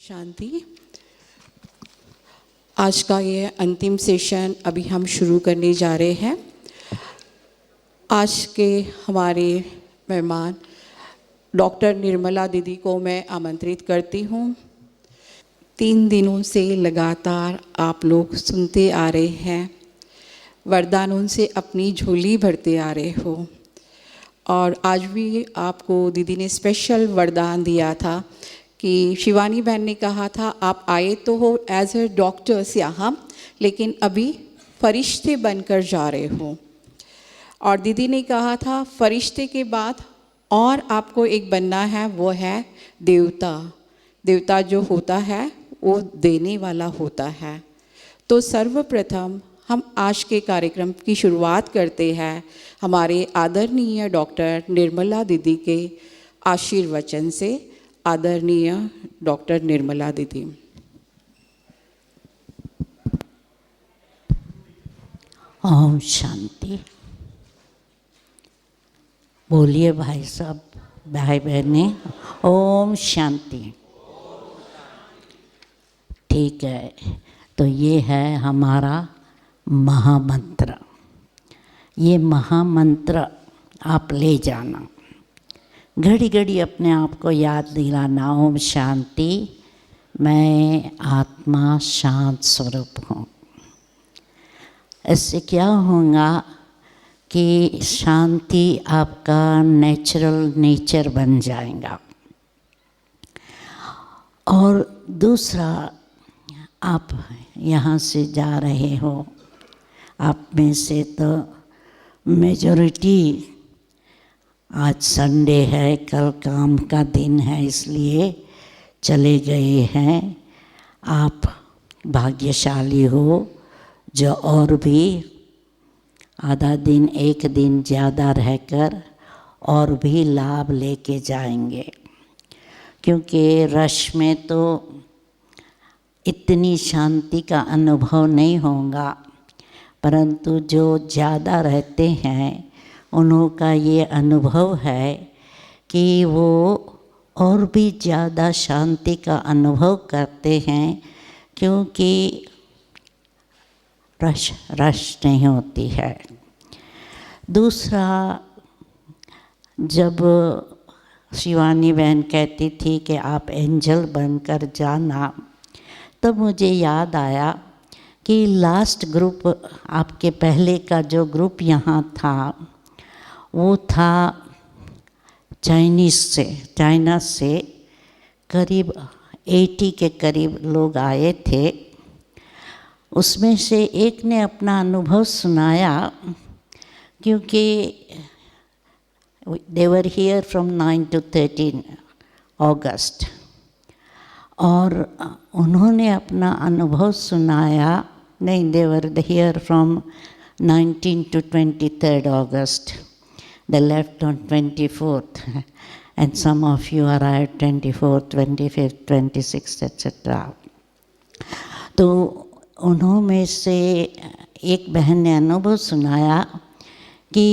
शांति। आज का ये अंतिम सेशन अभी हम शुरू करने जा रहे हैं। आज के हमारे मेहमान डॉक्टर निर्मला दीदी को मैं आमंत्रित करती हूँ। 3 दिनों से लगातार आप लोग सुनते आ रहे हैं, वरदानों से अपनी झोली भरते आ रहे हो और आज भी आपको दीदी ने स्पेशल वरदान दिया था कि शिवानी बहन ने कहा था आप आए तो हो एज ए डॉक्टर्स यहाँ, लेकिन अभी फरिश्ते बनकर जा रहे हो। और दीदी ने कहा था फरिश्ते के बाद और आपको एक बनना है, वो है देवता। देवता जो होता है वो देने वाला होता है। तो सर्वप्रथम हम आज के कार्यक्रम की शुरुआत करते हैं हमारे आदरणीय डॉक्टर निर्मला दीदी के आशीर्वचन से। आदरणीय डॉक्टर निर्मला दीदी। ओम शांति। बोलिए भाई साहब, भाई बहने, ओम शांति। ठीक है, तो ये है हमारा महामंत्र। ये महामंत्र आप ले जाना, घड़ी घड़ी अपने आप को याद दिलाना। ओम शांति, मैं आत्मा शांत स्वरूप हूँ। इससे क्या होगा कि शांति आपका नेचुरल नेचर बन जाएगा। और दूसरा, आप यहाँ से जा रहे हो, आप में से तो मेजॉरिटी आज संडे है, कल काम का दिन है, इसलिए चले गए हैं। आप भाग्यशाली हो जो और भी आधा दिन, एक दिन ज़्यादा रहकर और भी लाभ लेके जाएंगे। क्योंकि रश में तो इतनी शांति का अनुभव नहीं होगा, परंतु जो ज़्यादा रहते हैं उनका ये अनुभव है कि वो और भी ज़्यादा शांति का अनुभव करते हैं, क्योंकि रश नहीं होती है। दूसरा, जब शिवानी बहन कहती थी कि आप एंजल बनकर जाना, तब मुझे याद आया कि लास्ट ग्रुप, आपके पहले का जो ग्रुप यहाँ था, वो था चाइना से करीब 80 के करीब लोग आए थे। उसमें से एक ने अपना अनुभव सुनाया, क्योंकि they were here from 9 to 13 अगस्त, और उन्होंने अपना अनुभव सुनाया। नहीं, they were here from 19 to 23rd August. They left on 24th, and some of you arrived 24th, 25th, 26th, etc. तो उन्होंने से एक बहन ने अनुभव सुनाया कि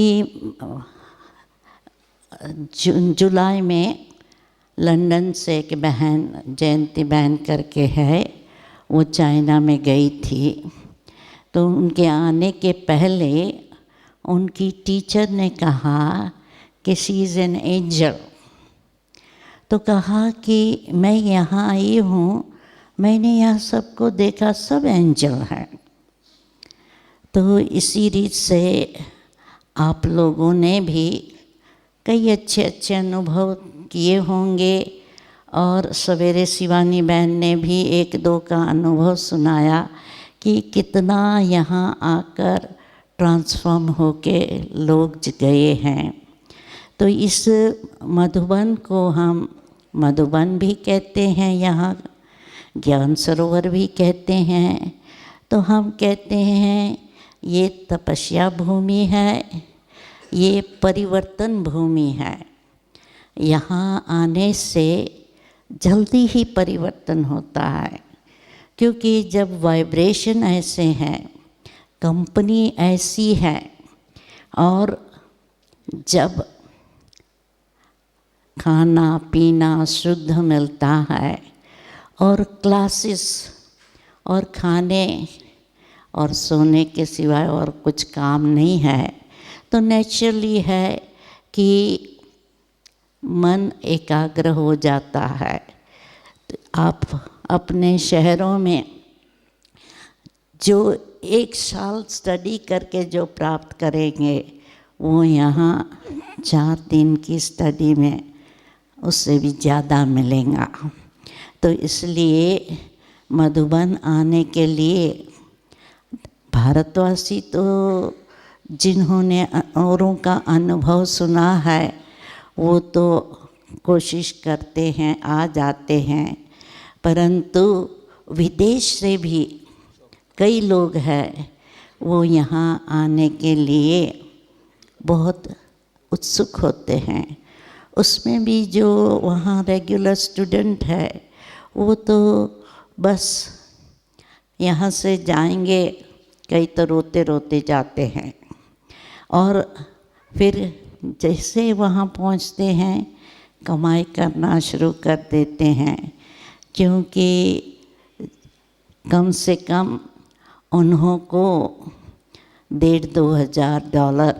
जुलाई में लंदन से एक बहन, जयंती बहन करके है, वो चाइना में गई थी। तो उनके आने के पहले उनकी टीचर ने कहा कि शी इज़ एन एंजल। तो कहा कि मैं यहाँ आई हूँ, मैंने यहाँ सबको देखा, सब एंजल हैं। तो इसी रीत से आप लोगों ने भी कई अच्छे अच्छे अनुभव किए होंगे, और सवेरे शिवानी बहन ने भी 1-2 का अनुभव सुनाया कि कितना यहाँ आकर ट्रांसफॉर्म होके लोग गए हैं। तो इस मधुबन को हम मधुबन भी कहते हैं, यहाँ ज्ञान सरोवर भी कहते हैं। तो हम कहते हैं ये तपस्या भूमि है, ये परिवर्तन भूमि है। यहाँ आने से जल्दी ही परिवर्तन होता है, क्योंकि जब वाइब्रेशन ऐसे हैं, कंपनी ऐसी है, और जब खाना पीना शुद्ध मिलता है और क्लासेस और खाने और सोने के सिवाय और कुछ काम नहीं है, तो नेचुरली है कि मन एकाग्र हो जाता है। तो आप अपने शहरों में जो 1 साल स्टडी करके जो प्राप्त करेंगे, वो यहाँ 4 दिन की स्टडी में उससे भी ज़्यादा मिलेगा। तो इसलिए मधुबन आने के लिए भारतवासी तो जिन्होंने औरों का अनुभव सुना है वो तो कोशिश करते हैं, आ जाते हैं, परंतु विदेश से भी कई लोग हैं वो यहाँ आने के लिए बहुत उत्सुक होते हैं। उसमें भी जो वहाँ रेगुलर स्टूडेंट है वो तो बस यहाँ से जाएंगे, कई तो रोते रोते जाते हैं, और फिर जैसे वहाँ पहुँचते हैं कमाई करना शुरू कर देते हैं, क्योंकि कम से कम उन्हों को $1,500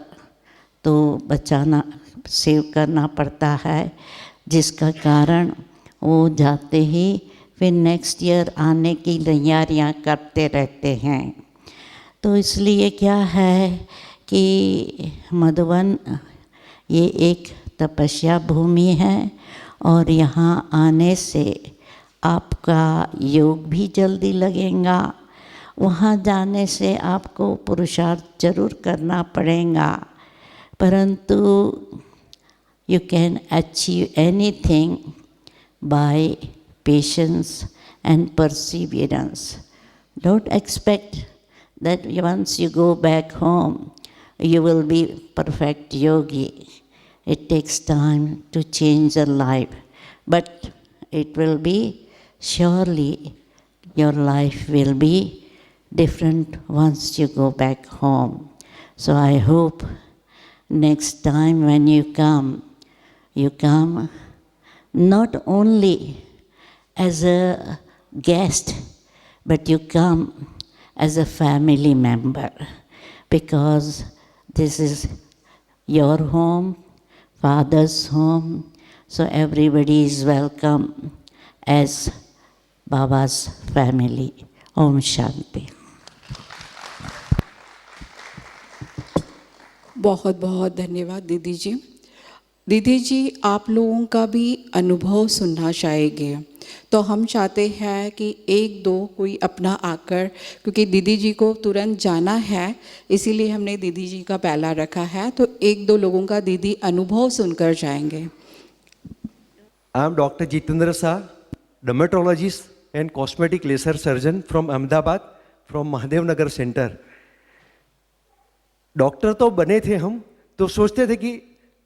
तो बचाना सेव करना पड़ता है, जिसका कारण वो जाते ही फिर नेक्स्ट ईयर आने की तैयारियां करते रहते हैं। तो इसलिए क्या है कि मधुबन ये एक तपस्या भूमि है, और यहाँ आने से आपका योग भी जल्दी लगेगा। वहाँ जाने से आपको पुरुषार्थ जरूर करना पड़ेगा, परंतु you can achieve anything by patience and perseverance. Don't expect that once you go back home, you will be perfect yogi. It takes time to change your life, but it will be surely your life will be different once you go back home. So I hope next time when you come not only as a guest, but you come as a family member, because this is your home, father's home, so everybody is welcome as Baba's family. Om Shanti. बहुत बहुत धन्यवाद दीदी जी। दीदी जी, आप लोगों का भी अनुभव सुनना चाहेंगे, तो हम चाहते हैं कि 1-2 कोई अपना आकर, क्योंकि दीदी जी को तुरंत जाना है, इसीलिए हमने दीदी जी का पहला रखा है, तो 1-2 लोगों का दीदी अनुभव सुनकर जाएंगे। I am Dr. Jitendra Shah, dermatologist and cosmetic laser surgeon from Ahmedabad, from Mahadev Nagar Center. Doctor तो बने थे हम, तो सोचते थे कि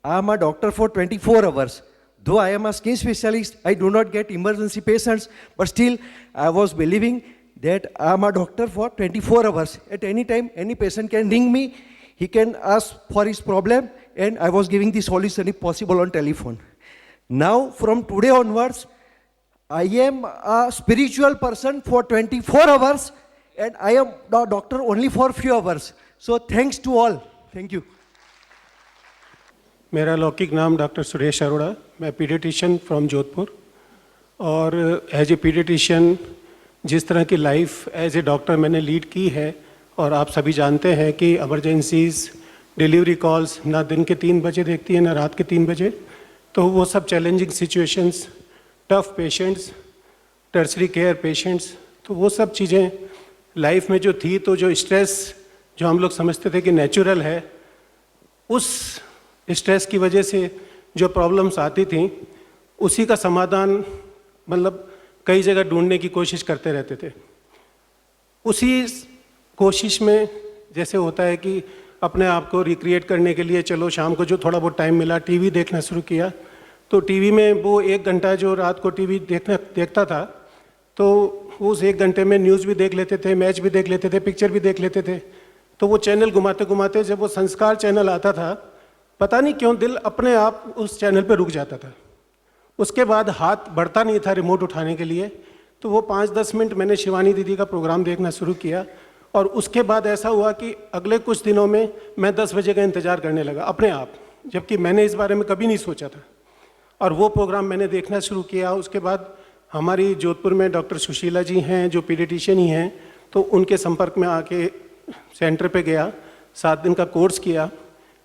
आई am a doctor for 24 hours. Though I am a skin specialist, I do not get emergency patients, but still I was believing that I am a doctor for 24 hours. At any time, any patient can ring me, he can ask for his problem, and I was giving the solution if possible on telephone. Now, from today onwards, I am a spiritual person for 24 hours, and I am a doctor only for few hours. So thanks to all. Thank you. मेरा लौकिक नाम doctor Suresh Arora, मैं paediatrician from Jodhpur, और as a paediatrician जिस तरह की life as a doctor मैंने lead की है, और आप सभी जानते हैं कि इमरजेंसीज डिलीवरी कॉल्स ना दिन के 3 बजे देखती है ना रात के 3 बजे, तो वो सब challenging situations, tough patients, tertiary care patients, तो वो सब चीज़ें लाइफ में जो थी, तो जो स्ट्रेस जो हम लोग समझते थे कि नेचुरल है, उस स्ट्रेस की वजह से जो प्रॉब्लम्स आती थी उसी का समाधान मतलब कई जगह ढूंढने की कोशिश करते रहते थे। उसी कोशिश में जैसे होता है कि अपने आप को रिक्रिएट करने के लिए चलो शाम को जो थोड़ा बहुत टाइम मिला टीवी देखना शुरू किया, तो टीवी में वो 1 घंटा जो रात को टीवी देखता था, तो उस 1 घंटे में न्यूज़ भी देख लेते थे, मैच भी देख लेते थे, पिक्चर भी देख लेते थे। तो वो चैनल घुमाते घुमाते जब वो संस्कार चैनल आता था, पता नहीं क्यों दिल अपने आप उस चैनल पे रुक जाता था। उसके बाद हाथ बढ़ता नहीं था रिमोट उठाने के लिए, तो वो 5-10 मिनट मैंने शिवानी दीदी का प्रोग्राम देखना शुरू किया, और उसके बाद ऐसा हुआ कि अगले कुछ दिनों में मैं 10 बजे का इंतज़ार करने लगा अपने आप, जबकि मैंने इस बारे में कभी नहीं सोचा था। और वो प्रोग्राम मैंने देखना शुरू किया। उसके बाद हमारी जोधपुर में डॉक्टर सुशीला जी हैं जो पीडियाट्रिशियन ही हैं, तो उनके संपर्क में आके सेंटर पे गया, 7 दिन का कोर्स किया।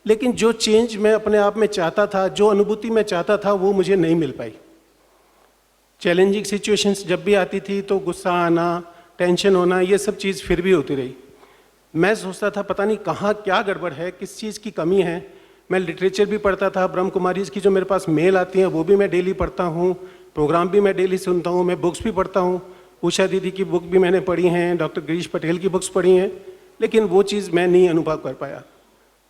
लेकिन जो चेंज मैं अपने आप में चाहता था, जो अनुभूति मैं चाहता था, वो मुझे नहीं मिल पाई। चैलेंजिंग सिचुएशंस जब भी आती थी तो गुस्सा आना, टेंशन होना, ये सब चीज़ फिर भी होती रही। मैं सोचता था पता नहीं कहाँ क्या गड़बड़ है, किस चीज़ की कमी है। मैं लिटरेचर भी पढ़ता था, ब्रह्म कुमारीज़ की जो मेरे पास मेल आती हैं वो भी मैं डेली पढ़ता हूँ, प्रोग्राम भी मैं डेली सुनता हूँ, मैं बुक्स भी पढ़ता हूँ। उषा दीदी की बुक भी मैंने पढ़ी हैं, डॉक्टर गिरीश पटेल की बुक्स पढ़ी हैं, लेकिन वो चीज़ मैं नहीं अनुभव कर पाया।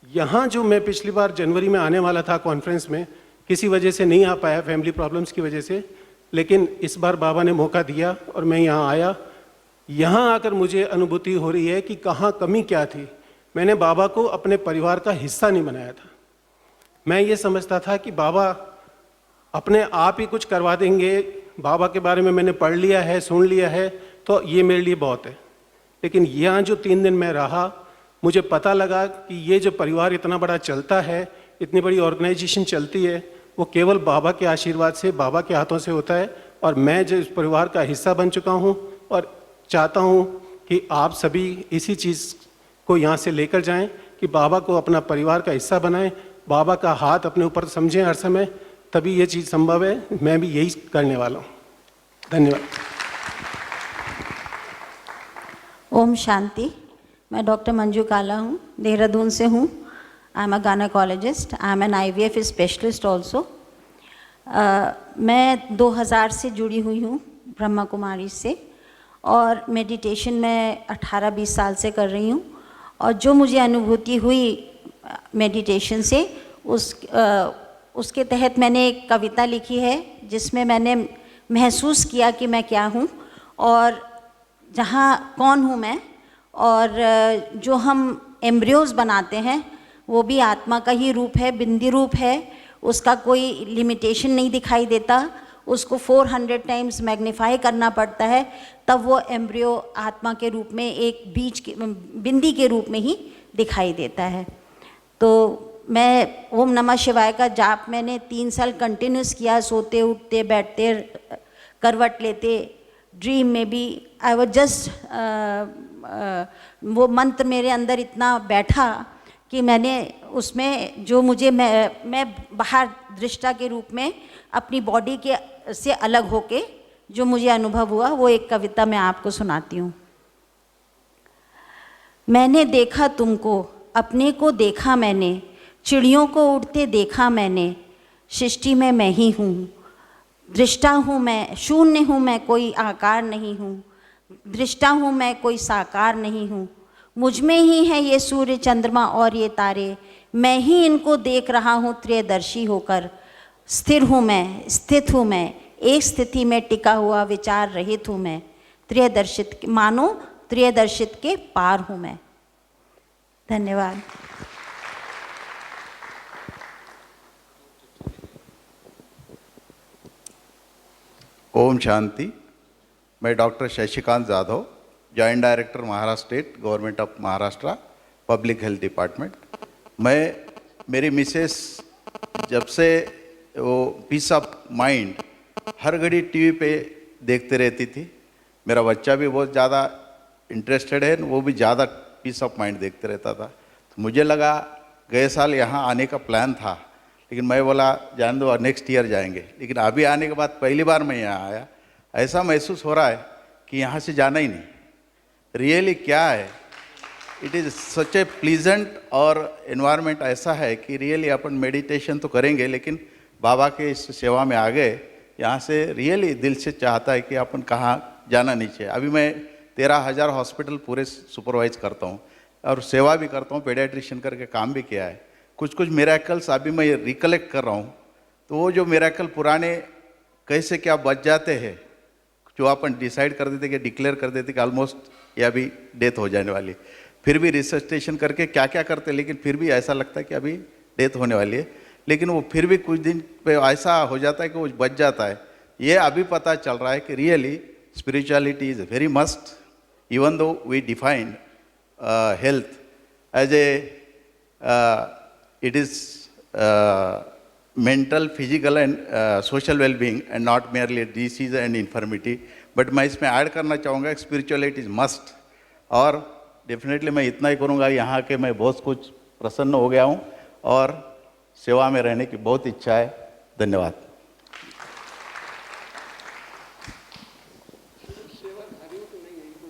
यहाँ जो मैं पिछली बार जनवरी में आने वाला था कॉन्फ्रेंस में, किसी वजह से नहीं आ पाया, फैमिली प्रॉब्लम्स की वजह से, लेकिन इस बार बाबा ने मौका दिया और मैं यहाँ आया। यहाँ आकर मुझे अनुभूति हो रही है कि कहाँ कमी क्या थी। मैंने बाबा को अपने परिवार का हिस्सा नहीं बनाया था। मैं ये समझता था कि बाबा अपने आप ही कुछ करवा देंगे, बाबा के बारे में मैंने पढ़ लिया है, सुन लिया है, तो ये मेरे लिए बहुत है। लेकिन यहाँ जो 3 दिन मैं रहा, मुझे पता लगा कि ये जो परिवार इतना बड़ा चलता है, इतनी बड़ी ऑर्गेनाइजेशन चलती है, वो केवल बाबा के आशीर्वाद से, बाबा के हाथों से होता है। और मैं जो इस परिवार का हिस्सा बन चुका हूँ और चाहता हूँ कि आप सभी इसी चीज़ को यहाँ से लेकर जाएं कि बाबा को अपना परिवार का हिस्सा बनाएं, बाबा का हाथ अपने ऊपर समझें हर समय, तभी ये चीज़ संभव है। मैं भी यही करने वाला हूँ। धन्यवाद। ओम शांति। मैं डॉक्टर मंजू काला हूँ, देहरादून से हूँ। I am a gynaecologist, I am an IVF specialist also. मैं 2000 से जुड़ी हुई हूँ ब्रह्मा कुमारी से, और मेडिटेशन मैं 18-20 साल से कर रही हूँ। और जो मुझे अनुभूति हुई मेडिटेशन से, उसके तहत मैंने एक कविता लिखी है जिसमें मैंने महसूस किया कि मैं क्या हूँ और जहाँ कौन हूँ मैं, और जो हम एम्ब्रियोज बनाते हैं वो भी आत्मा का ही रूप है, बिंदी रूप है, उसका कोई लिमिटेशन नहीं दिखाई देता। उसको 400 टाइम्स मैग्नीफाई करना पड़ता है, तब वो एम्ब्रियो आत्मा के रूप में एक बीज के बिंदी के रूप में ही दिखाई देता है। तो मैं ओम नमः शिवाय का जाप मैंने 3 साल कंटिन्यूस किया, सोते उठते बैठते करवट लेते, ड्रीम में भी। आई वाज जस्ट वो मंत्र मेरे अंदर इतना बैठा कि मैंने उसमें जो मुझे मैं बाहर दृष्टा के रूप में अपनी बॉडी के से अलग होके जो मुझे अनुभव हुआ, वो एक कविता मैं आपको सुनाती हूँ। मैंने देखा तुमको, अपने को देखा मैंने, चिड़ियों को उड़ते देखा मैंने, सृष्टि में मैं ही हूँ, दृष्टा हूँ मैं, शून्य हूँ मैं, कोई आकार नहीं हूँ, दृष्टा हूँ मैं, कोई साकार नहीं हूँ, मुझ में ही है ये सूर्य चंद्रमा और ये तारे, मैं ही इनको देख रहा हूँ त्रयदर्शी होकर, स्थिर हूँ मैं, स्थित हूँ मैं, एक स्थिति में टिका हुआ विचार रहित हूँ मैं, त्रयदर्शित मानो त्रयदर्शित के पार हूँ मैं। धन्यवाद। ओम शांति। मैं doctor Shashikant Jadhav, joint director Maharashtra state government of Maharashtra public health department. मेरी मिसेस जब से वो पीस ऑफ माइंड हर घड़ी टीवी पे देखते रहती थी। मेरा बच्चा भी बहुत ज़्यादा इंटरेस्टेड है, वो भी ज़्यादा पीस ऑफ माइंड देखते रहता था। तो मुझे लगा गए साल यहाँ आने का प्लान था, लेकिन मैं बोला जान दो नेक्स्ट ईयर जाएंगे। लेकिन अभी आने के बाद पहली बार मैं यहाँ आया, ऐसा महसूस हो रहा है कि यहाँ से जाना ही नहीं। रियली क्या है, it is such A pleasant और एनवायरनमेंट ऐसा है कि रियली अपन मेडिटेशन तो करेंगे, लेकिन बाबा के इस सेवा में आ गए, यहाँ से रियली दिल से चाहता है कि अपन कहाँ जाना नहीं चाहिए। अभी मैं 13,000 हॉस्पिटल पूरे सुपरवाइज करता हूँ और सेवा भी करता हूँ, पेडियाट्रिशियन करके काम भी किया है। कुछ मिरेकल्स अभी मैं रिकलेक्ट कर रहा हूँ, तो वो जो मिरेकल पुराने कैसे क्या बच जाते हैं, जो अपन डिसाइड कर देते कि डिक्लेयर कर देते कि ऑलमोस्ट ये अभी डेथ हो जाने वाली है, फिर भी रिसर्चेशन करके क्या क्या करते, लेकिन फिर भी ऐसा लगता है कि अभी डेथ होने वाली है, लेकिन वो फिर भी कुछ दिन पे ऐसा हो जाता है कि वो बच जाता है। ये अभी पता चल रहा है कि really spirituality is a very must, even though we define health as it is mental, physical and social well-being and not merely disease and infirmity. But मैं इसमें ऐड करना चाहूँगा spirituality is must. और डेफिनेटली मैं इतना ही करूँगा, यहाँ के मैं बहुत कुछ प्रसन्न हो गया हूँ और सेवा में रहने की बहुत इच्छा है. धन्यवाद.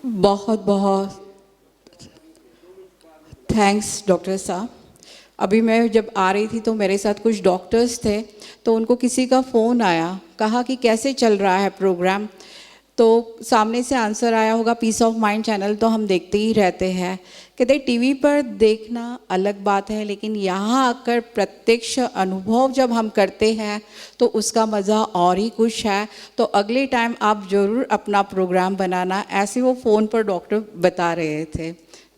बहुत बहुत थैंक्स डॉक्टर साहब. अभी मैं जब आ रही थी तो मेरे साथ कुछ डॉक्टर्स थे, तो उनको किसी का फ़ोन आया, कहा कि कैसे चल रहा है प्रोग्राम. तो सामने से आंसर आया होगा, पीस ऑफ माइंड चैनल तो हम देखते ही रहते हैं. कहते टीवी पर देखना अलग बात है, लेकिन यहाँ आकर प्रत्यक्ष अनुभव जब हम करते हैं तो उसका मज़ा और ही कुछ है. तो अगले टाइम आप ज़रूर अपना प्रोग्राम बनाना. ऐसे वो फ़ोन पर डॉक्टर बता रहे थे.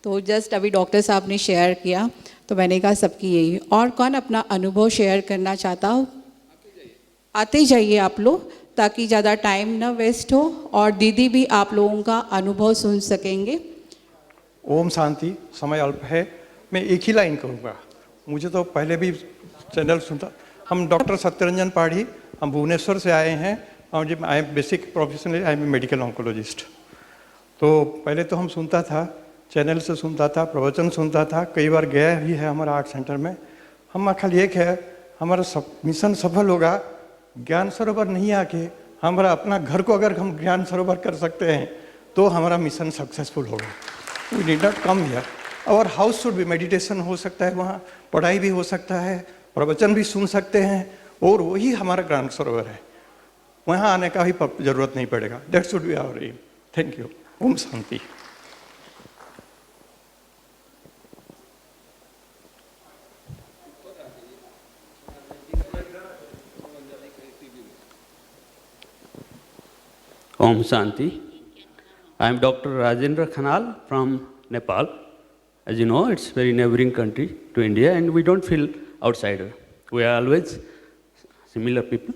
तो जस्ट अभी डॉक्टर साहब ने शेयर किया, तो मैंने कहा सबकी यही. और कौन अपना अनुभव शेयर करना चाहता हो? आते जाइए आप लोग, ताकि ज़्यादा टाइम ना वेस्ट हो और दीदी भी आप लोगों का अनुभव सुन सकेंगे. ओम शांति. समय अल्प है, मैं एक ही लाइन कहूँगा. मुझे तो पहले भी चैनल सुनता. हम डॉक्टर सत्यरंजन पाढ़ी, हम भुवनेश्वर से आए हैं और जब I am basic professional, I am medical oncologist. तो पहले तो हम सुनता था, चैनल से सुनता था, प्रवचन सुनता था, कई बार गया भी है हमारा आर्ट सेंटर में. हम खाली एक है, हमारा मिशन सफल होगा ज्ञान सरोवर नहीं आके हमारा अपना घर को अगर हम ज्ञान सरोवर कर सकते हैं तो हमारा मिशन सक्सेसफुल होगा. We need not come here. और हाउस शुड भी मेडिटेशन हो सकता है, वहाँ पढ़ाई भी हो सकता है, प्रवचन भी सुन सकते हैं, और वही हमारा ज्ञान सरोवर है. वहाँ आने का भी जरूरत नहीं पड़ेगा. That should be our aim. Thank you. Om Shanti. Om Shanti. I am Dr. Rajendra Khanal from Nepal. As you know, it's very neighboring country to India, and we don't feel outsider. We are always similar people.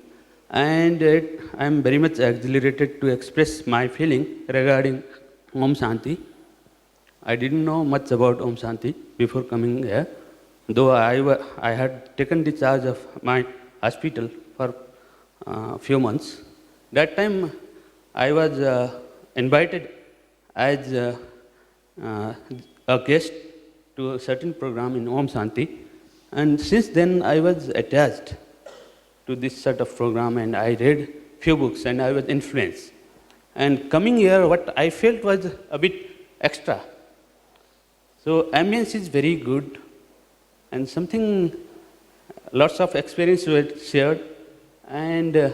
And I am very much exhilarated to express my feeling regarding Om Shanti. I didn't know much about Om Shanti before coming here, though I had taken the charge of my hospital for a few months. That time I was invited as a guest to a certain program in Om Shanti, and since then I was attached to this sort of program, and I read few books and I was influenced. And coming here, what I felt was a bit extra. So ambience is very good, and something, lots of experience were shared, and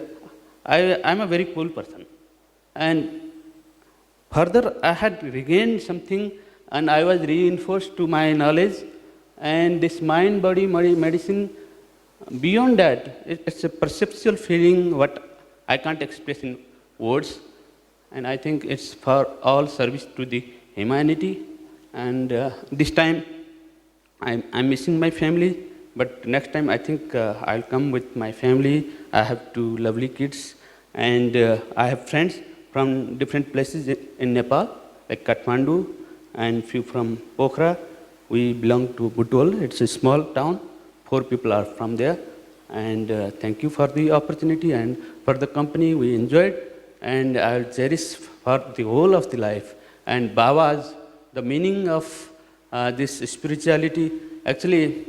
I'm a very cool person. And further, I had regained something, and I was reinforced to my knowledge. And this mind-body medicine, beyond that, it's a perceptual feeling what I can't express in words. And I think it's for all service to the humanity. And this time, I'm missing my family, but next time I think I'll come with my family. I have 2 lovely kids, and I have friends from different places in Nepal, like Kathmandu, and few from Pokhara. We belong to Butwal. It's a small town. 4 people are from there. And thank you for the opportunity and for the company. We enjoyed, and I'll cherish for the whole of the life. And Baba's, the meaning of this spirituality, actually,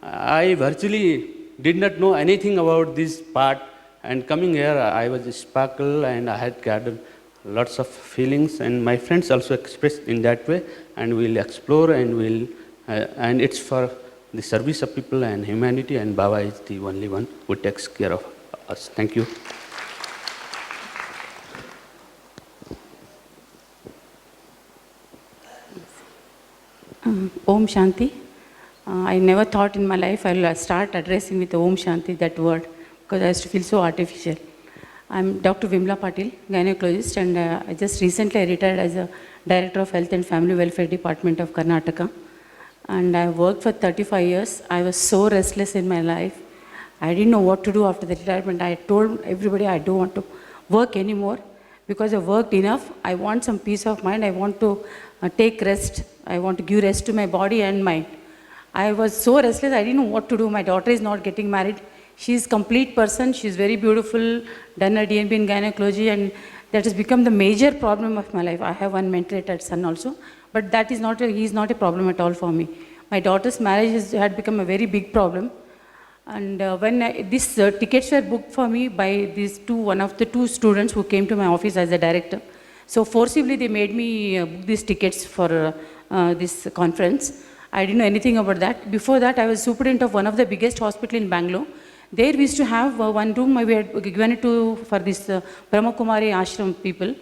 I virtually did not know anything about this part. And coming here, I was sparkle, and I had gathered lots of feelings, and my friends also expressed in that way. And we'll explore, and and it's for the service of people and humanity. And Baba is the only one who takes care of us. Thank you. Om Shanti. I never thought in my life I'll start addressing with Om Shanti, that word, because I used to feel so artificial. I'm Dr. Vimla Patil, gynecologist, and I just recently retired as a Director of Health and Family Welfare Department of Karnataka. And I worked for 35 years. I was so restless in my life. I didn't know what to do after the retirement. I told everybody I don't want to work anymore, because I worked enough. I want some peace of mind. I want to take rest. I want to give rest to my body and mind. I was so restless, I didn't know what to do. My daughter is not getting married. She's a complete person. She's very beautiful, done her DNB in gynecology, and that has become the major problem of my life. I have one mentally retarded son also, but that is not, he's not a problem at all for me. My daughter's marriage had become a very big problem. And when these tickets were booked for me by one of the two students who came to my office as a director. So forcibly they made me book these tickets for this conference. I didn't know anything about that. Before that, I was superintendent of one of the biggest hospitals in Bangalore. There we used to have one room we had given it for this Brahma Kumari ashram people.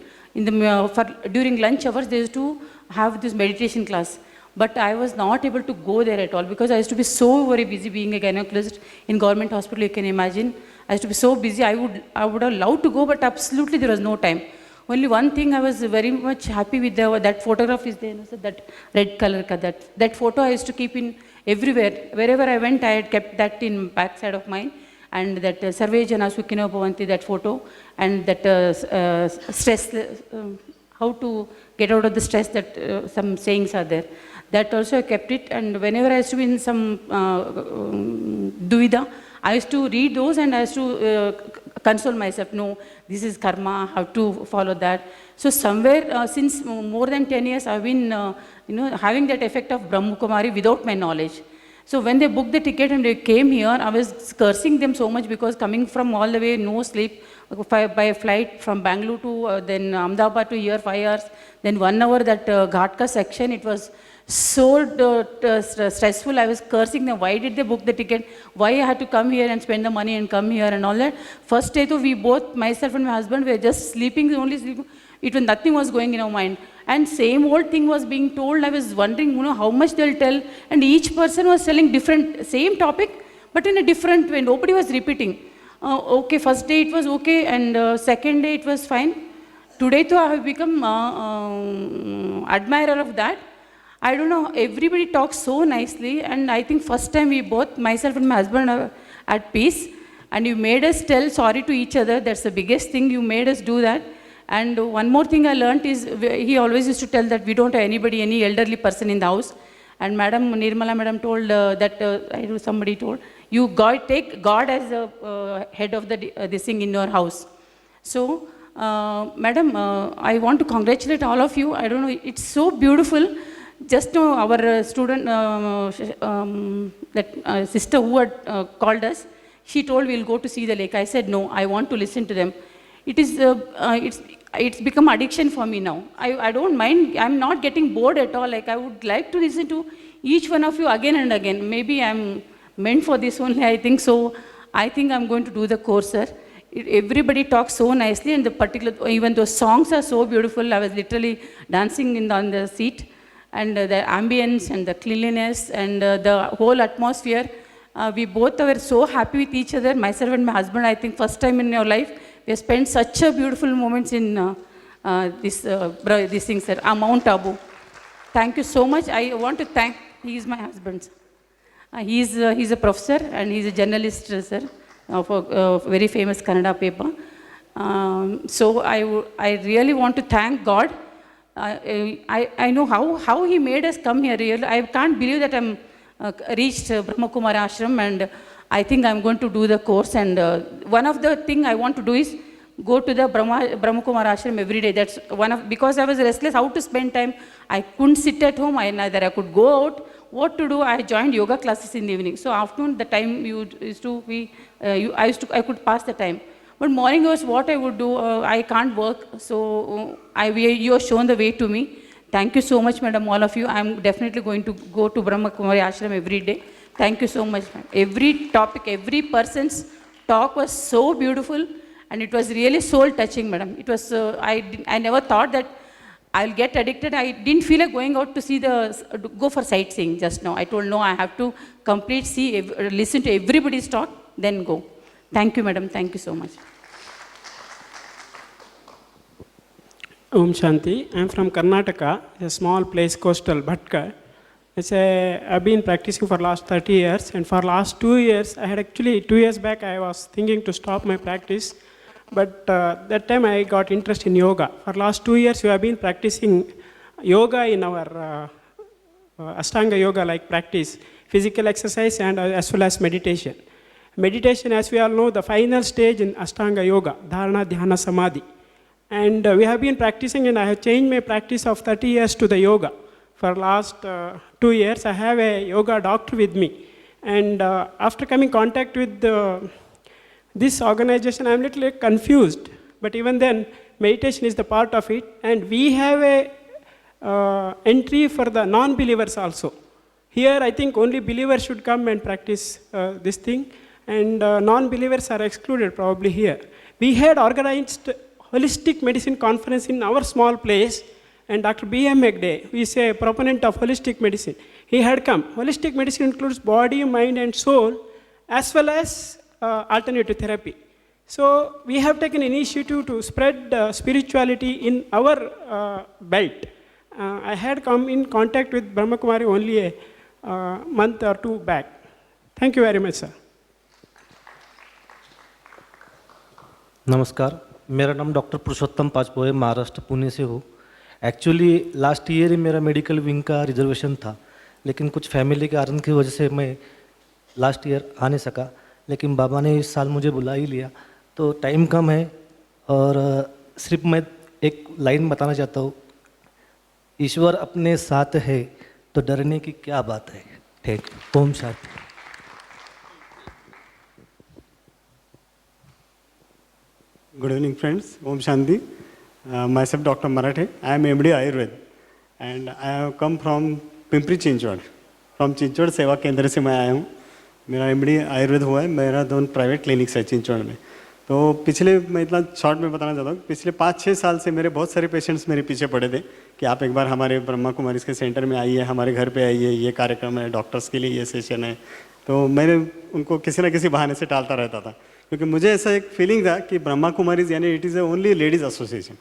During lunch hours, they used to have this meditation class. But I was not able to go there at all because I used to be so very busy being a gynecologist in government hospital, you can imagine. I used to be so busy, I would have loved to go, but absolutely there was no time. Only one thing I was very much happy with, that photograph is there, that red color, that photo I used to keep in everywhere. Wherever I went, I had kept that in backside of mine. And that Sarve Jana Sukhino Bhavanti, that photo, and that stress, how to get out of the stress, that some sayings are there. That also I kept it, and whenever I used to be in some duvida, I used to read those and I used to console myself, no, this is karma, how to follow that. So somewhere since more than 10 years, I've been having that effect of Brahma Kumari without my knowledge. So when they booked the ticket and they came here, I was cursing them so much because coming from all the way, no sleep, by a flight from Bangalore to then Ahmedabad to here 5 hours, then 1 hour that Ghatka section, it was so stressful. I was cursing them. Why did they book the ticket? Why I had to come here and spend the money and come here and all that? First day, though, we both, myself and my husband, were just sleeping, only sleeping. Nothing was going in our mind. And same old thing was being told. I was wondering, how much they'll tell. And each person was telling different, same topic, but in a different way. Nobody was repeating. Okay, first day it was okay, and second day it was fine. Today, though, I have become admirer of that. I don't know, everybody talks so nicely, and I think first time we both, myself and my husband, are at peace, and you made us tell sorry to each other. That's the biggest thing, you made us do that. And one more thing I learned is, he always used to tell that we don't have anybody, any elderly person in the house. And Madam Nirmala Madam told somebody told, you take God as the head of this thing in your house. So, Madam, I want to congratulate all of you. I don't know, it's so beautiful. Just our student, sister who had called us, she told we'll go to see the lake. I said no, I want to listen to them. It's become addiction for me now. I don't mind. I'm not getting bored at all. Like I would like to listen to each one of you again and again. Maybe I'm meant for this only. I think so. I think I'm going to do the course, sir. Everybody talks so nicely, and even those songs are so beautiful. I was literally dancing on the seat. And the ambience and the cleanliness and the whole atmosphere, we both were so happy with each other. Myself and my husband, I think first time in your life, we have spent such a beautiful moments in this thing, sir, Mount Abu. Thank you so much. I want to thank, he is my husband. He's a professor and he's a journalist, sir, of a very famous Kannada paper. So I really want to thank God. I know how he made us come here. Really. I can't believe that I'm reached Brahma Kumari Ashram, and I think I'm going to do the course. And one of the things I want to do is go to the Brahma Kumari Ashram every day. That's because I was restless, how to spend time. I couldn't sit at home. Neither I could go out. What to do? I joined yoga classes in the evening. So afternoon, the time I could pass the time. But morning was what I would do. I can't work, so you have shown the way to me. Thank you so much, madam, all of you. I'm definitely going to go to Brahma Kumari Ashram every day. Thank you so much, ma'am. Every topic, every person's talk was so beautiful, and it was really soul touching, madam. It was. I never thought that I'll get addicted. I didn't feel like going out to go for sightseeing just now. I told no, I have to listen to everybody's talk, then go. Thank you, madam. Thank you so much. Om Shanti. I'm from Karnataka, a small place, coastal Bhatka. I've been practicing for last 30 years, and for last 2 years, I had actually 2 years back, I was thinking to stop my practice, but that time I got interest in yoga. For last 2 years, we have been practicing yoga in our Ashtanga yoga like practice, physical exercise and as well as meditation. Meditation, as we all know, the final stage in Ashtanga yoga, Dharana, Dhyana, Samadhi. And we have been practicing, and I have changed my practice of 30 years to the yoga. For last 2 years, I have a yoga doctor with me. And after coming in contact with this organization, I'm a little confused. But even then, meditation is the part of it. And we have a entry for the non-believers also. Here, I think only believers should come and practice this thing. And non-believers are excluded probably here. We had organized holistic medicine conference in our small place, and Dr. B.M. Megde, who is a proponent of holistic medicine, he had come. Holistic medicine includes body, mind, and soul, as well as alternative therapy. So we have taken initiative to spread spirituality in our belt. I had come in contact with Brahma Kumari only a month or two back. Thank you very much, sir. नमस्कार, मेरा नाम doctor पुरुषोत्तम पाचपो है, महाराष्ट्र पुणे से हूँ। Actually last year ही मेरा medical wing का reservation था, लेकिन कुछ फैमिली के कारण की वजह से मैं लास्ट ईयर आ नहीं सका, लेकिन बाबा ने इस साल मुझे बुला ही लिया। तो टाइम कम है और सिर्फ मैं एक लाइन बताना चाहता हूँ, ईश्वर अपने साथ है तो डरने की क्या बात है। Thank you. Om Shanti. Good evening, friends. Om Shanti. Myself, Dr. Marathe. I am MD Ayurved, and I have come from Pimpri Chinchwad. From Chinchwad सेवा केंद्र से मैं आया हूँ। मेरा MD आयुर्वेद हुआ है। मेरा 2 प्राइवेट क्लिनिक्स है चिंचवड़ में। तो पिछले, मैं इतना शॉर्ट में बताना चाहता हूँ, पिछले 5-6 साल से मेरे बहुत सारे पेशेंट्स मेरे पीछे पड़े थे कि आप एक बार हमारे ब्रह्मा कुमारीज के सेंटर में आइए, हमारे घर पे आइए, ये कार्यक्रम है, डॉक्टर्स के लिए ये सेशन है। तो मैंने उनको किसी न किसी बहाने से टालता रहता था, क्योंकि मुझे ऐसा एक फीलिंग था कि ब्रह्मा कुमारीज यानी it is a only ladies association,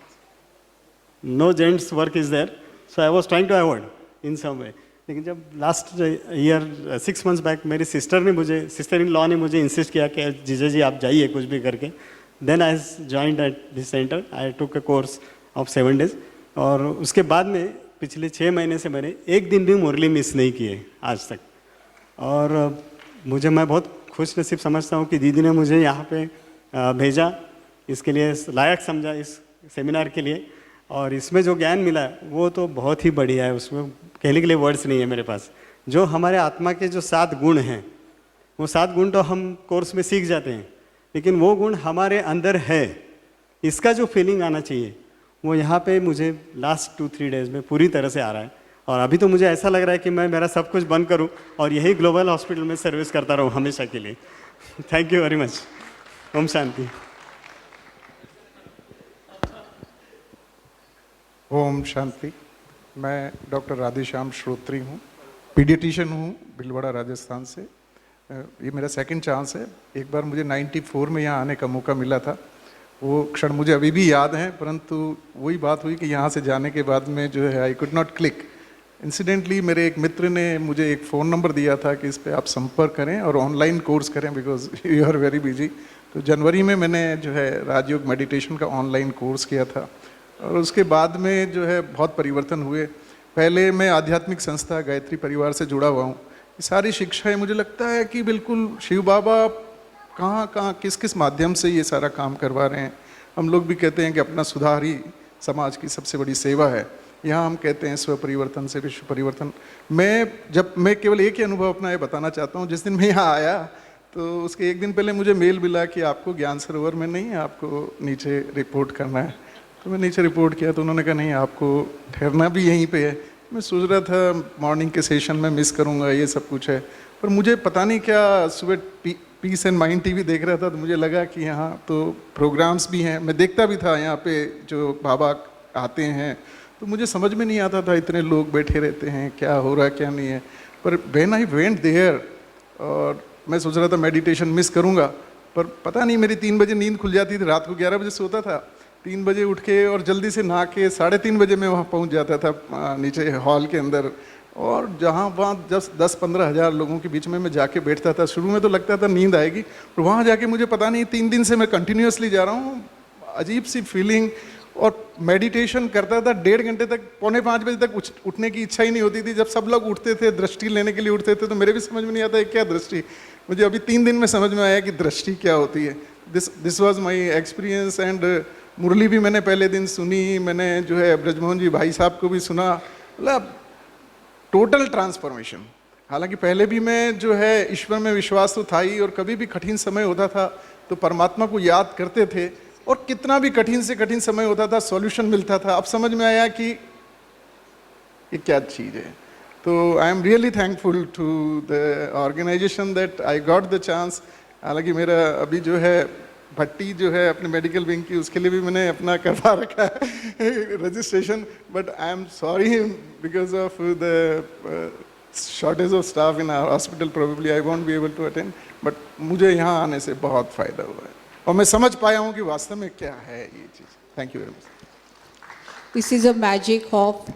no gents work is there, so I was trying to avoid in some way. लेकिन जब लास्ट ईयर 6 months बैक मेरी सिस्टर इन लॉ ने मुझे इंसिस्ट किया कि जीजा जी आप जाइए कुछ भी करके, then I joined at this centre. I took a course of 7 days, और उसके बाद में पिछले 6 महीने से मैंने एक दिन भी मुरली मिस नहीं किए आज तक। और मैं बहुत खुश नसीब समझता हूँ कि दीदी ने मुझे यहाँ पे भेजा, इसके लिए लायक समझा इस सेमिनार के लिए, और इसमें जो ज्ञान मिला वो तो बहुत ही बढ़िया है। उसमें कहने के लिए वर्ड्स नहीं है मेरे पास। जो हमारे आत्मा के जो 7 गुण हैं, वो 7 गुण तो हम कोर्स में सीख जाते हैं, लेकिन वो गुण हमारे अंदर है, इसका जो फीलिंग आना चाहिए वो यहाँ पे मुझे लास्ट 2-3 days में पूरी तरह से आ रहा है। और अभी तो मुझे ऐसा लग रहा है कि मैं मेरा सब कुछ बंद करूं और यही ग्लोबल हॉस्पिटल में सर्विस करता रहूं हमेशा के लिए। Thank you very much. ओम शांति। ओम शांति। मैं डॉक्टर राधेश्याम श्रोत्री हूँ, पीडियाट्रिशियन हूँ, भीलवाड़ा राजस्थान से। ये मेरा सेकंड चांस है। एक बार मुझे 94 में यहाँ आने का मौका मिला था, वो क्षण मुझे अभी भी याद है, परंतु वही बात हुई कि यहाँ से जाने के बाद में जो है I could not click. Incidentally मेरे एक मित्र ने मुझे एक फ़ोन नंबर दिया था कि इस पर आप संपर्क करें और ऑनलाइन कोर्स करें, because you are very busy. तो जनवरी में मैंने जो है राजयोग मेडिटेशन का ऑनलाइन कोर्स किया था, और उसके बाद में जो है बहुत परिवर्तन हुए। पहले मैं आध्यात्मिक संस्था गायत्री परिवार से जुड़ा हुआ हूँ। ये सारी शिक्षाएँ मुझे लगता है कि बिल्कुल शिव बाबा कहाँ किस किस माध्यम से ये सारा काम करवा रहे हैं। हम लोग भी कहते हैं कि अपना सुधार ही समाज की सबसे बड़ी सेवा है। यहाँ हम कहते हैं स्व परिवर्तन से विश्व परिवर्तन। मैं केवल एक ही अनुभव अपना ये बताना चाहता हूँ। जिस दिन मैं यहाँ आया तो उसके एक दिन पहले मुझे मेल मिला कि आपको ज्ञान सरोवर में नहीं, आपको नीचे रिपोर्ट करना है। तो मैं नीचे रिपोर्ट किया तो उन्होंने कहा नहीं, आपको ठहरना भी यहीं पे है। मैं सोच रहा था मॉर्निंग के सेशन में मिस करूँगा, ये सब कुछ है, पर मुझे पता नहीं क्या, सुबह पीस एंड माइंड टीवी देख रहा था तो मुझे लगा कि यहाँ तो प्रोग्राम्स भी हैं। मैं देखता भी था यहाँ पे जो बाबा आते हैं, तो मुझे समझ में नहीं आता था इतने लोग बैठे रहते हैं, क्या हो रहा है क्या नहीं है। पर व्हेन आई वेंट देयर, और मैं सोच रहा था मेडिटेशन मिस करूँगा, पर पता नहीं मेरी 3 बजे नींद खुल जाती थी। रात को 11 बजे सोता था, 3 बजे उठ के और जल्दी से नहा के 3:30 बजे मैं वहाँ पहुँच जाता था नीचे हॉल के अंदर। और वहाँ 10-15 हज़ार लोगों के बीच में मैं जाके बैठता था। शुरू में तो लगता था नींद आएगी, और वहाँ जाके मुझे पता नहीं 3 दिन से मैं कंटिन्यूसली जा रहा हूँ, अजीब सी फीलिंग, और मेडिटेशन करता था 1.5 घंटे तक, 4:45 बजे तक उठने की इच्छा ही नहीं होती थी। जब सब लोग उठते थे, दृष्टि लेने के लिए उठते थे, तो मेरे भी समझ में नहीं आता है क्या दृष्टि। मुझे अभी 3 दिन में समझ में आया कि दृष्टि क्या होती है। This was my experience. And मुरली भी मैंने पहले दिन सुनी, मैंने जो है ब्रजमोहन जी भाई साहब को भी सुना, मतलब टोटल ट्रांसफॉर्मेशन। हालांकि पहले भी मैं जो है ईश्वर में विश्वास तो था ही, और कभी भी कठिन समय होता था तो परमात्मा को याद करते थे, और कितना भी कठिन से कठिन समय होता था सॉल्यूशन मिलता था। अब समझ में आया कि ये क्या चीज़ है। तो I am really thankful to the organisation that I got the chance. हालांकि मेरा अभी जो है भट्टी जो है अपने मेडिकल विंग की, उसके लिए भी मैंने अपना करवा रखा है registration, but I am sorry because of the shortage of staff in our hospital, probably I won't be able to attend. But मुझे यहाँ आने से बहुत फ़ायदा हुआ है, और मैं समझ पाया हूँ कि वास्तव में क्या है ये चीज़। Thank you very much. This is a magic of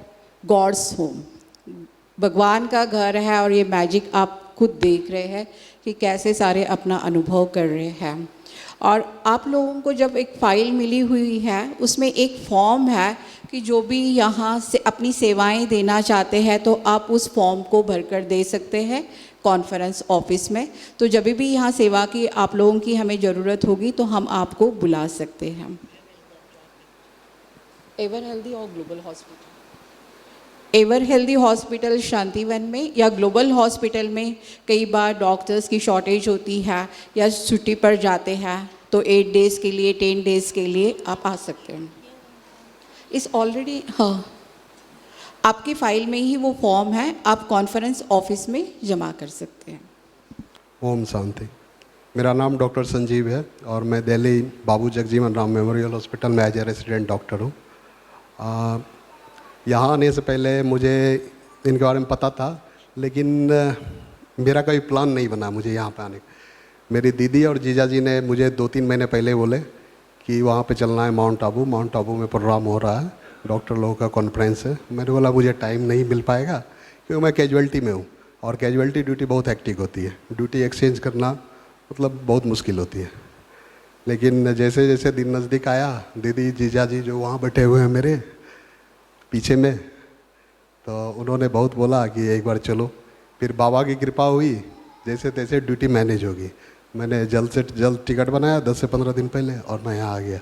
God's home. भगवान का घर है, और ये मैजिक आप खुद देख रहे हैं कि कैसे सारे अपना अनुभव कर रहे हैं। और आप लोगों को जब एक फ़ाइल मिली हुई है, उसमें एक फॉर्म है कि जो भी यहाँ से अपनी सेवाएं देना चाहते हैं तो आप उस फॉर्म को भरकर दे सकते हैं कॉन्फ्रेंस ऑफिस में। तो जब भी यहाँ सेवा की आप लोगों की हमें ज़रूरत होगी तो हम आपको बुला सकते हैं। एवर हेल्दी और global hospital, ever healthy hospital Shantivan में या ग्लोबल हॉस्पिटल में कई बार डॉक्टर्स की शॉर्टेज होती है या छुट्टी पर जाते हैं, तो 8 डेज़ के लिए 10 डेज़ के लिए आप आ सकते हैं। इस ऑलरेडी हाँ, आपकी फ़ाइल में ही वो फॉर्म है, आप कॉन्फ्रेंस ऑफिस में जमा कर सकते हैं। ओम शांति। मेरा नाम डॉक्टर संजीव है, और मैं दिल्ली बाबू जगजीवन राम मेमोरियल हॉस्पिटल में एज ए रेसिडेंट डॉक्टर हूँ। यहाँ आने से पहले मुझे इनके बारे में पता था, लेकिन मेरा कोई प्लान नहीं बना मुझे यहाँ पे आने का। मेरी दीदी और जीजा जी ने मुझे 2-3 महीने पहले बोले कि वहाँ पे चलना है माउंट आबू। माउंट आबू में प्रोग्राम हो रहा है, डॉक्टर लोगों का कॉन्फ्रेंस है। मैंने बोला मुझे टाइम नहीं मिल पाएगा, क्योंकि मैं कैजुअल्टी में हूँ, और कैजुअल्टी ड्यूटी बहुत हेक्टिक होती है। ड्यूटी एक्सचेंज करना मतलब बहुत मुश्किल होती है। लेकिन जैसे जैसे दिन नज़दीक आया, दीदी जीजा जी जो वहाँ बैठे हुए हैं मेरे पीछे में, तो उन्होंने बहुत बोला कि एक बार चलो। फिर बाबा की कृपा हुई, जैसे तैसे ड्यूटी मैनेज होगी। मैंने जल्द से जल्द टिकट बनाया 10 से 15 दिन पहले, और मैं यहाँ आ गया।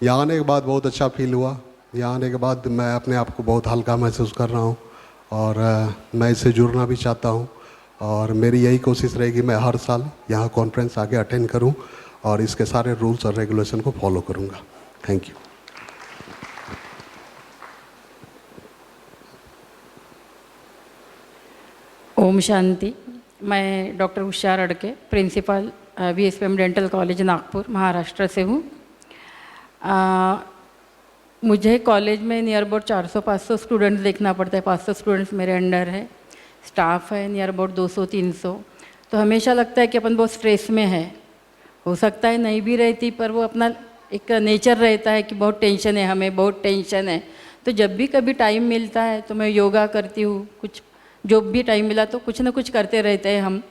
यहाँ आने के बाद बहुत अच्छा फील हुआ। यहाँ आने के बाद मैं अपने आप को बहुत हल्का महसूस कर रहा हूँ, और मैं इससे जुड़ना भी चाहता हूँ। और मेरी यही कोशिश रहेगी, मैं हर साल यहाँ कॉन्फ्रेंस आके अटेंड करूँ और इसके सारे रूल्स और रेगुलेशन को फॉलो करूँगा। Thank you. ओम शांति। मैं doctor Usha Radke, principal VSPM dental college Nagpur Maharashtra से हूँ। मुझे कॉलेज में नियर अबाउट 400-500 स्टूडेंट्स देखना पड़ता है। 500 स्टूडेंट्स मेरे अंडर है, स्टाफ है नियर अबाउट 200-300। तो हमेशा लगता है कि अपन बहुत स्ट्रेस में है। हो सकता है नहीं भी रहती, पर वो अपना एक नेचर रहता है कि बहुत टेंशन है, हमें बहुत टेंशन है। तो जब भी कभी टाइम मिलता है तो मैं योगा करती हूँ, कुछ जो भी टाइम मिला तो कुछ ना कुछ करते रहते हैं हम।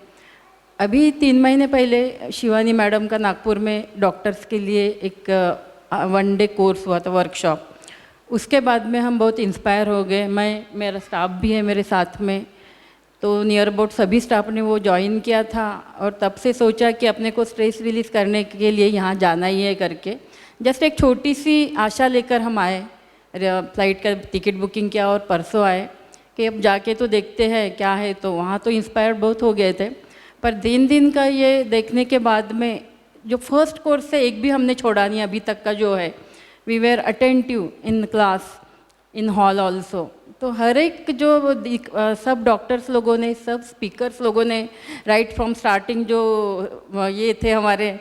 अभी 3 महीने पहले शिवानी मैडम का नागपुर में डॉक्टर्स के लिए एक 1 डे कोर्स हुआ था, वर्कशॉप। उसके बाद में हम बहुत इंस्पायर हो गए। मेरा स्टाफ भी है मेरे साथ में, तो नियर अबाउट सभी स्टाफ ने वो ज्वाइन किया था, और तब से सोचा कि अपने को स्ट्रेस रिलीज़ करने के लिए यहाँ जाना ही है करके जस्ट एक छोटी सी आशा लेकर हम आए। फ्लाइट का टिकट बुकिंग किया और परसों आए कि अब जाके तो देखते हैं क्या है। तो वहाँ तो इंस्पायर्ड बहुत हो गए थे, पर दिन का ये देखने के बाद में जो फर्स्ट कोर्स से एक भी हमने छोड़ा नहीं अभी तक का जो है। We were attentive in class, in hall also. तो हर एक जो सब डॉक्टर्स लोगों ने, सब स्पीकर्स लोगों ने, राइट फ्रॉम स्टार्टिंग जो ये थे हमारे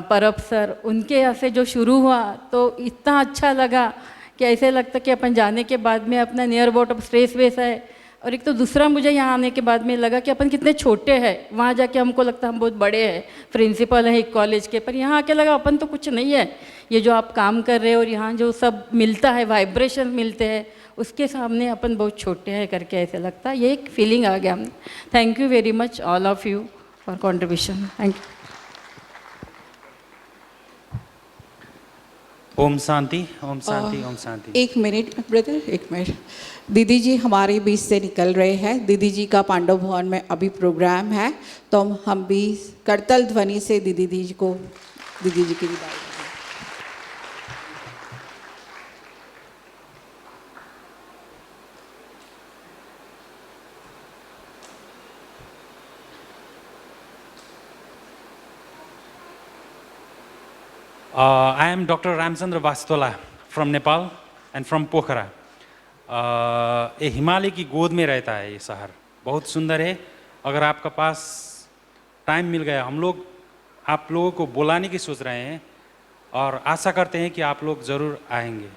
परब सर, उनके यहाँ से जो शुरू हुआ तो इतना अच्छा लगा कि ऐसे लगता कि अपन जाने के बाद में अपना नियर अबाउट अब स्ट्रेस वैसा है। और एक तो दूसरा मुझे यहाँ आने के बाद में लगा कि अपन कितने छोटे हैं। वहाँ जाके हमको लगता हम बहुत बड़े हैं, प्रिंसिपल हैं एक कॉलेज के, पर यहाँ आके लगा अपन तो कुछ नहीं है। ये जो आप काम कर रहे हो और यहाँ जो सब मिलता है, वाइब्रेशन मिलते हैं, उसके सामने अपन बहुत छोटे हैं करके ऐसे लगता है। ये एक फीलिंग आ गया हमने। Thank you very much all of you for contribution. Thank you. ओम शांति, ओम शांति, ओम शांति। एक मिनट ब्रदर, एक मिनट। दीदी जी हमारे बीच से निकल रहे हैं। दीदी जी का पांडव भवन में अभी प्रोग्राम है, तो हम भी करतल ध्वनि से दीदी जी की विदाई। I am Dr. Ramchandra Vastola from Nepal and from Pokhara. ये हिमालय की गोद में रहता है ये शहर, बहुत सुंदर है। अगर आपका पास टाइम मिल गया, हम लोग आप लोगों को बुलाने की सोच रहे हैं और आशा करते हैं कि आप लोग ज़रूर आएंगे।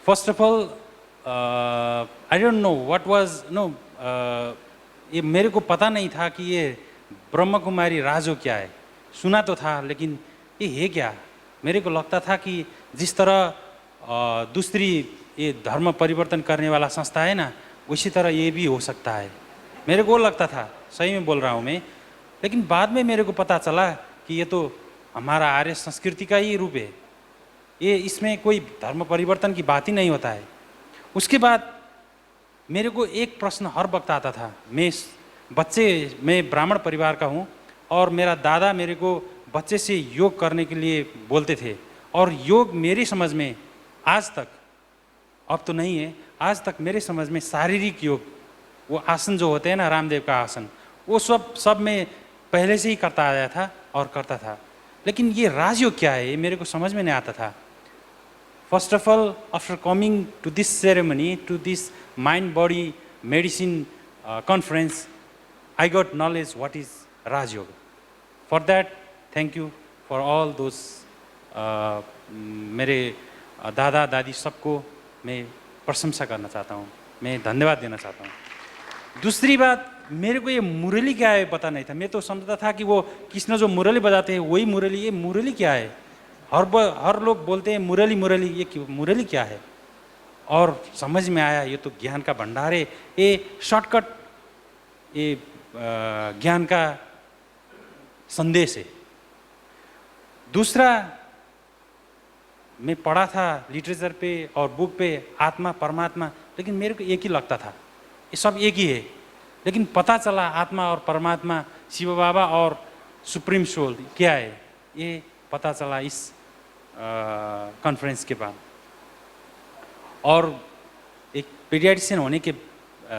First of all I don't know what was ये मेरे को पता नहीं था कि ये ब्रह्म कुमारी राजो क्या है। सुना तो था, लेकिन ये है क्या। मेरे को लगता था कि जिस तरह दूसरी ये धर्म परिवर्तन करने वाला संस्था है ना, उसी तरह ये भी हो सकता है। मेरे को लगता था, सही में बोल रहा हूँ मैं। लेकिन बाद में मेरे को पता चला कि ये तो हमारा आर्य संस्कृति का ही रूप है, ये इसमें कोई धर्म परिवर्तन की बात ही नहीं होता है। उसके बाद मेरे को एक प्रश्न हर वक्त आता था। मैं ब्राह्मण परिवार का हूँ और मेरा दादा मेरे को बच्चे से योग करने के लिए बोलते थे, और योग मेरी समझ में आज तक, अब तो नहीं है, आज तक मेरे समझ में शारीरिक योग, वो आसन जो होते हैं ना, रामदेव का आसन, वो सब मैं पहले से ही करता आया था और करता था। लेकिन ये राजयोग क्या है, ये मेरे को समझ में नहीं आता था। First of all, after coming to this ceremony, to this mind body medicine conference, I got knowledge what is Rajyoga. For that thank you for all those. मेरे दादा दादी सबको मैं प्रशंसा करना चाहता हूँ, मैं धन्यवाद देना चाहता हूँ। दूसरी बात, मेरे को ये मुरली क्या है पता नहीं था। मैं तो समझता था कि वो कृष्ण जो मुरली बजाते हैं वही मुरली। ये मुरली क्या है? हर लोग बोलते हैं मुरली मुरली, ये मुरली क्या है? और समझ में आया ये तो ज्ञान का भंडार है, ये शॉर्टकट, ये ज्ञान का संदेश है। दूसरा, मैं पढ़ा था लिटरेचर पे और बुक पे आत्मा परमात्मा, लेकिन मेरे को एक ही लगता था, ये सब एक ही है। लेकिन पता चला आत्मा और परमात्मा, शिव बाबा और सुप्रीम सोल क्या है, ये पता चला इस कॉन्फ्रेंस के बाद। और एक पीडियाट्रिशियन होने के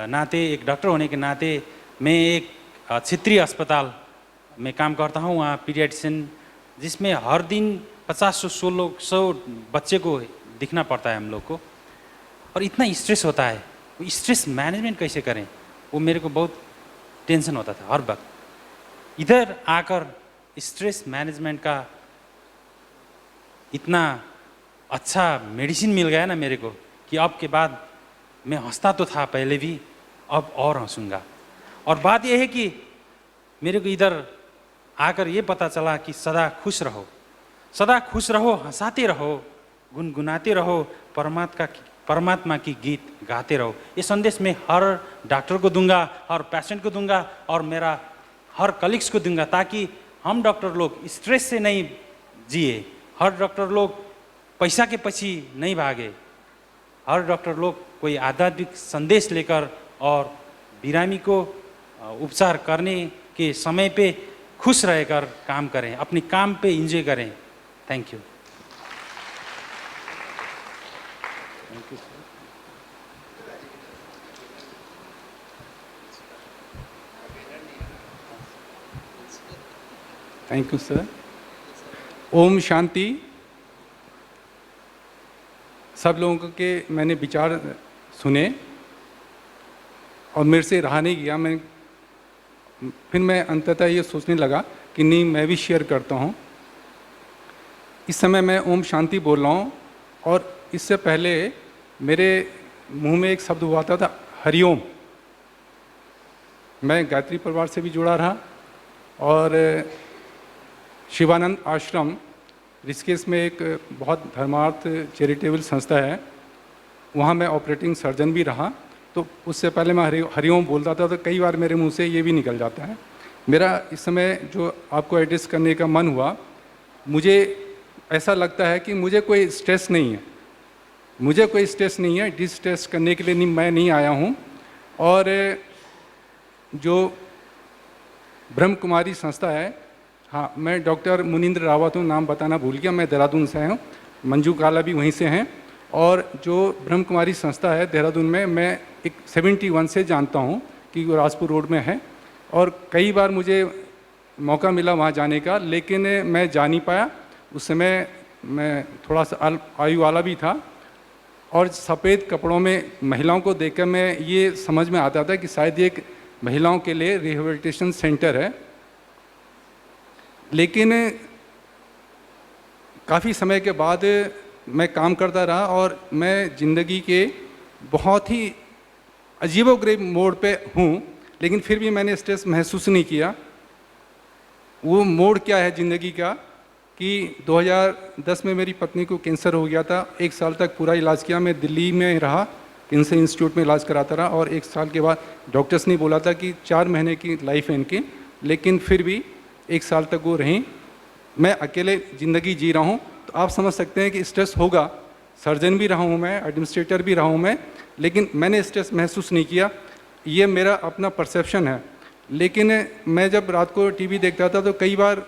नाते, एक डॉक्टर होने के नाते, मैं एक क्षेत्रीय अस्पताल में काम करता हूँ, वहाँ पीडियाट्रिशियन, जिसमें हर दिन 50-100 बच्चे को दिखना पड़ता है हम लोग को, और इतना स्ट्रेस होता है। वो स्ट्रेस मैनेजमेंट कैसे करें, वो मेरे को बहुत टेंशन होता था हर वक्त। इधर आकर स्ट्रेस मैनेजमेंट का इतना अच्छा मेडिसिन मिल गया ना मेरे को, कि अब के बाद मैं हंसता तो था पहले भी, अब और हंसूंगा। और बात यह है कि मेरे को इधर आकर ये पता चला कि सदा खुश रहो, सदा खुश रहो, हंसाते रहो, गुनगुनाते रहो, परमात्मा की गीत गाते रहो। ये संदेश मैं हर डॉक्टर को दूंगा, हर पेशेंट को दूंगा, और मेरा हर कलीग्स को दूंगा, ताकि हम डॉक्टर लोग स्ट्रेस से नहीं जिए, हर डॉक्टर लोग पैसा के पीछे नहीं भागे, हर डॉक्टर लोग कोई आध्यात्मिक संदेश लेकर और बीरामी को उपचार करने के समय पे खुश रहकर काम करें, अपने काम पे एंजॉय करें। Thank you. Thank you sir. ओम शांति। सब लोगों के मैंने विचार सुने और मेरे से रहा नहीं गया। फिर मैं अंततः ये सोचने लगा कि नहीं, मैं भी शेयर करता हूँ। इस समय मैं ओम शांति बोल रहा हूँ, और इससे पहले मेरे मुंह में एक शब्द हुआ था हरिओम। मैं गायत्री परिवार से भी जुड़ा रहा, और शिवानंद आश्रम ऋषिकेश में एक बहुत धर्मार्थ चैरिटेबल संस्था है, वहाँ मैं ऑपरेटिंग सर्जन भी रहा। तो उससे पहले मैं हरिओम बोलता था, तो कई बार मेरे मुंह से ये भी निकल जाता है। मेरा इस समय जो आपको एड्रेस करने का मन हुआ, मुझे ऐसा लगता है कि मुझे कोई स्ट्रेस नहीं है, मुझे कोई स्ट्रेस नहीं है, डिस्ट्रेस करने के लिए नहीं, मैं नहीं आया हूँ। और जो ब्रह्म कुमारी संस्था है, हाँ, मैं डॉक्टर मुनींद्र रावत हूँ, नाम बताना भूल गया, मैं देहरादून से हूँ, मंजू काला भी वहीं से हैं। और जो ब्रह्म कुमारी संस्था है देहरादून में, मैं एक 71 से जानता हूँ कि वो राजपुर रोड में है, और कई बार मुझे मौका मिला वहाँ जाने का, लेकिन मैं जा नहीं पाया। उस समय मैं थोड़ा सा आयु वाला भी था, और सफ़ेद कपड़ों में महिलाओं को देखकर मैं ये समझ में आता था कि शायद ये एक महिलाओं के लिए रिहेबिलिटेशन सेंटर है। लेकिन काफ़ी समय के बाद मैं काम करता रहा, और मैं ज़िंदगी के बहुत ही अजीबोगरीब मोड़ पे हूँ, लेकिन फिर भी मैंने स्ट्रेस महसूस नहीं किया। वो मोड़ क्या है ज़िंदगी का कि 2010 में मेरी पत्नी को कैंसर हो गया था। 1 साल तक पूरा इलाज किया, मैं दिल्ली में रहा, कैंसर इंस्टीट्यूट में इलाज कराता रहा, और 1 साल के बाद डॉक्टर्स ने बोला था कि 4 महीने की लाइफ है इनकी, लेकिन फिर भी 1 साल तक वो रहीं। मैं अकेले ज़िंदगी जी रहा हूँ, तो आप समझ सकते हैं कि स्ट्रेस होगा। सर्जन भी रहा हूँ मैं, एडमिनिस्ट्रेटर भी रहा हूँ मैं, लेकिन मैंने स्ट्रेस महसूस नहीं किया। ये मेरा अपना परसेप्शन है। लेकिन मैं जब रात को टीवी देखता था तो कई बार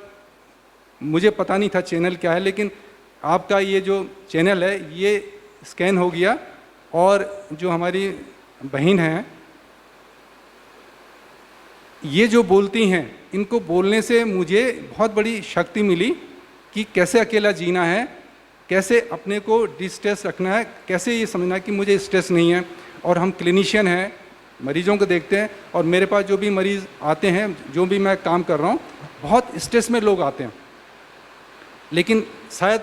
मुझे पता नहीं था चैनल क्या है, लेकिन आपका ये जो चैनल है ये स्कैन हो गया, और जो हमारी बहन हैं ये जो बोलती हैं, इनको बोलने से मुझे बहुत बड़ी शक्ति मिली कि कैसे अकेला जीना है, कैसे अपने को डिस्ट्रेस रखना है, कैसे ये समझना है कि मुझे स्ट्रेस नहीं है। और हम क्लिनिशियन हैं, मरीजों को देखते हैं, और मेरे पास जो भी मरीज़ आते हैं, जो भी मैं काम कर रहा हूँ, बहुत स्ट्रेस में लोग आते हैं, लेकिन शायद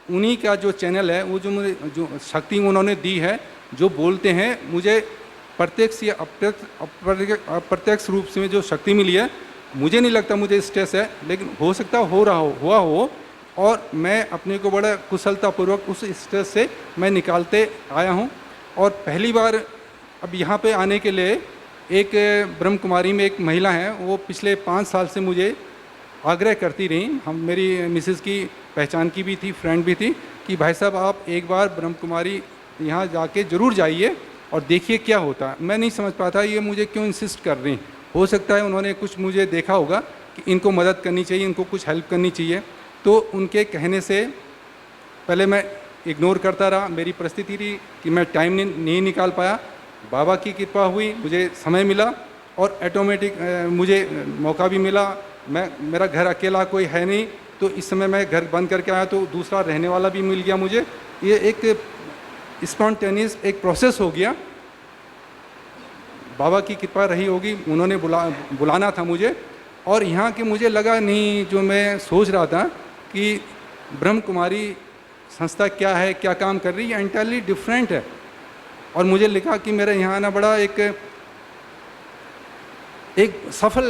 उन्हीं का जो चैनल है, वो जो मुझे जो शक्ति उन्होंने दी है, जो बोलते हैं, मुझे प्रत्यक्ष या अप्रत्यक्ष रूप से जो शक्ति मिली है, मुझे नहीं लगता मुझे स्ट्रेस है, लेकिन हो सकता हुआ हो, और मैं अपने को बड़ा कुशलतापूर्वक उस स्ट्रेस से मैं निकालते आया हूँ। और पहली बार अब यहाँ पे आने के लिए एक ब्रह्म कुमारी में एक महिला हैं, वो पिछले 5 साल से मुझे आग्रह करती रही, हम मेरी मिसेज़ की पहचान की भी थी, फ्रेंड भी थी, कि भाई साहब आप एक बार ब्रह्म कुमारी यहाँ जाके ज़रूर जाइए और देखिए क्या होता है। मैं नहीं समझ पाता ये मुझे क्यों इंसिस्ट कर रही। हो सकता है उन्होंने कुछ मुझे देखा होगा कि इनको मदद करनी चाहिए, इनको कुछ हेल्प करनी चाहिए, तो उनके कहने से पहले मैं इग्नोर करता रहा। मेरी परिस्थिति थी कि मैं टाइम नहीं निकाल पाया। बाबा की कृपा हुई, मुझे समय मिला, और ऑटोमेटिक मुझे मौका भी मिला। मेरा घर अकेला कोई है नहीं, तो इस समय मैं घर बंद करके आया, तो दूसरा रहने वाला भी मिल गया मुझे। ये एक स्पॉन्टेनियस एक प्रोसेस हो गया। बाबा की कृपा रही होगी, उन्होंने बुलाना था मुझे, और यहाँ के मुझे लगा नहीं, जो मैं सोच रहा था कि ब्रह्म कुमारी संस्था क्या है, क्या काम कर रही है, एंटायरली डिफरेंट है। और मुझे लिखा कि मेरा यहाँ आना बड़ा एक सफल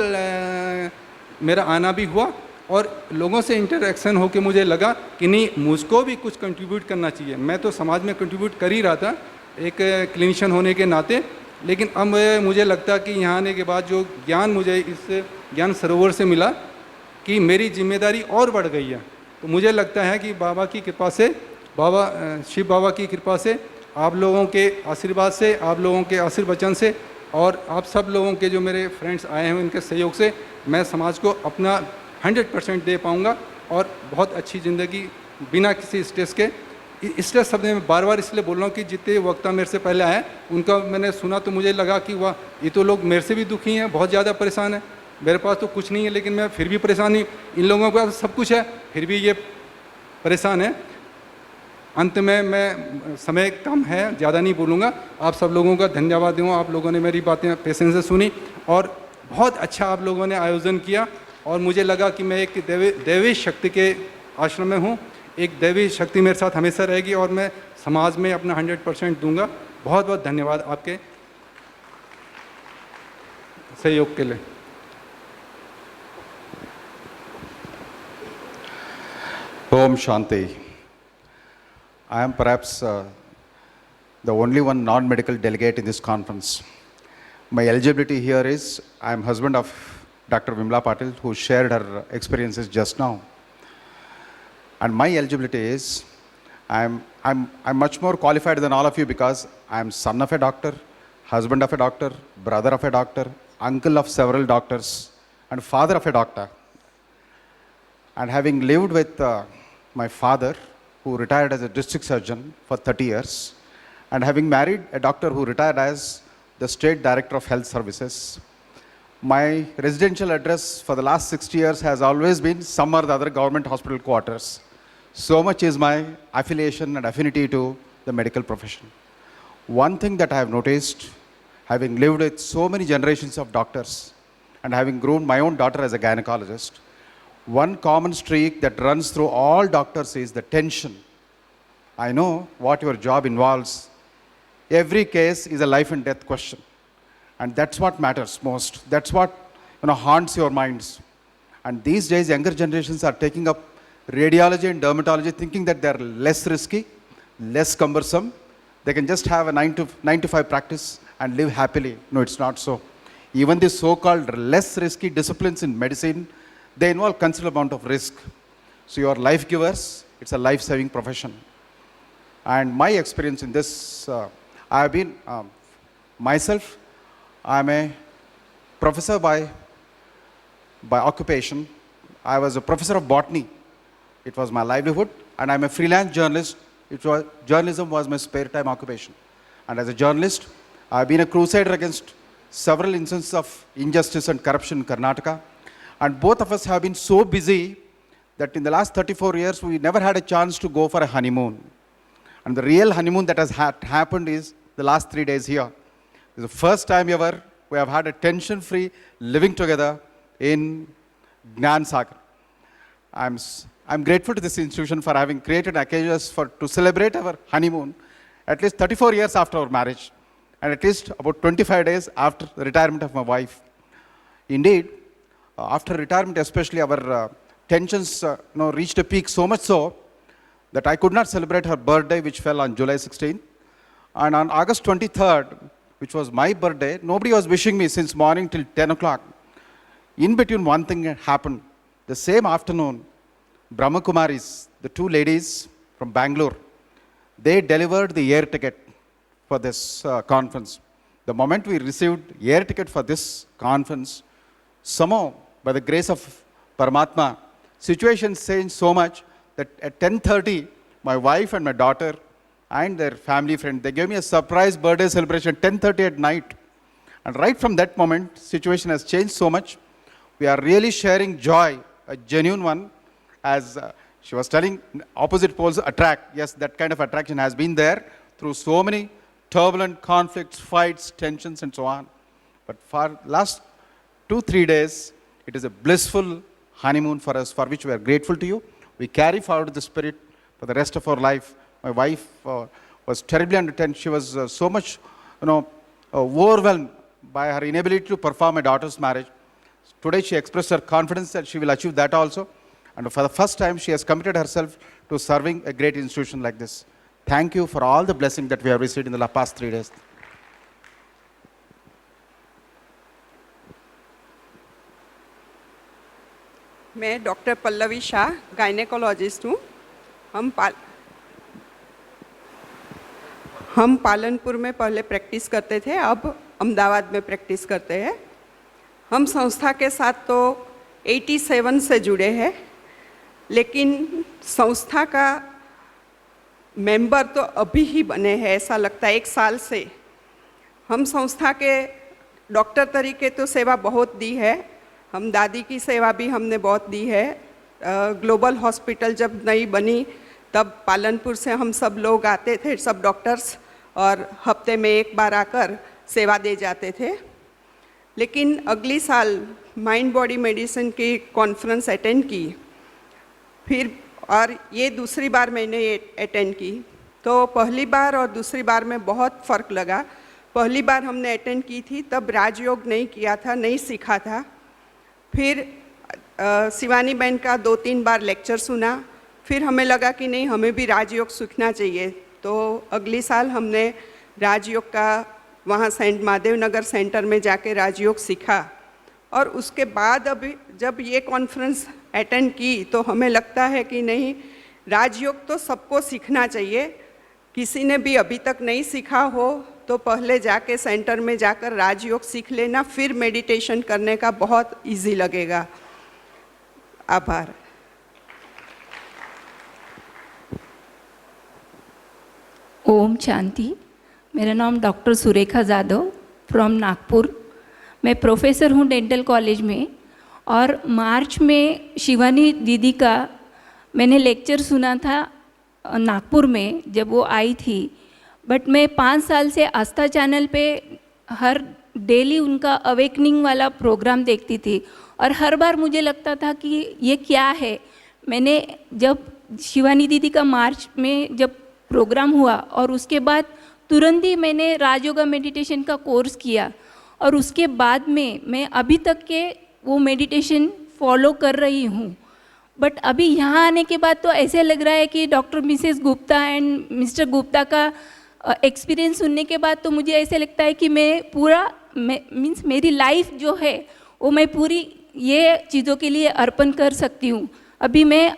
मेरा आना भी हुआ, और लोगों से इंटरेक्शन होकर मुझे लगा कि नहीं, मुझको भी कुछ कंट्रीब्यूट करना चाहिए। मैं तो समाज में कंट्रीब्यूट कर ही रहा था एक क्लिनिशियन होने के नाते, लेकिन अब मुझे लगता कि यहाँ आने के बाद जो ज्ञान मुझे इस ज्ञान सरोवर से मिला कि मेरी जिम्मेदारी और बढ़ गई है। तो मुझे लगता है कि बाबा की कृपा से, शिव बाबा की कृपा से, आप लोगों के आशीर्वाद से, आप लोगों के आशीर्वचन से, और आप सब लोगों के जो मेरे फ्रेंड्स आए हैं उनके सहयोग से मैं समाज को अपना 100% दे पाऊँगा, और बहुत अच्छी ज़िंदगी बिना किसी स्ट्रेस के। स्ट्रेस शब्द मैं बार बार इसलिए बोल रहा हूँ कि जितने वक्ता मेरे से पहले आए उनका मैंने सुना तो मुझे लगा कि वाह, ये तो लोग मेरे से भी दुखी हैं, बहुत ज़्यादा परेशान है। मेरे पास तो कुछ नहीं है, लेकिन मैं फिर भी परेशान नहीं। इन लोगों के पास सब कुछ है, फिर भी ये परेशान है। अंत में मैं, समय कम है, ज़्यादा नहीं बोलूँगा। आप सब लोगों का धन्यवाद दूँ, आप लोगों ने मेरी बातें पेशेंस से सुनी, और बहुत अच्छा आप लोगों ने आयोजन किया। और मुझे लगा कि मैं एक दैवी शक्ति के आश्रम में हूँ, एक दैवी शक्ति मेरे साथ हमेशा रहेगी, और मैं समाज में अपना 100% दूंगा। बहुत बहुत धन्यवाद आपके सहयोग के लिए। Om Shanti. I am perhaps the only one non-medical delegate in this conference. My eligibility here is, I am husband of, Dr. Vimla Patil, who shared her experiences just now. And my eligibility is, I'm much more qualified than all of you because I'm son of a doctor, husband of a doctor, brother of a doctor, uncle of several doctors, and father of a doctor. And having lived with my father, who retired as a district surgeon for 30 years, and having married a doctor who retired as the State Director of Health Services, my residential address for the last 60 years has always been some or the other government hospital quarters. So much is my affiliation and affinity to the medical profession. One thing that I have noticed, having lived with so many generations of doctors and having grown my own daughter as a gynecologist, one common streak that runs through all doctors is the tension. I know what your job involves. Every case is a life and death question. And that's what matters most. That's what haunts your minds. And these days, younger generations are taking up radiology and dermatology thinking that they're less risky, less cumbersome. They can just have a 9 to 5 practice and live happily. No, it's not so. Even the so-called less risky disciplines in medicine, they involve considerable amount of risk. So you are life givers. It's a life-saving profession. And my experience in this, I have been myself, I'm a professor by occupation. I was a professor of botany. It was my livelihood. And I'm a freelance journalist. Journalism was my spare time occupation. And as a journalist, I've been a crusader against several instances of injustice and corruption in Karnataka. And both of us have been so busy that in the last 34 years, we never had a chance to go for a honeymoon. And the real honeymoon that has happened is the last 3 days here. It's the first time ever we have had a tension-free living together in Gnan Sagar. I'm grateful to this institution for having created occasions to celebrate our honeymoon at least 34 years after our marriage and at least about 25 days after the retirement of my wife. Indeed, after retirement especially, our tensions reached a peak, so much so that I could not celebrate her birthday, which fell on July 16. And on August 23rd, which was my birthday, nobody was wishing me since morning till 10 o'clock. In between, one thing happened. The same afternoon, Brahma Kumaris, the two ladies from Bangalore, they delivered the air ticket for this conference. The moment we received air ticket for this conference, somehow, by the grace of Paramatma, situation changed so much that at 10:30, my wife and my daughter and their family friend, they gave me a surprise birthday celebration at 10:30 at night. And right from that moment, situation has changed so much. We are really sharing joy, a genuine one. As she was telling, opposite poles attract. Yes, that kind of attraction has been there through so many turbulent conflicts, fights, tensions, and so on. But for last 2-3 days, it is a blissful honeymoon for us, for which we are grateful to you. We carry forward the spirit for the rest of our life. My wife was terribly under tension. She was so much, overwhelmed by her inability to perform my daughter's marriage. Today, she expressed her confidence that she will achieve that also. And for the first time, she has committed herself to serving a great institution like this. Thank you for all the blessings that we have received in the past 3 days. मैं doctor Pallavi Shah gynaecologist हूँ। हम पालनपुर में पहले practice करते थे, अब अहमदाबाद में practice करते हैं। हम संस्था के साथ तो 87 से जुड़े हैं, लेकिन संस्था का मेंबर तो अभी ही बने हैं, ऐसा लगता है 1 साल से। हम संस्था के डॉक्टर तरीके तो सेवा बहुत दी है, हम दादी की सेवा भी हमने बहुत दी है। ग्लोबल हॉस्पिटल जब नई बनी तब पालनपुर से हम सब लोग आते थे, सब डॉक्टर्स, और हफ्ते में 1 बार आकर सेवा दे जाते थे। लेकिन अगली साल माइंड बॉडी मेडिसिन की कॉन्फ्रेंस अटेंड की, फिर और ये दूसरी बार मैंने अटेंड की, तो पहली बार और दूसरी बार में बहुत फ़र्क लगा। पहली बार हमने अटेंड की थी तब राजयोग नहीं किया था, नहीं सीखा था। फिर शिवानी बहन का 2-3 बार लेक्चर सुना, फिर हमें लगा कि नहीं, हमें भी राजयोग सीखना चाहिए। तो अगली साल हमने राजयोग का वहाँ सेंट महादेव नगर सेंटर में जाके राजयोग सीखा, और उसके बाद अभी जब ये कॉन्फ्रेंस अटेंड की तो हमें लगता है कि नहीं, राजयोग तो सबको सीखना चाहिए। किसी ने भी अभी तक नहीं सीखा हो तो पहले जाके सेंटर में जाकर राजयोग सीख लेना, फिर मेडिटेशन करने का बहुत इजी लगेगा। आभार। ओम शांति। मेरा नाम डॉक्टर सुरेखा जाधव फ्रॉम नागपुर। मैं प्रोफेसर हूँ डेंटल कॉलेज में, और मार्च में शिवानी दीदी का मैंने लेक्चर सुना था नागपुर में जब वो आई थी। बट मैं 5 साल से आस्था चैनल पे हर डेली उनका अवेकनिंग वाला प्रोग्राम देखती थी, और हर बार मुझे लगता था कि ये क्या है। मैंने जब शिवानी दीदी का मार्च में जब प्रोग्राम हुआ और उसके बाद तुरंत ही मैंने राजयोगा मेडिटेशन का कोर्स किया, और उसके बाद में मैं अभी तक के वो मेडिटेशन फॉलो कर रही हूँ। बट अभी यहाँ आने के बाद तो ऐसे लग रहा है कि doctor Mrs Gupta and mister Gupta का एक्सपीरियंस सुनने के बाद तो मुझे ऐसे लगता है कि मैं पूरा मीन्स मेरी लाइफ जो है वो मैं पूरी ये चीज़ों के लिए अर्पण कर सकती हूँ। अभी मैं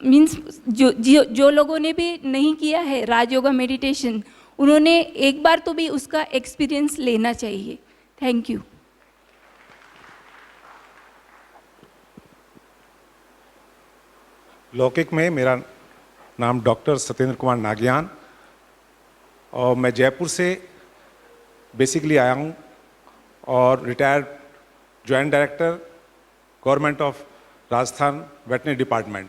मीन्स जो लोगों ने भी नहीं किया है राजयोगा मेडिटेशन, उन्होंने एक बार तो भी उसका एक्सपीरियंस लेना चाहिए। Thank you. लौकिक में मेरा नाम डॉक्टर सत्येंद्र कुमार नागियान, और मैं जयपुर से बेसिकली आया हूँ और retired joint director government of Rajasthan veterinary department.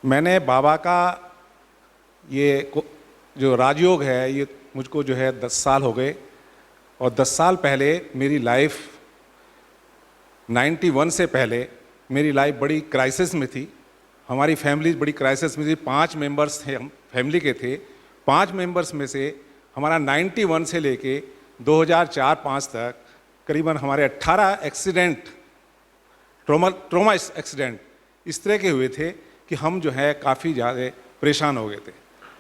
मैंने बाबा का ये जो राजयोग है ये मुझको जो है 10 साल हो गए, और 10 साल पहले मेरी लाइफ 91 से पहले मेरी लाइफ बड़ी क्राइसिस में थी। हमारी फैमिली बड़ी क्राइसिस में थी। 5 मेंबर्स थे हम फैमिली के थे। 5 मेंबर्स में से हमारा 91 से लेके 2004-05 तक करीबन हमारे 18 एक्सीडेंट, ट्रोमा एक्सीडेंट इस तरह के हुए थे कि हम जो है काफ़ी ज़्यादा परेशान हो गए थे।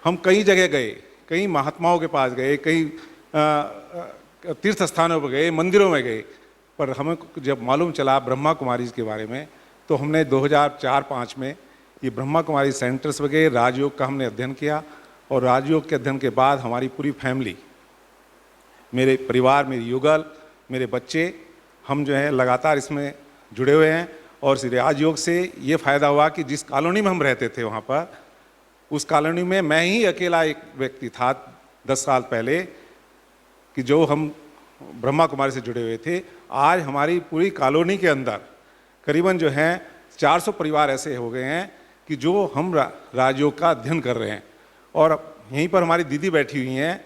हम कई जगह गए, कई महात्माओं के पास गए, कई तीर्थ स्थानों पर गए, मंदिरों में गए, पर हमें जब मालूम चला ब्रह्मा कुमारी के बारे में तो हमने 2004-05 में ये ब्रह्मा कुमारी सेंटर्स में गए, राजयोग का हमने अध्ययन किया, और राजयोग के अध्ययन के बाद हमारी पूरी फैमिली, मेरे परिवार, मेरी युगल, मेरे बच्चे, हम जो है लगातार इसमें जुड़े हुए हैं। और इस राजयोग से ये फ़ायदा हुआ कि जिस कॉलोनी में हम रहते थे वहाँ पर, उस कॉलोनी में मैं ही अकेला एक व्यक्ति था 10 साल पहले कि जो हम ब्रह्मा कुमारी से जुड़े हुए थे। आज हमारी पूरी कॉलोनी के अंदर करीबन जो है 400 परिवार ऐसे हो गए हैं कि जो हम राजयोग का अध्ययन कर रहे हैं। और यहीं पर हमारी दीदी बैठी हुई हैं,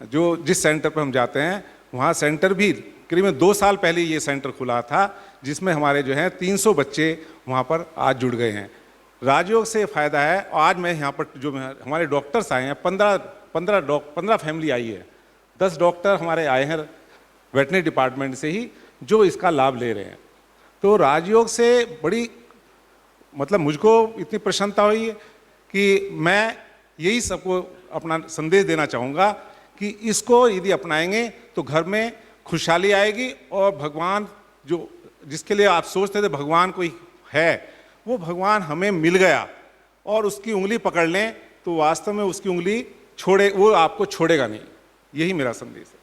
जो जिस सेंटर पर हम जाते हैं वहाँ सेंटर भी करीबन 2 साल पहले ये सेंटर खुला था, जिसमें हमारे जो हैं 300 बच्चे वहाँ पर आज जुड़ गए हैं। राजयोग से फ़ायदा है। आज मैं यहाँ पर जो हमारे डॉक्टर्स आए हैं, 15 फैमिली आई है, 10 डॉक्टर हमारे आए हैं वेटनरी डिपार्टमेंट से ही, जो इसका लाभ ले रहे हैं। तो राजयोग से बड़ी मतलब मुझको इतनी प्रसन्नता हुई है कि मैं यही सबको अपना संदेश देना चाहूँगा कि इसको यदि अपनाएंगे तो घर में खुशहाली आएगी, और भगवान जो जिसके लिए आप सोचते थे भगवान कोई है, वो भगवान हमें मिल गया, और उसकी उंगली पकड़ लें तो वास्तव में उसकी उंगली वो आपको छोड़ेगा नहीं। यही मेरा संदेश है।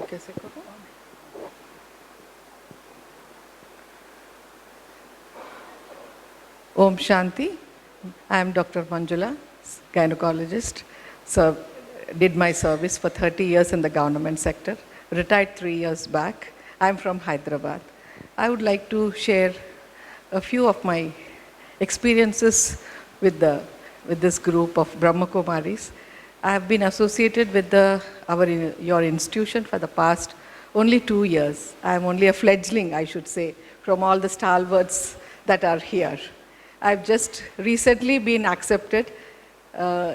कैसे करो? Om Shanti. I am Dr. Manjula, gynecologist. So, did my service for 30 years in the government sector. Retired 3 years back. I am from Hyderabad. I would like to share a few of my experiences with this group of Brahma Kumaris. I have been associated with your institution for the past only 2 years. I am only a fledgling, I should say, from all the stalwarts that are here. I've just recently been accepted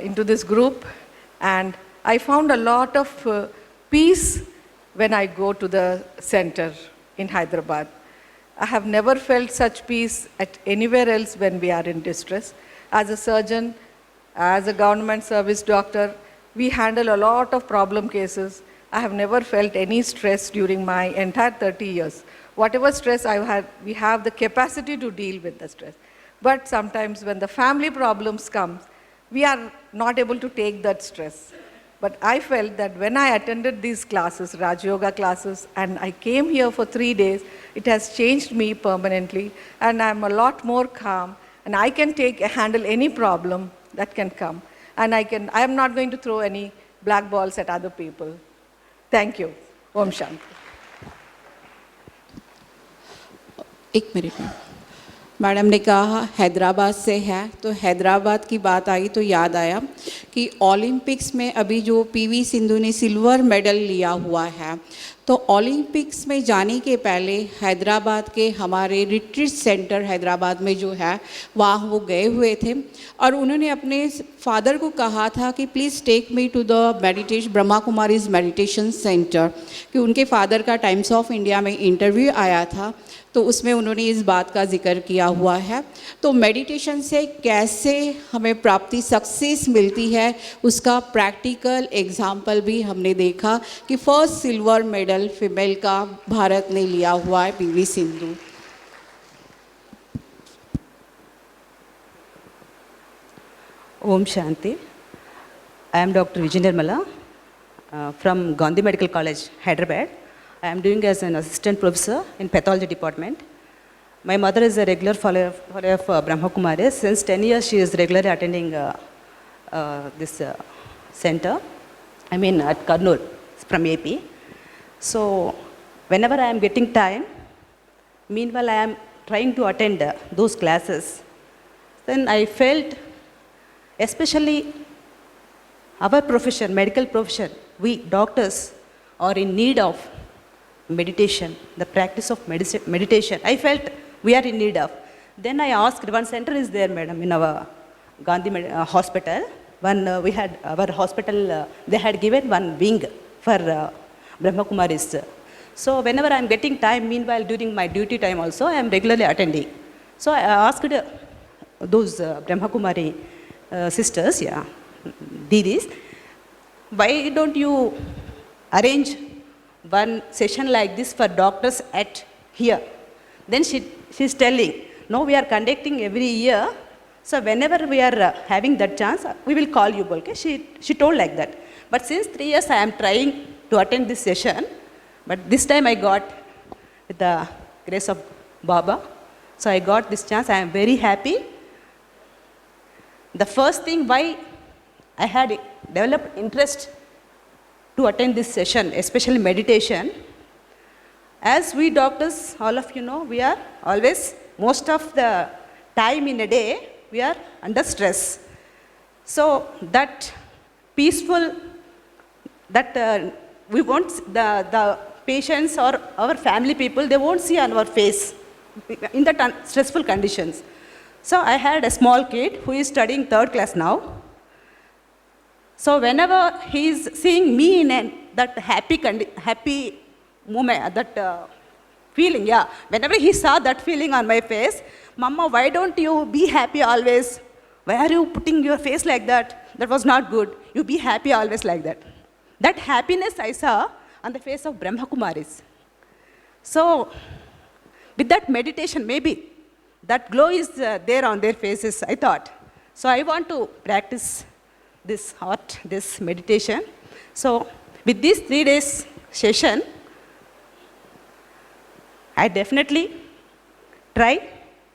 into this group, and I found a lot of peace when I go to the center in Hyderabad. I have never felt such peace at anywhere else when we are in distress. As a surgeon, as a government service doctor, we handle a lot of problem cases, I have never felt any stress during my entire 30 years. Whatever stress I had, we have the capacity to deal with the stress. But sometimes when the family problems come, we are not able to take that stress. But I felt that when I attended these classes, Raj Yoga classes, and I came here for 3 days, it has changed me permanently, and I'm a lot more calm, and I can handle any problem that can come. And I am not going to throw any black balls at other people. Thank you. Om Shanti. एक minute में madam ने कहा हैदराबाद से है, तो हैदराबाद की बात आई तो याद आया कि ओलंपिक्स में अभी जो पीवी सिंधु ने सिल्वर मेडल लिया हुआ है, तो ओलंपिक्स में जाने के पहले हैदराबाद के हमारे रिट्रीट सेंटर हैदराबाद में जो है वहाँ वो गए हुए थे और उन्होंने अपने फादर को कहा था कि please take me to the meditation Brahma Kumaris meditation centre, कि उनके फादर का टाइम्स ऑफ इंडिया में इंटरव्यू आया था, तो उसमें उन्होंने इस बात का जिक्र किया हुआ है। तो मेडिटेशन से कैसे हमें प्राप्ति सक्सेस मिलती है उसका प्रैक्टिकल एग्जाम्पल भी हमने देखा कि फर्स्ट सिल्वर मेडल फीमेल का भारत ने लिया हुआ है, PV Sindhu. Om Shanti. I am Dr. Vijay Nirmala from Gandhi Medical College, Hyderabad. I am doing as an assistant professor in pathology department. My mother is a regular follower of Brahma Kumaris. Since 10 years, she is regularly attending this center. I mean at Kannur from AP. So whenever I am getting time, meanwhile I am trying to attend those classes. Then I felt, especially our profession, medical profession, we doctors are in need of meditation, the practice of meditation. I felt we are in need of. Then I asked, one center is there, madam, in our Gandhi hospital. We had our hospital, they had given one wing for Brahma Kumaris. So whenever I am getting time, meanwhile during my duty time also, I am regularly attending. So I asked those Brahma Kumari sisters, Didis, why don't you arrange one session like this for doctors at here? Then she's telling, no, we are conducting every year. So whenever we are having that chance, we will call you, Bolke. She told like that. But since 3 years I am trying to attend this session, but this time I got with the grace of Baba. So I got this chance. I am very happy. The first thing why I had developed interest to attend this session, especially meditation, as we doctors, all of you know, we are always, most of the time in a day, we are under stress. So that peaceful, that we won't, the patients or our family people, they won't see on our face in the stressful conditions. So I had a small kid who is studying 3rd class now. So whenever he is seeing me in that happy moment, that feeling, whenever he saw that feeling on my face, Mama, why don't you be happy always? Why are you putting your face like that? That was not good. You be happy always like that. That happiness I saw on the face of Brahma Kumaris. So with that meditation, maybe that glow is there on their faces, I thought. So I want to practice this art, this meditation. So with this 3 days session, I definitely try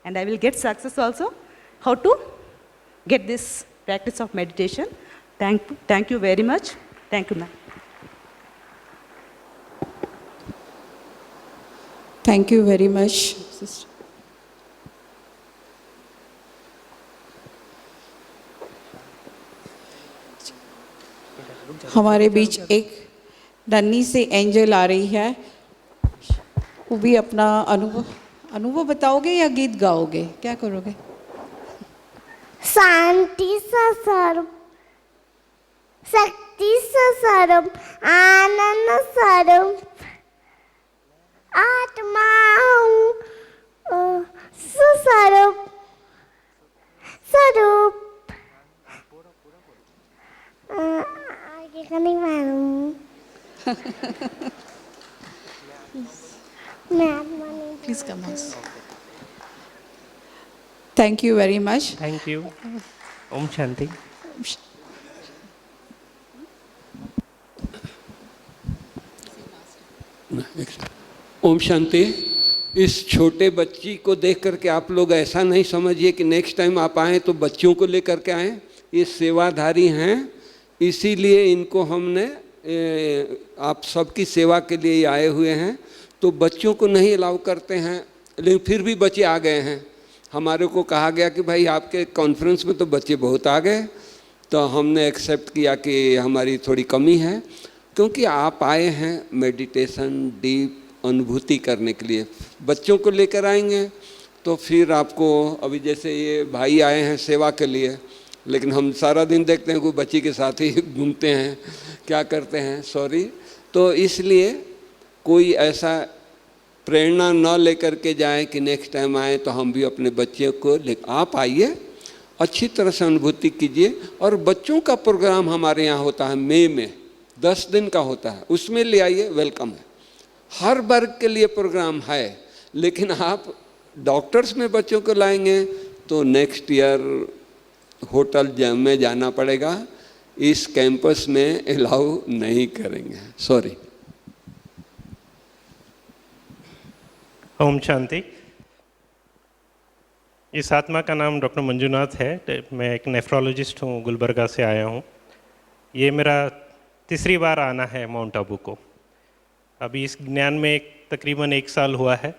and I will get success also, how to get this practice of meditation. Thank you very much. Thank you, ma'am. Thank you very much, sister. हमारे बीच एक नन्ही से angel आ रही है, वो भी अपना अनुभव बताओगे या गीत गाओगे, क्या करोगे? शांति स्वरूप, शक्ति स्वरूप, आनंद स्वरूप, आत्मा हूँ, स्वरूप स्वरूप, आगे का नहीं मालूम। Please come on. Thank you very much. Thank you. Om Shanti. Om Shanti. इस छोटे बच्ची को देख करके आप लोग ऐसा नहीं समझिए कि नेक्स्ट टाइम आप आएँ तो बच्चों को लेकर के आएँ। ये सेवाधारी हैं, इसीलिए इनको हमने आप सबकी सेवा के लिए आए हुए हैं। तो बच्चों को नहीं अलाउ करते हैं, लेकिन फिर भी बच्चे आ गए हैं। हमारे को कहा गया कि भाई आपके कॉन्फ्रेंस में तो बच्चे बहुत आ गए, तो हमने एक्सेप्ट किया कि हमारी थोड़ी कमी है, क्योंकि आप आए हैं मेडिटेशन डीप अनुभूति करने के लिए। बच्चों को लेकर आएंगे तो फिर आपको, अभी जैसे ये भाई आए हैं सेवा के लिए, लेकिन हम सारा दिन देखते हैं कोई बच्ची के साथ ही घूमते हैं, क्या करते हैं, सॉरी। तो इसलिए कोई ऐसा प्रेरणा न लेकर के जाएं कि नेक्स्ट टाइम आए तो हम भी अपने बच्चे को ले। आप आइए, अच्छी तरह से अनुभूति कीजिए। और बच्चों का प्रोग्राम हमारे यहाँ होता है मई में, 10 दिन का होता है, उसमें ले आइए, वेलकम है। हर वर्ग के लिए प्रोग्राम है, लेकिन आप डॉक्टर्स में बच्चों को लाएंगे तो नेक्स्ट ईयर होटल में जाना पड़ेगा। इस कैंपस में अलाउ नहीं करेंगे, सॉरी। ओम शांति। इस आत्मा का नाम डॉक्टर मंजुनाथ है। मैं एक नेफ्रोलॉजिस्ट हूँ, गुलबर्गा से आया हूँ। ये मेरा तीसरी बार आना है माउंट आबू को। अभी इस ज्ञान में तकरीबन 1 साल हुआ है,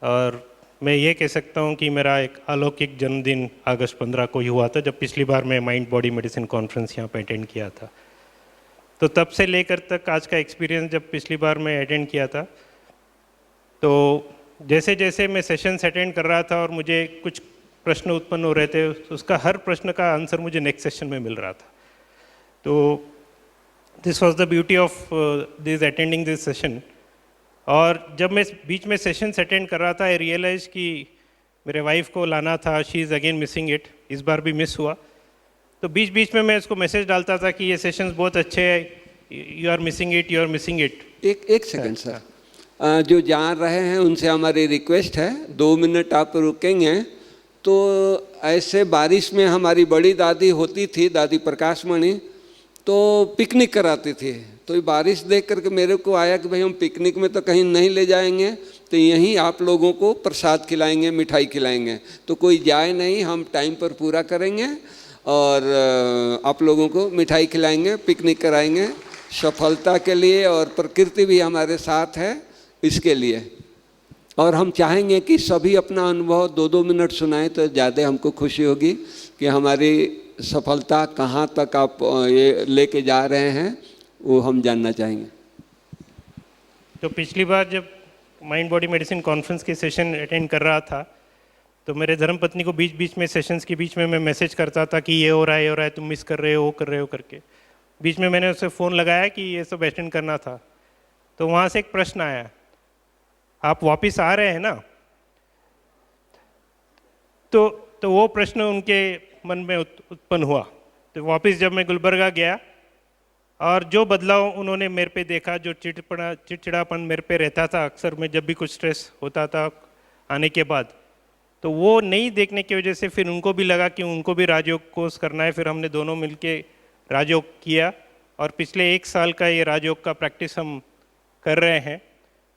और मैं ये कह सकता हूँ कि मेरा एक अलौकिक जन्मदिन अगस्त 15 को ही हुआ था, जब पिछली बार मैं माइंड बॉडी मेडिसिन कॉन्फ्रेंस यहाँ पे अटेंड किया था। तो तब से लेकर तक आज का एक्सपीरियंस, जब पिछली बार मैं अटेंड किया था तो जैसे जैसे मैं सेशंस अटेंड कर रहा था और मुझे कुछ प्रश्न उत्पन्न हो रहे थे, उसका हर प्रश्न का आंसर मुझे नेक्स्ट सेशन में मिल रहा था। तो this was the beauty of this attending this session. और जब मैं बीच में सेशंस अटेंड कर रहा था, आई रियलाइज कि मेरे वाइफ को लाना था, she is again missing it, इस बार भी मिस हुआ। तो बीच बीच में मैं उसको मैसेज डालता था कि ये सेशंस बहुत अच्छे हैं, you are missing it, you are missing it. एक सेकंड सर, जो जा रहे हैं उनसे हमारी रिक्वेस्ट है, 2 मिनट आप रुकेंगे तो। ऐसे बारिश में हमारी बड़ी दादी होती थी, दादी प्रकाशमणि, तो पिकनिक कराती थी। तो ये बारिश देख करके मेरे को आया कि भाई हम पिकनिक में तो कहीं नहीं ले जाएंगे, तो यहीं आप लोगों को प्रसाद खिलाएंगे, मिठाई खिलाएंगे। तो कोई जाए नहीं, हम टाइम पर पूरा करेंगे और आप लोगों को मिठाई खिलाएंगे, पिकनिक कराएंगे सफलता के लिए। और प्रकृति भी हमारे साथ है इसके लिए। और हम चाहेंगे कि सभी अपना अनुभव 2-2 मिनट सुनाएं तो ज़्यादा हमको खुशी होगी कि हमारी सफलता कहाँ तक आप ये लेके जा रहे हैं, वो हम जानना चाहेंगे। तो पिछली बार जब माइंड बॉडी मेडिसिन कॉन्फ्रेंस के सेशन अटेंड कर रहा था, तो मेरे धर्मपत्नी को बीच बीच में सेशंस के बीच में मैं मैसेज करता था कि ये हो रहा है, ये हो रहा है, तुम मिस कर रहे हो, वो कर रहे हो करके। बीच में मैंने उससे फ़ोन लगाया कि ये सब अटेंड करना था। तो वहाँ से एक प्रश्न आया, आप वापस आ रहे हैं ना? तो वो प्रश्न उनके मन में उत्पन्न हुआ। तो वापस जब मैं गुलबर्गा गया और जो बदलाव उन्होंने मेरे पे देखा, जो चिड़चिड़ापन मेरे पे रहता था अक्सर में जब भी कुछ स्ट्रेस होता था आने के बाद, तो वो नहीं देखने की वजह से फिर उनको भी लगा कि उनको भी राजयोग कोर्स करना है। फिर हमने दोनों मिलके राजयोग किया और पिछले 1 साल का ये राजयोग का प्रैक्टिस हम कर रहे हैं।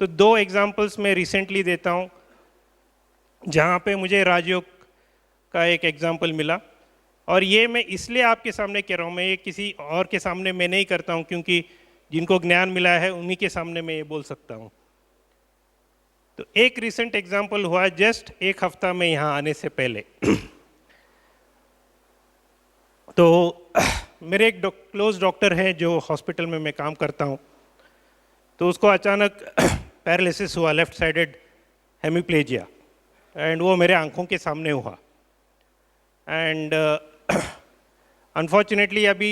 तो 2 एग्जांपल्स मैं रिसेंटली देता हूँ जहाँ पे मुझे राजयोग का एक एग्जांपल मिला। और ये मैं इसलिए आपके सामने कह रहा हूँ, मैं ये किसी और के सामने मैं नहीं करता हूँ, क्योंकि जिनको ज्ञान मिला है उन्हीं के सामने मैं ये बोल सकता हूँ। तो एक रिसेंट एग्जांपल हुआ जस्ट 1 हफ्ता में यहाँ आने से पहले। तो मेरे एक क्लोज डॉक्टर हैं जो हॉस्पिटल में मैं काम करता हूँ, तो उसको अचानक पैरालिसिस हुआ, लेफ्ट साइडेड हेमिप्लेजिया, एंड वो मेरे आंखों के सामने हुआ। एंड अनफॉर्चुनेटली अभी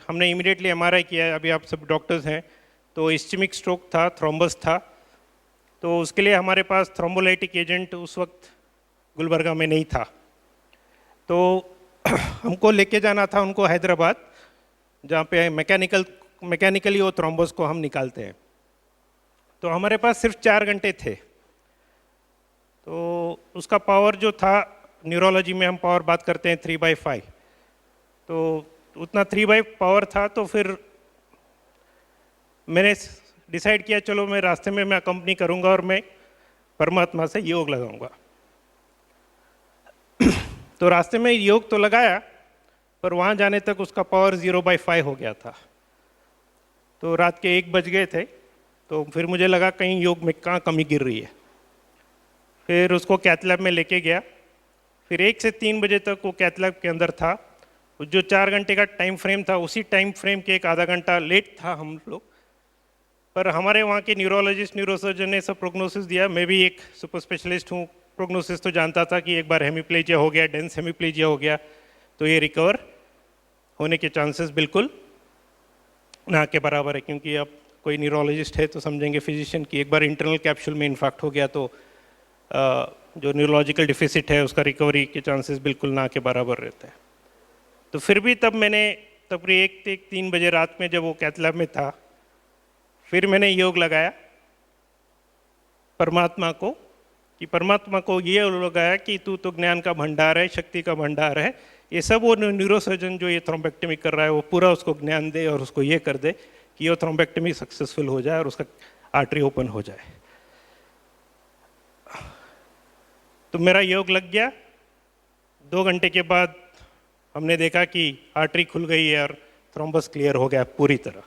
हमने इमीडिएटली MRI किया है, अभी आप सब डॉक्टर्स हैं, तो इस्चेमिक स्ट्रोक था, थ्रोम्बस था। तो उसके लिए हमारे पास थ्रोम्बोलाइटिक एजेंट उस वक्त गुलबर्गा में नहीं था। तो हमको लेके जाना था उनको हैदराबाद, जहाँ पे मैकेनिकल मैकेनिकली वो थ्रोम्बोस को हम निकालते हैं। तो हमारे पास सिर्फ 4 घंटे थे। तो उसका पावर जो था, न्यूरोलॉजी में हम पावर बात करते हैं 3/5, तो उतना 3/5 पावर था। तो फिर मैंने डिसाइड किया चलो मैं रास्ते में मैं अकम्पनी करूँगा और मैं परमात्मा से योग लगाऊंगा। तो रास्ते में योग तो लगाया, पर वहाँ जाने तक उसका पावर 0/5 हो गया था। तो रात के 1 बज गए थे। तो फिर मुझे लगा कहीं योग में कहाँ कमी गिर रही है। फिर उसको कैथ लैब में लेके गया। फिर 1 से 3 बजे तक वो कैथ लैब के अंदर था। जो 4 घंटे का टाइम फ्रेम था, उसी टाइम फ्रेम के एक आधा घंटा लेट था हम लोग। पर हमारे वहाँ के न्यूरोलॉजिस्ट, न्यूरोसर्जन ने सब प्रोग्नोसिस दिया। मैं भी एक सुपर स्पेशलिस्ट हूँ, प्रोग्नोसिस तो जानता था कि एक बार हेमीप्लेजिया हो गया, डेंस हेमीप्लेजिया हो गया तो ये रिकवर होने के चांसेस बिल्कुल ना के बराबर है। क्योंकि अब कोई न्यूरोलॉजिस्ट है तो समझेंगे फिजिशियन की एक बार इंटरनल कैप्सूल में इन्फेक्ट हो गया तो जो न्यूरोलॉजिकल डिफिसिट है उसका रिकवरी के चांसेस बिल्कुल ना के बराबर रहते हैं। तो फिर भी तब मैंने तकरीबन 1-3 बजे रात में जब वो कैथ लैब में था, फिर मैंने योग लगाया परमात्मा को, कि परमात्मा को ये लगाया कि तू तो ज्ञान का भंडार है, शक्ति का भंडार है। ये सब वो न्यूरोसर्जन जो ये थ्रोम्बेक्टमी कर रहा है वो पूरा उसको ज्ञान दे और उसको ये कर दे कि वो थ्रोम्बेक्टमी सक्सेसफुल हो जाए और उसका आर्टरी ओपन हो जाए। तो मेरा योग लग गया। 2 घंटे के बाद हमने देखा कि आर्टरी खुल गई है और थ्रोम्बस क्लियर हो गया पूरी तरह।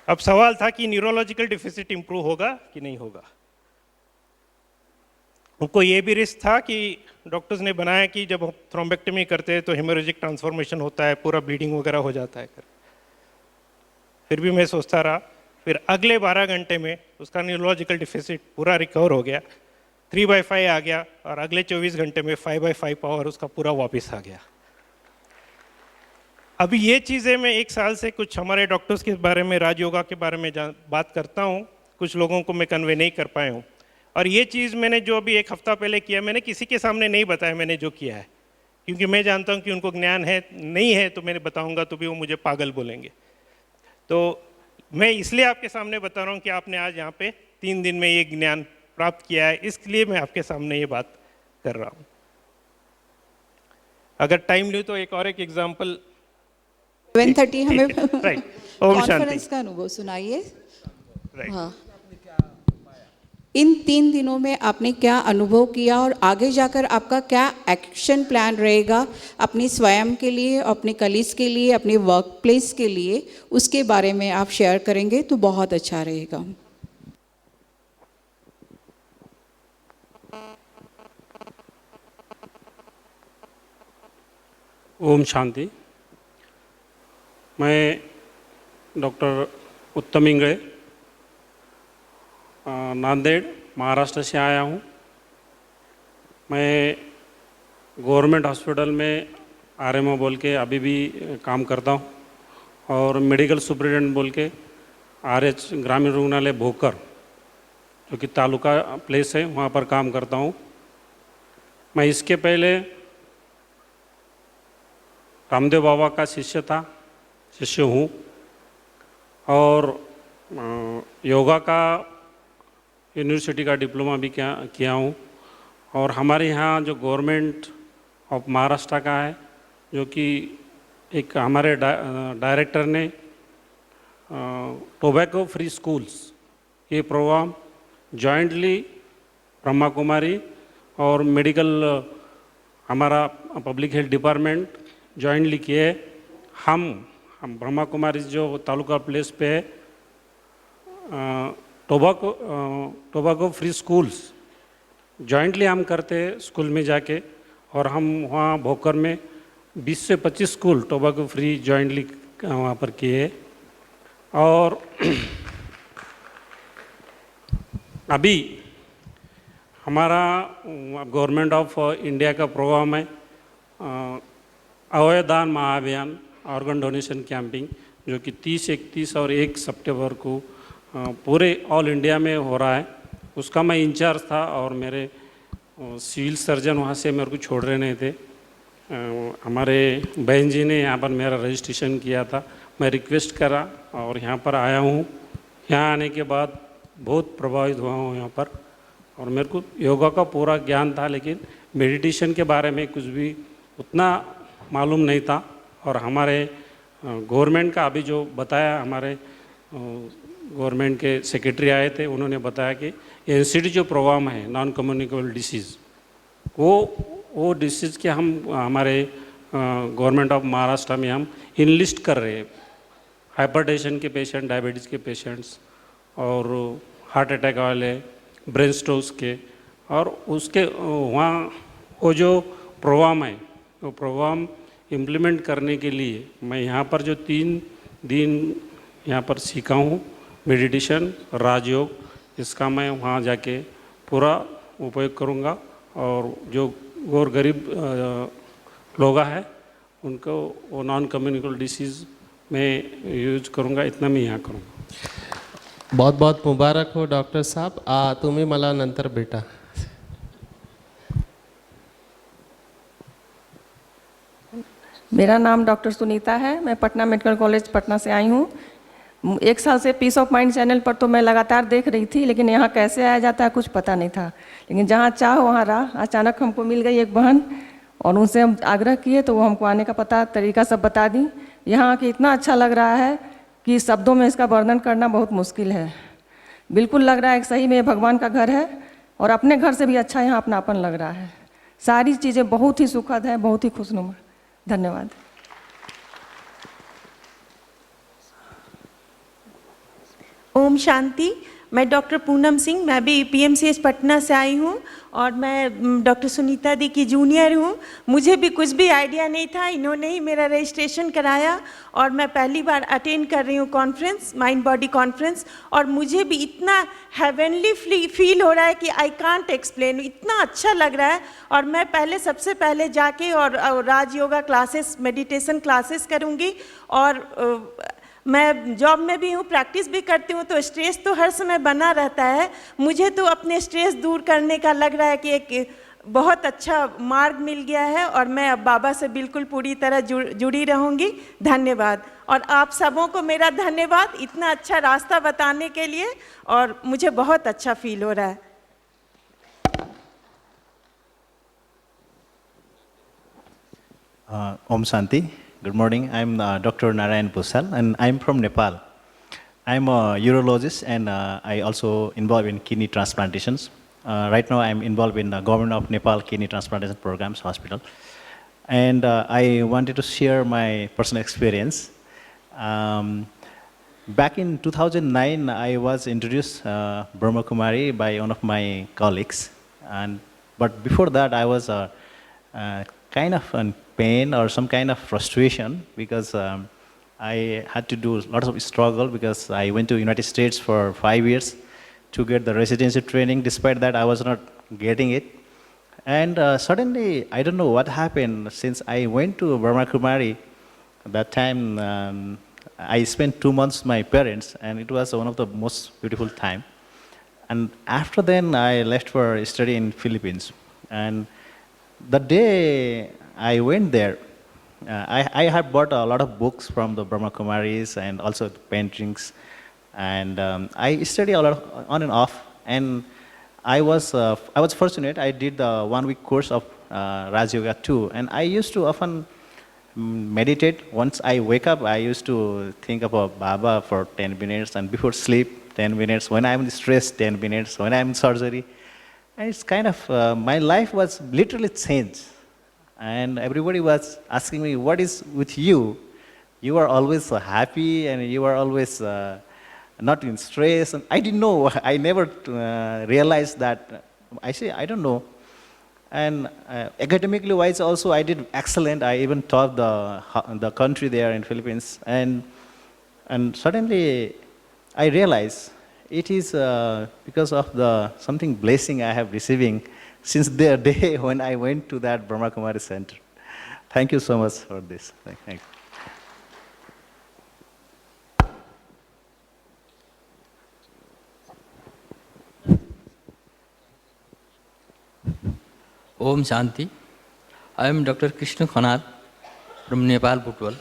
अब सवाल था कि न्यूरोलॉजिकल डिफिसिट इंप्रूव होगा कि नहीं होगा। उनको ये भी रिस्क था कि डॉक्टर्स ने बनाया कि जब थ्रोम्बेक्टमी करते हैं तो हेमोरेजिक ट्रांसफॉर्मेशन होता है, पूरा ब्लीडिंग वगैरह हो जाता है। फिर भी मैं सोचता रहा। फिर अगले 12 घंटे में उसका न्यूरोलॉजिकल डिफिसिट पूरा रिकवर हो गया, 3/5 आ गया और अगले 24 घंटे में 5/5 पावर उसका पूरा वापस आ गया। अभी ये चीज़ें मैं 1 साल से कुछ हमारे डॉक्टर्स के बारे में, राजयोगा के बारे में बात करता हूँ, कुछ लोगों को मैं कन्वे नहीं कर पाया हूँ। और ये चीज़ मैंने जो अभी 1 हफ्ता पहले किया, मैंने किसी के सामने नहीं बताया मैंने जो किया है, क्योंकि मैं जानता हूँ कि उनको ज्ञान है नहीं है, तो मैंने बताऊँगा तो भी वो मुझे पागल बोलेंगे। तो मैं इसलिए आपके सामने बता रहा हूँ कि आपने आज यहाँ पे 3 दिन में ये ज्ञान प्राप्त किया है, इसलिए मैं आपके सामने ये बात कर रहा हूँ। अगर टाइम लूँ तो एक एग्जाम्पल 7:30 हमें राइट, ओम शांति कॉन्फ्रेंस का अनुभव सुनाइए। हाँ, इन 3 दिनों में आपने क्या अनुभव किया और आगे जाकर आपका क्या एक्शन प्लान रहेगा अपनी स्वयं के लिए, अपने कलीग्स के लिए, अपने वर्क प्लेस के लिए, उसके बारे में आप शेयर करेंगे तो बहुत अच्छा रहेगा। ओम शांति। मैं डॉक्टर उत्तम इंगळे, नांदेड़ महाराष्ट्र से आया हूँ। मैं गवर्नमेंट हॉस्पिटल में आरएमओ बोल के अभी भी काम करता हूँ और मेडिकल सुपरिटेंडेंट बोल के आरएच ग्रामीण रुग्णालय भोकर, जो कि तालुका प्लेस है, वहाँ पर काम करता हूँ। मैं इसके पहले रामदेव बाबा का शिष्य हूँ और योगा का यूनिवर्सिटी का डिप्लोमा भी किया हूँ। और हमारे यहाँ जो गवर्नमेंट ऑफ महाराष्ट्र का है, जो कि एक हमारे डायरेक्टर ने टोबैको फ्री स्कूल्स ये प्रोग्राम जॉइंटली ब्रह्मा कुमारी और मेडिकल हमारा पब्लिक हेल्थ डिपार्टमेंट जॉइंटली किए। हम ब्रह्मा कुमारी जो तालुका प्लेस पे है, टोबैको फ्री स्कूल्स जॉइंटली हम करते हैं स्कूल में जाके। और हम वहाँ भोकर में 20 से 25 स्कूल टोबैको फ्री जॉइंटली वहाँ पर किए। और अभी हमारा गवर्नमेंट ऑफ इंडिया का प्रोग्राम है अवयदान महाअभियान, ऑर्गन डोनेशन कैंपिंग, जो कि 30, 31 और 1 सितंबर को पूरे ऑल इंडिया में हो रहा है। उसका मैं इंचार्ज था और मेरे सिविल सर्जन वहाँ से मेरे को छोड़ रहे नहीं थे। हमारे बहन जी ने यहाँ पर मेरा रजिस्ट्रेशन किया था, मैं रिक्वेस्ट करा और यहाँ पर आया हूँ। यहाँ आने के बाद बहुत प्रभावित हुआ हूँ यहाँ पर, और मेरे को योगा का पूरा ज्ञान था लेकिन मेडिटेशन के बारे में कुछ भी उतना मालूम नहीं था। और हमारे गवर्नमेंट का अभी जो बताया, हमारे गवर्नमेंट के सेक्रेटरी आए थे, उन्होंने बताया कि एनसीडी जो प्रोग्राम है नॉन कम्युनिकेबल डिसीज़, वो डिसीज़ के हम हमारे गवर्नमेंट ऑफ महाराष्ट्र में हम इनलिस्ट कर रहे हैं। हाइपरटेंशन के पेशेंट, डायबिटीज़ के पेशेंट्स और हार्ट अटैक वाले, ब्रेन स्ट्रोक्स के, और उसके वहाँ वो जो प्रोग्राम है वो प्रोग्राम इम्प्लीमेंट करने के लिए मैं यहाँ पर जो 3 दिन यहाँ पर सीखा हूँ मेडिटेशन, राजयोग, इसका मैं वहाँ जाके पूरा उपयोग करूँगा और जो गौर गरीब लोग हैं उनको वो नॉन कम्युनिकेबल डिसीज़ में यूज करूँगा। इतना मैं यहाँ करूँगा। बहुत बहुत मुबारक हो डॉक्टर साहब, तुम्ही मला नंतर भेटा। मेरा नाम डॉक्टर सुनीता है, मैं पटना मेडिकल कॉलेज पटना से आई हूँ। 1 साल से पीस ऑफ माइंड चैनल पर तो मैं लगातार देख रही थी, लेकिन यहाँ कैसे आया जाता है कुछ पता नहीं था। लेकिन जहाँ चाह वहाँ राह, अचानक हमको मिल गई एक बहन और उनसे हम आग्रह किए तो वो हमको आने का पता तरीका सब बता दी। यहाँ आके इतना अच्छा लग रहा है कि शब्दों में इसका वर्णन करना बहुत मुश्किल है। बिल्कुल लग रहा है कि सही में भगवान का घर है और अपने घर से भी अच्छा यहाँ अपनापन लग रहा है। सारी चीज़ें बहुत ही सुखद है, बहुत ही खुशनुमा। धन्यवाद। ओम शांति। मैं डॉक्टर पूनम सिंह, मैं भी पीएमसीएच पटना से आई हूँ और मैं डॉक्टर सुनीता दी की जूनियर हूँ। मुझे भी कुछ भी आइडिया नहीं था, इन्होंने ही मेरा रजिस्ट्रेशन कराया और मैं पहली बार अटेंड कर रही हूँ कॉन्फ्रेंस, माइंड बॉडी कॉन्फ्रेंस, और मुझे भी इतना हेवनली फील हो रहा है कि आई कांट एक्सप्लेन। इतना अच्छा लग रहा है। और मैं सबसे पहले जाके और राज योगा क्लासेस, मेडिटेशन क्लासेस करूँगी। और मैं जॉब में भी हूँ, प्रैक्टिस भी करती हूँ, तो स्ट्रेस तो हर समय बना रहता है। मुझे तो अपने स्ट्रेस दूर करने का लग रहा है कि एक बहुत अच्छा मार्ग मिल गया है और मैं अब बाबा से बिल्कुल पूरी तरह जुड़ी रहूँगी। धन्यवाद। और आप सबों को मेरा धन्यवाद इतना अच्छा रास्ता बताने के लिए, और मुझे बहुत अच्छा फील हो रहा है। Om Shanti. Good morning. I'm Dr. Narayan Bhusal and I'm from Nepal. I'm a urologist and I also involved in kidney transplantations. Right now I'm involved in the Government of Nepal Kidney Transplantation Programs Hospital. And I wanted to share my personal experience. Back in 2009, I was introduced Brahma Kumari by one of my colleagues. But before that, I was kind of in pain or some kind of frustration because I had to do lots of struggle because I went to United States for 5 years to get the residency training. Despite that, I was not getting it. And suddenly, I don't know what happened, since I went to Brahma Kumari, that time I spent 2 months with my parents, and it was one of the most beautiful time. And after then, I left for study in Philippines. And the day I went there, I had bought a lot of books from the Brahma Kumaris and also the paintings. And I studied a lot on and off. And I was fortunate. I did the 1-week course of Raj Yoga too. And I used to often meditate. Once I wake up, I used to think about Baba for 10 minutes. And before sleep, 10 minutes. When I'm stressed, 10 minutes. When I'm in surgery. And it's kind of, my life was literally changed. And everybody was asking me, what is with you? You are always so happy and you are always not in stress. And I didn't know, I never realized that. I say, I don't know. And academically wise also, I did excellent. I even taught the country there in Philippines. And suddenly I realized it is because of the something blessing I have receiving since the day when I went to that Brahma Kumari center. Thank you so much for this. Thank Om Shanti. I am Dr. Krishna Khanat from Nepal, Butwal.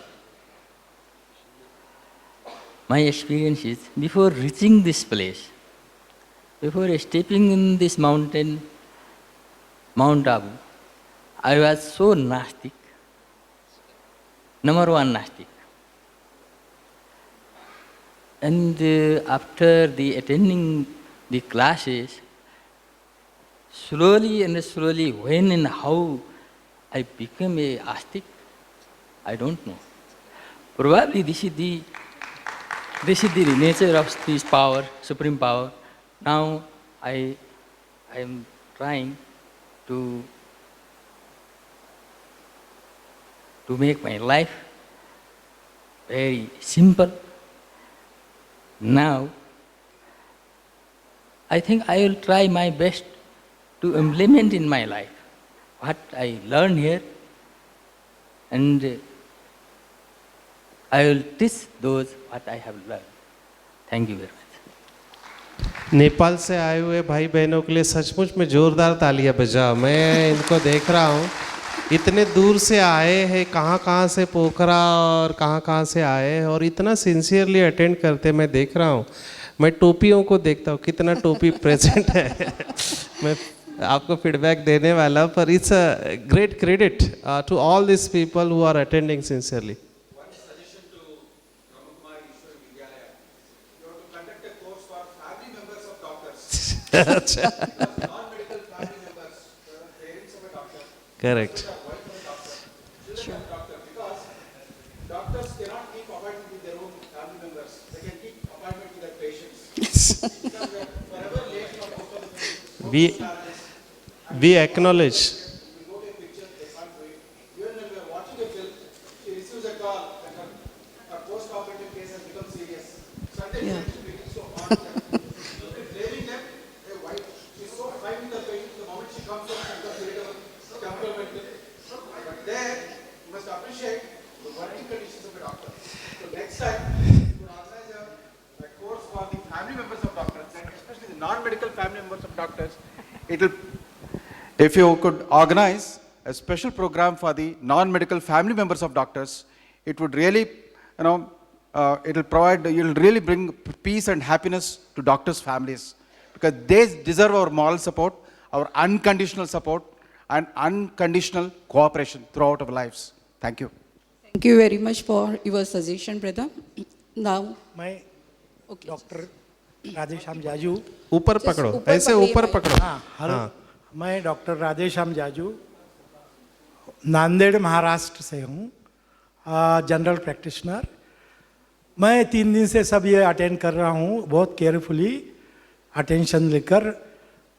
My experience is, before reaching this place, before stepping in this mountain, Mount Abu, I was so nastic, number one nastic. And after the attending the classes, slowly and slowly, when and how I became a astic, I don't know. Probably this is the nature of this power, supreme power. Now I am trying to make my life very simple. Now I think I will try my best to implement in my life what I learned here, and I will teach those what I have learned. Thank you very much. Nepal से आए हुए भाई बहनों के लिए सचमुच में जोरदार तालियां बजा। मैं इनको देख रहा हूँ, इतने दूर से आए हैं, कहाँ से पोखरा और कहाँ से आए हैं, और इतना सिंसियरली अटेंड करते मैं देख रहा हूँ। मैं टोपियों को देखता हूँ, कितना टोपी प्रेजेंट है। मैं आपको फीडबैक देने वाला, पर it's a great credit to all this people who are attending sincerely. अच्छा, correct. We acknowledge. Non-medical family members of doctors, if you could organize a special program for the non-medical family members of doctors, it would really, you'll really bring peace and happiness to doctors' families, because they deserve our moral support, our unconditional support, and unconditional cooperation throughout our lives. Thank you. Thank you very much for your suggestion, brother. Now, मैं doctor Radheshyam Jaju, ऊपर पकड़ो, ऐसे ऊपर पकड़ो। हाँ, hello, मैं doctor Radheshyam Jaju Nanded Maharashtra से हूँ, जनरल प्रैक्टिशनर। मैं 3 दिन से सब ये अटेंड कर रहा हूँ, बहुत केयरफुली अटेंशन लेकर।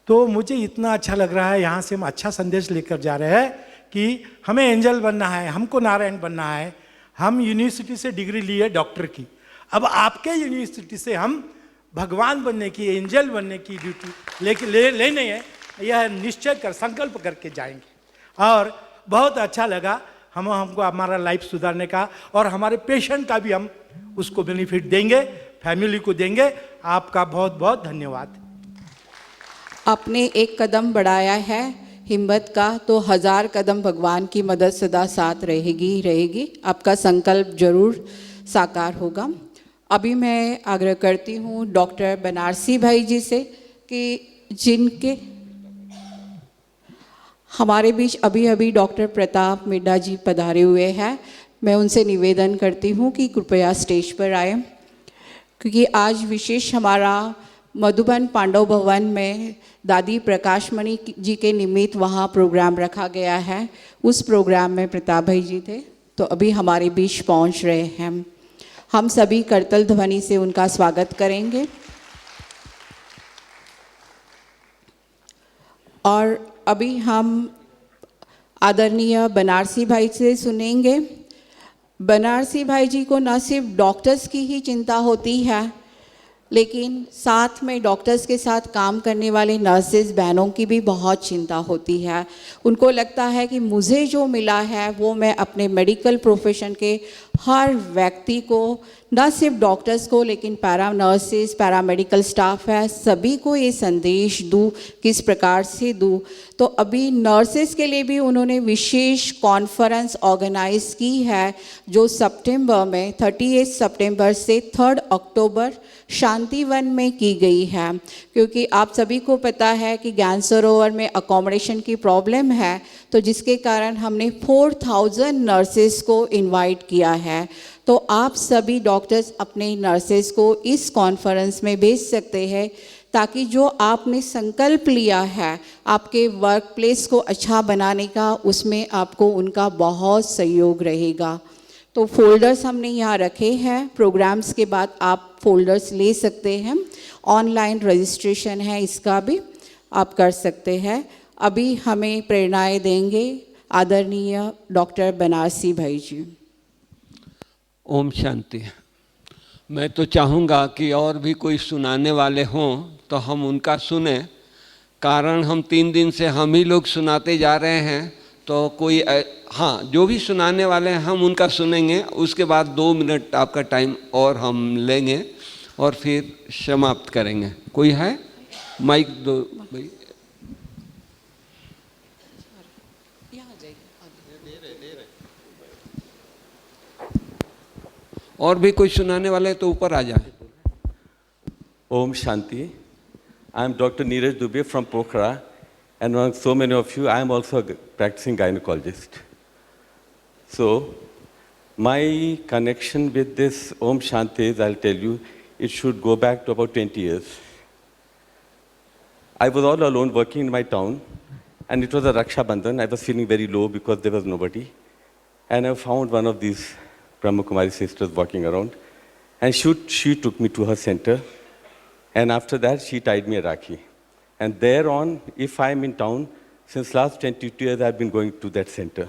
तो मुझे इतना अच्छा लग रहा है, यहाँ से हम अच्छा संदेश लेकर जा रहे हैं कि हमें एंजल बनना है, हमको नारायण बनना है। हम यूनिवर्सिटी से डिग्री लिए डॉक्टर की, अब आपके यूनिवर्सिटी से हम भगवान बनने की, एंजल बनने की ड्यूटी लेने है, यह निश्चय कर संकल्प करके जाएंगे। और बहुत अच्छा लगा, हमको हमारा लाइफ सुधारने का, और हमारे पेशेंट का भी हम उसको बेनिफिट देंगे, फैमिली को देंगे। आपका बहुत बहुत धन्यवाद। आपने एक कदम बढ़ाया है हिम्मत का, तो 1000 कदम भगवान की मदद सदा साथ रहेगी ही रहेगी। आपका संकल्प जरूर साकार होगा। अभी मैं आग्रह करती हूँ डॉक्टर बनारसी भाई जी से कि जिनके हमारे बीच अभी अभी डॉक्टर प्रताप मिड्डा जी पधारे हुए हैं, मैं उनसे निवेदन करती हूँ कि कृपया स्टेज पर आए, क्योंकि आज विशेष हमारा मधुबन पांडव भवन में दादी प्रकाशमणि जी के निमित्त वहाँ प्रोग्राम रखा गया है। उस प्रोग्राम में प्रताप भाई जी थे, तो अभी हमारे बीच पहुँच रहे हैं। हम सभी करतल ध्वनि से उनका स्वागत करेंगे। और अभी हम आदरणीय बनारसी भाई से सुनेंगे। बनारसी भाई जी को न सिर्फ डॉक्टर्स की ही चिंता होती है, लेकिन साथ में डॉक्टर्स के साथ काम करने वाले नर्सेज बहनों की भी बहुत चिंता होती है। उनको लगता है कि मुझे जो मिला है वो मैं अपने मेडिकल प्रोफेशन के हर व्यक्ति को, न सिर्फ डॉक्टर्स को लेकिन पैरा नर्सेस, पैरामेडिकल स्टाफ है, सभी को ये संदेश दूँ, किस प्रकार से दूँ। तो अभी नर्सेस के लिए भी उन्होंने विशेष कॉन्फ्रेंस ऑर्गेनाइज की है, जो सितंबर में 38 सितंबर से 3 अक्टूबर शांतिवन में की गई है। क्योंकि आप सभी को पता है कि ज्ञान सरोवर में अकोमोडेशन की प्रॉब्लम है, तो जिसके कारण हमने 4000 नर्सेस को इनवाइट किया है। तो आप सभी डॉक्टर्स अपने नर्सेस को इस कॉन्फ्रेंस में भेज सकते हैं, ताकि जो आपने संकल्प लिया है आपके वर्क प्लेस को अच्छा बनाने का, उसमें आपको उनका बहुत सहयोग रहेगा। तो फोल्डर्स हमने यहाँ रखे हैं, प्रोग्राम्स के बाद आप फोल्डर्स ले सकते हैं। ऑनलाइन रजिस्ट्रेशन है, इसका भी आप कर सकते हैं। अभी हमें प्रेरणाएं देंगे आदरणीय डॉक्टर बनारसी भाई जी। ओम शांति। मैं तो चाहूँगा कि और भी कोई सुनाने वाले हों तो हम उनका सुने, कारण हम 3 दिन से हम ही लोग सुनाते जा रहे हैं। तो कोई हाँ, जो भी सुनाने वाले हैं हम उनका सुनेंगे, उसके बाद 2 मिनट आपका टाइम और हम लेंगे और फिर समाप्त करेंगे। कोई है? माइक दो भाई। और भी कोई सुनाने वाले तो ऊपर आ जाए। Om Shanti. I am Dr. Neeraj Dubey from Pokhara, and among so many of you, I am also a practicing gynecologist. So, my connection with this Om Shanti is, I'll tell you, it should go back to about 20 years. I was all alone working in my town, and it was a Raksha Bandhan. I was feeling very low because there was nobody. And I found one of these Brahma Kumari sisters walking around, and she took me to her center. And after that, she tied me a Rakhi. And thereon, if I'm in town, since last 22 years, I've been going to that center.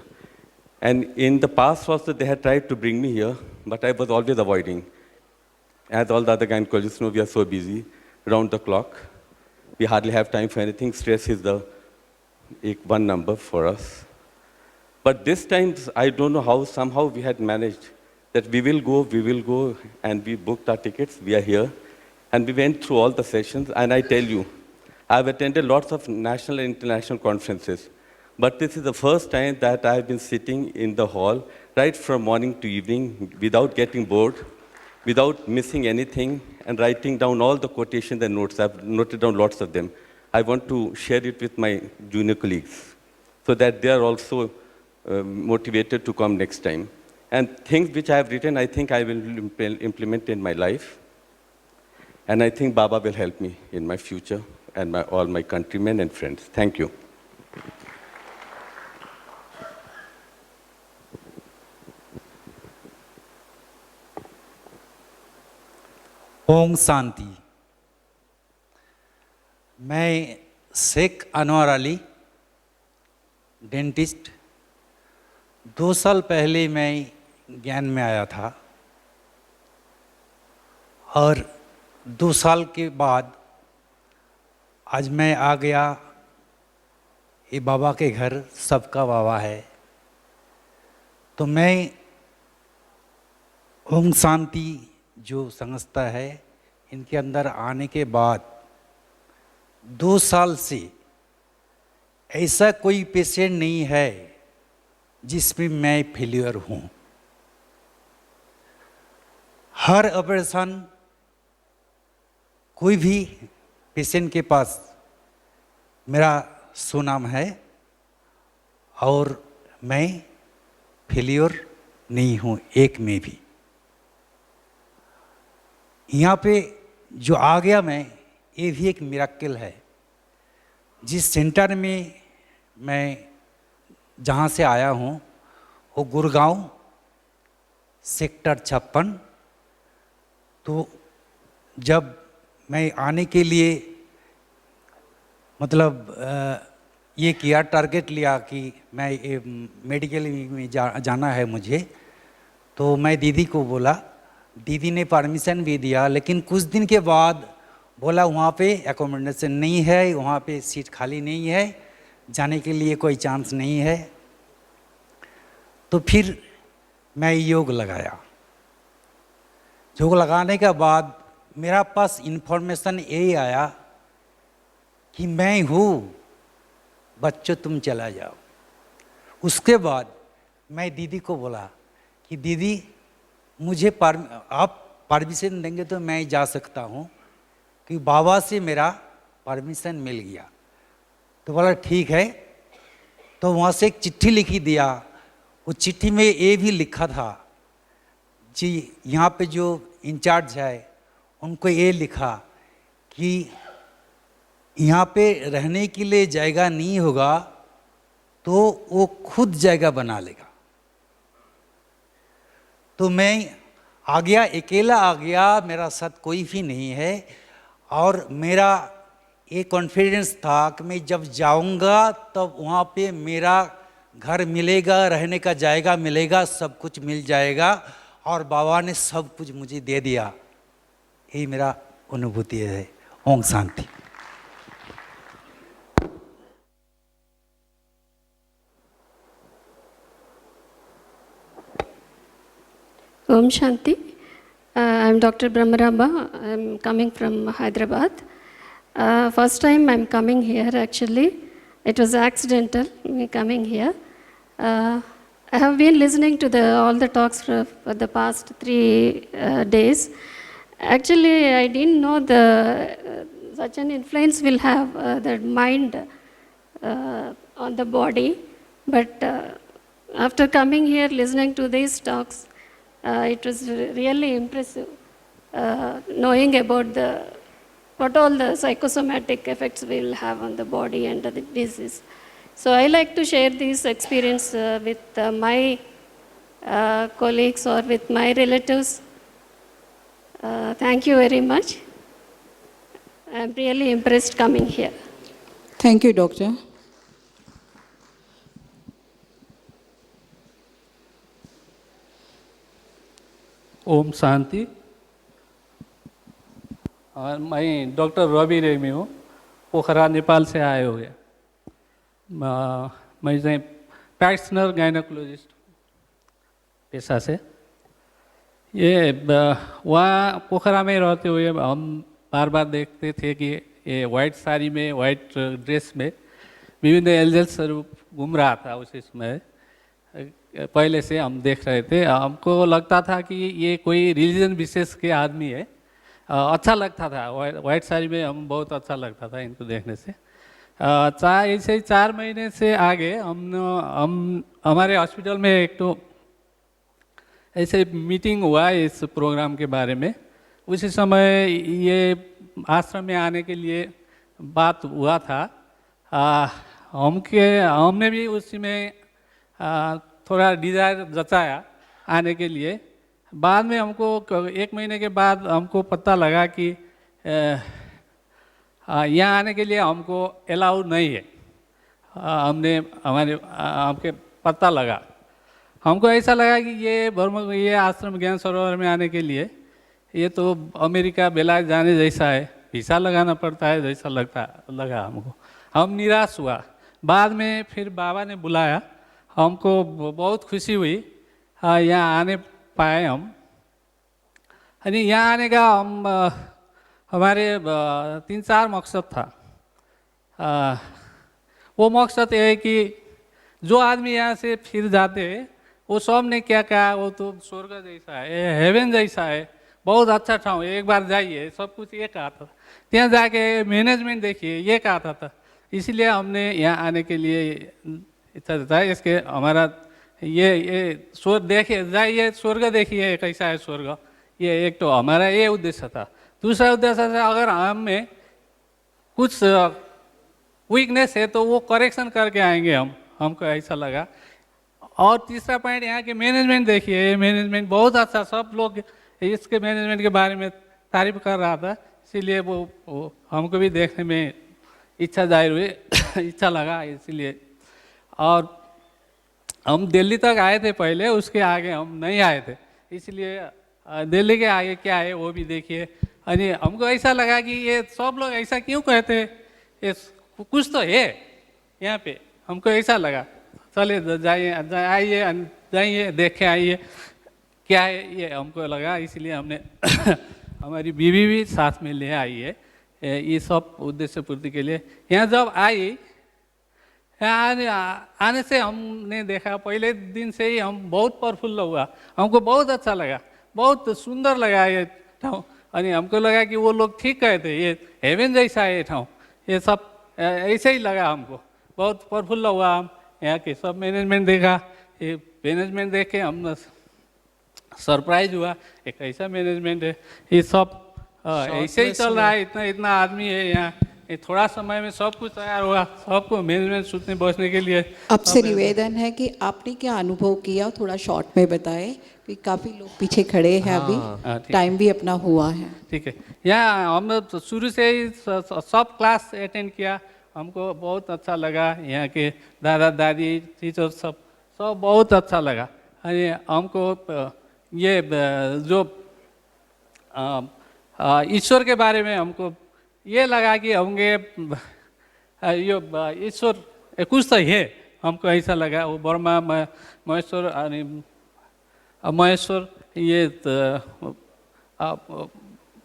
And in the past also, they had tried to bring me here, but I was always avoiding. As all the other gynecologists know, we are so busy, round the clock. We hardly have time for anything. Stress is the one number for us. But this time, I don't know how, somehow we had managed that we will go, and we booked our tickets, we are here. And we went through all the sessions, and I tell you, I've attended lots of national and international conferences, but this is the first time that I've been sitting in the hall right from morning to evening without getting bored, without missing anything, and writing down all the quotations and notes. I've noted down lots of them. I want to share it with my junior colleagues so that they are also motivated to come next time. And things which I have written, I think I will implement in my life. And I think Baba will help me in my future and all my countrymen and friends. Thank you. ओम शांति। मैं Sheikh Anwar Ali, dentist. 2 साल पहले मैं ज्ञान में आया था और 2 साल के बाद आज मैं आ गया। ये बाबा के घर सबका बाबा है। तो मैं ओम शांति जो संस्था है, इनके अंदर आने के बाद 2 साल से ऐसा कोई पेशेंट नहीं है जिसमें मैं फेलियर हूँ। हर ऑपरेशन कोई भी पेशेंट के पास मेरा सुनाम है और मैं फेलियर नहीं हूँ एक में भी। यहाँ पे जो आ गया मैं, ये भी एक मिरेकल है। जिस सेंटर में मैं जहाँ से आया हूँ वो गुड़गांव सेक्टर 56। तो जब मैं आने के लिए मतलब ये किया, टारगेट लिया कि मैं मेडिकल में जाना है मुझे, तो मैं दीदी को बोला। दीदी ने परमिशन भी दिया, लेकिन कुछ दिन के बाद बोला वहाँ पे एकोमोडेशन नहीं है, वहाँ पे सीट खाली नहीं है, जाने के लिए कोई चांस नहीं है। तो फिर मैं योग लगाया। योग लगाने के बाद मेरा पास इन्फॉर्मेशन यही आया कि मैं हूँ, बच्चों तुम चला जाओ। उसके बाद मैं दीदी को बोला कि दीदी मुझे आप परमिशन देंगे तो मैं जा सकता हूँ, कि बाबा से मेरा परमिशन मिल गया। तो बोला ठीक है। तो वहाँ से एक चिट्ठी लिखी दिया। वो चिट्ठी में ये भी लिखा था जी, यहाँ पे जो इंचार्ज है उनको ये लिखा कि यहाँ पे रहने के लिए जगह नहीं होगा तो वो खुद जगह बना लेगा। तो मैं आ गया, अकेला आ गया, मेरा साथ कोई भी नहीं है। और मेरा ये कॉन्फिडेंस था कि मैं जब जाऊंगा तब वहाँ पे मेरा घर मिलेगा, रहने का जगह मिलेगा, सब कुछ मिल जाएगा। और बाबा ने सब कुछ मुझे दे दिया। यही मेरा अनुभूति है। ओम Shanti. Om Shanti. I'm Dr. Brahmaramba. I'm coming from Hyderabad. First time I'm coming here actually. It was accidental, me coming here. I have been listening to all the talks for the past 3 days. Actually, I didn't know such an influence will have the mind on the body. But after coming here, listening to these talks, it was really impressive, knowing about what all the psychosomatic effects will have on the body and the disease. So I like to share this experience with my colleagues or with my relatives. Thank you very much. I'm really impressed coming here. Thank you, Doctor. Om Shanti. और मैं doctor Ravi Regmi हूँ, पोखरा नेपाल से आए हुए। मैं practitioner gynaecologist पेशा से। ये वहाँ पोखरा में रहते हुए हम बार बार देखते थे कि ये वाइट साड़ी में, वाइट ड्रेस में विभिन्न एंजल स्वरूप घूम रहा था उसी समय। पहले से हम देख रहे थे, हमको लगता था कि ये कोई रिलीजन विशेष के आदमी है। अच्छा लगता था, वाइट साड़ी में हम बहुत अच्छा लगता था इनको देखने से। ऐसे 4 महीने से आगे हम हमारे हॉस्पिटल में एक तो ऐसे मीटिंग हुआ इस प्रोग्राम के बारे में। उसी समय ये आश्रम में आने के लिए बात हुआ था। हमने भी उसी में थोड़ा डिज़ायर जताया आने के लिए। बाद में हमको 1 महीने के बाद हमको पता लगा कि यहाँ आने के लिए हमको अलाउ नहीं है। हमके पता लगा, हमको ऐसा लगा कि ये आश्रम ज्ञान सरोवर में आने के लिए ये तो अमेरिका बेलायत जाने जैसा है, वीसा लगाना पड़ता है जैसा लगा हमको। हम निराश हुआ। बाद में फिर बाबा ने बुलाया, हमको बहुत खुशी हुई यहाँ आने पाए हम। यहाँ आने का हमारे 3-4 मकसद था। वो मकसद ये है कि जो आदमी यहाँ से फिर जाते हैं वो सब ने क्या कहा, वो तो स्वर्ग जैसा है, हेवन जैसा है, बहुत अच्छा ठाव, एक बार जाइए, सब कुछ ये कहा था। ત્યાં जाके मैनेजमेंट देखिए, ये कहा था। इसलिए हमने यहाँ आने के लिए इच्छा था। इसके हमारा ये स्वर्ग देखिए, जाइए स्वर्ग देखिए कैसा है स्वर्ग, ये एक तो हमारा ये उद्देश्य था। दूसरा उद्देश्य था अगर हम में कुछ वीकनेस है तो वो करेक्शन करके आएंगे हमको ऐसा लगा। और तीसरा पॉइंट यहाँ के मैनेजमेंट देखिए, ये मैनेजमेंट बहुत अच्छा, सब लोग इसके मैनेजमेंट के बारे में तारीफ कर रहा था। इसीलिए वो हमको भी देखने में इच्छा जाहिर हुई, इच्छा लगा इसीलिए। और हम दिल्ली तक आए थे पहले, उसके आगे हम नहीं आए थे, इसलिए दिल्ली के आगे क्या है वो भी देखिए। हमको ऐसा लगा कि ये सब लोग ऐसा क्यों कहते हैं, ये कुछ तो है यहाँ पे, हमको ऐसा लगा। चलिए जाइए, आइए, जाइए देख के आइए क्या है ये हमको लगा, इसलिए हमने हमारी बीवी भी साथ में ले आई है ये सब उद्देश्य पूर्ति के लिए। यहाँ जब आई, यहाँ आने से हमने देखा पहले दिन से ही हम बहुत प्रफुल्ल हुआ, हमको बहुत अच्छा लगा, बहुत सुंदर लगा ये ठाउँ। अनि हमको लगा कि वो लोग ठीक कहते, ये हेवन जैसा है ये ठाउँ, ये सब ऐसे ही लगा हमको, बहुत प्रफुल्ल हुआ हम। यहाँ के सब मैनेजमेंट देखा, ये मैनेजमेंट देख के हम सरप्राइज हुआ, एक ऐसा मैनेजमेंट है, ये सब ऐसे ही चल रहा है, इतना इतना आदमी है यहाँ, ये थोड़ा समय में सब कुछ तैयार हुआ, सबको मैनेजमेंट सुनने बसने के लिए। आपसे निवेदन है कि आपने क्या अनुभव किया थोड़ा शॉर्ट में बताएं, कि काफ़ी लोग पीछे खड़े हैं अभी, टाइम भी अपना हुआ है। ठीक है, यहाँ हम शुरू से ही सब क्लास अटेंड किया, हमको बहुत अच्छा लगा, यहाँ के दादा दादी टीचर सब बहुत अच्छा लगा। अरे हमको ये जो ईश्वर के बारे में हमको ये लगा कि होंगे यो ईश्वर कुछ तो है, हमको ऐसा लगा। वो ब्रह्मा महेश्वर महेश्वर ये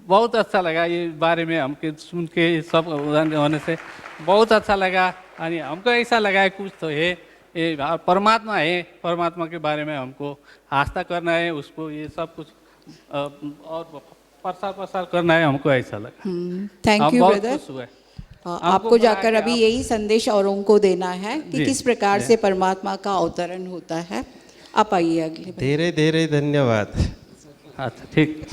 बहुत अच्छा लगा, ये बारे में हमके सुन के सब होने से बहुत अच्छा लगा। और हमको ऐसा लगा कुछ तो है, ये परमात्मा है, परमात्मा के बारे में हमको आस्था करना है, उसको ये सब कुछ और प्रसार करना है, हमको ऐसा लगा। Thank you brother. आपको जाकर अभी यही संदेश औरों को देना है कि किस प्रकार से परमात्मा का अवतरण होता है। आप आइए अगले। धीरे धीरे धन्यवाद। अच्छा ठीक।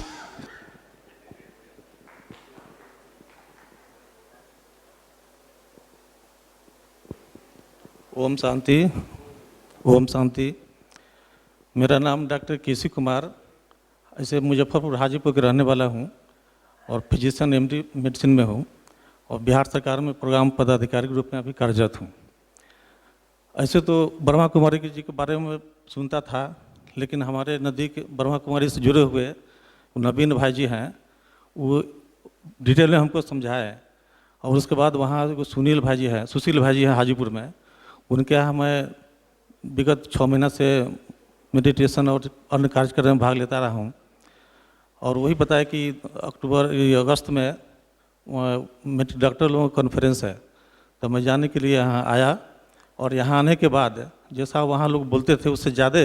ओम शांति, ओम शांति। मेरा नाम डॉक्टर केसी कुमार, ऐसे मुजफ्फरपुर हाजीपुर के रहने वाला हूँ और फिजिशियन एमडी मेडिसिन में हूँ और बिहार सरकार में प्रोग्राम पदाधिकारी के रूप में अभी कार्यरत हूँ। ऐसे तो ब्रह्मा कुमारी जी के बारे में सुनता था, लेकिन हमारे नज़दीक ब्रह्मा कुमारी से जुड़े हुए नवीन भाई जी हैं, वो डिटेल में हमको समझाए। और उसके बाद वहाँ सुनील भाई जी हैं, सुशील भाई जी हैं हाजीपुर में, उनके यहाँ मैं विगत 6 महीना से मेडिटेशन और अन्य कार्यक्रम में भाग लेता रहा हूँ। और वही बताया कि अगस्त में डॉक्टर लोगों का कॉन्फ्रेंस है, तो मैं जाने के लिए यहाँ आया। और यहाँ आने के बाद जैसा वहाँ लोग बोलते थे उससे ज़्यादा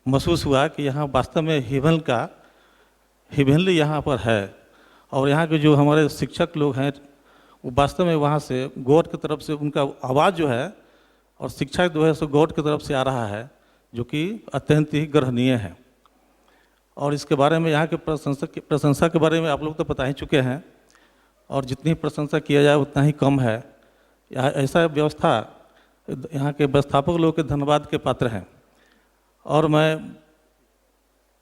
महसूस हुआ कि यहाँ वास्तव में हेवनली यहाँ पर है। और यहाँ के जो हमारे शिक्षक लोग हैं वो वास्तव में वहाँ से गॉड की तरफ से उनका आवाज़ जो है और शिक्षा जो है सो गॉड की तरफ से आ रहा है, जो कि अत्यंत ही ग्रहणीय है। और इसके बारे में यहाँ के प्रशंसा के बारे में आप लोग तो बता ही चुके हैं, और जितनी प्रशंसा किया जाए उतना ही कम है। ऐसा व्यवस्था यहाँ के व्यवस्थापक लोगों के धन्यवाद के पात्र हैं। और मैं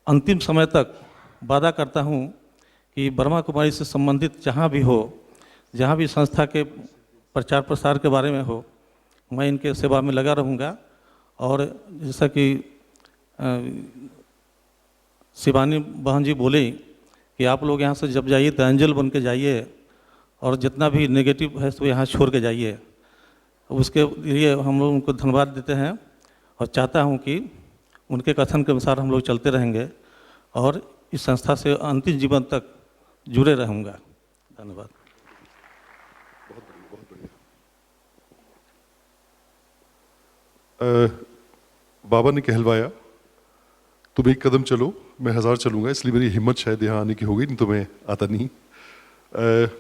अंतिम समय तक वादा करता हूँ कि ब्रह्मा कुमारी से संबंधित जहाँ भी हो, जहाँ भी संस्था के प्रचार प्रसार के बारे में हो, मैं इनके सेवा में लगा रहूँगा। और जैसा कि शिवानी बहन जी बोली कि आप लोग यहाँ से जब जाइए तो एंजल बन के जाइए, और जितना भी नेगेटिव है तो यहाँ छोड़ के जाइए। उसके लिए हम लोग उनको धन्यवाद देते हैं और चाहता हूँ कि उनके कथन के अनुसार हम लोग चलते रहेंगे और इस संस्था से अंतिम जीवन तक जुड़े रहूँगा। धन्यवाद। बाबा ने कहलवाया तुम एक कदम चलो मैं 1000 चलूँगा, इसलिए मेरी हिम्मत शायद यहाँ आने की हो गई, नहीं तो मैं आता नहीं।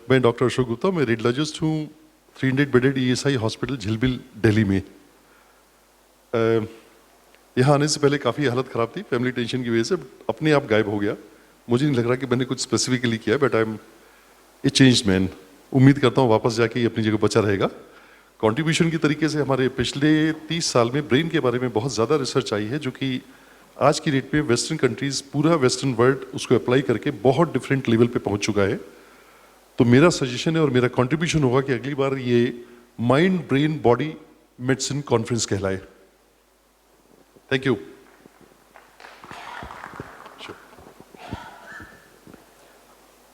मैं डॉक्टर अशोक गुप्ता, मैं रेडियोलॉजिस्ट हूँ 300 बेडेड ESI हॉस्पिटल झिलमिल दिल्ली में। यहाँ आने से पहले काफ़ी हालत ख़राब थी, फैमिली टेंशन की वजह से अपने आप गायब हो गया। मुझे नहीं लग रहा कि मैंने कुछ स्पेसिफिकली किया, but I am a changed man. उम्मीद करता हूँ वापस जाके ये अपनी जगह बचा रहेगा। कंट्रीब्यूशन की तरीके से हमारे पिछले 30 साल में ब्रेन के बारे में बहुत ज़्यादा रिसर्च आई है, जो कि आज की डेट में वेस्टर्न कंट्रीज़, पूरा वेस्टर्न वर्ल्ड उसको अप्लाई करके बहुत डिफरेंट लेवल पे पहुंच चुका है। तो मेरा सजेशन है और मेरा कंट्रीब्यूशन होगा कि अगली बार ये mind brain body medicine conference कहलाए। Thank you.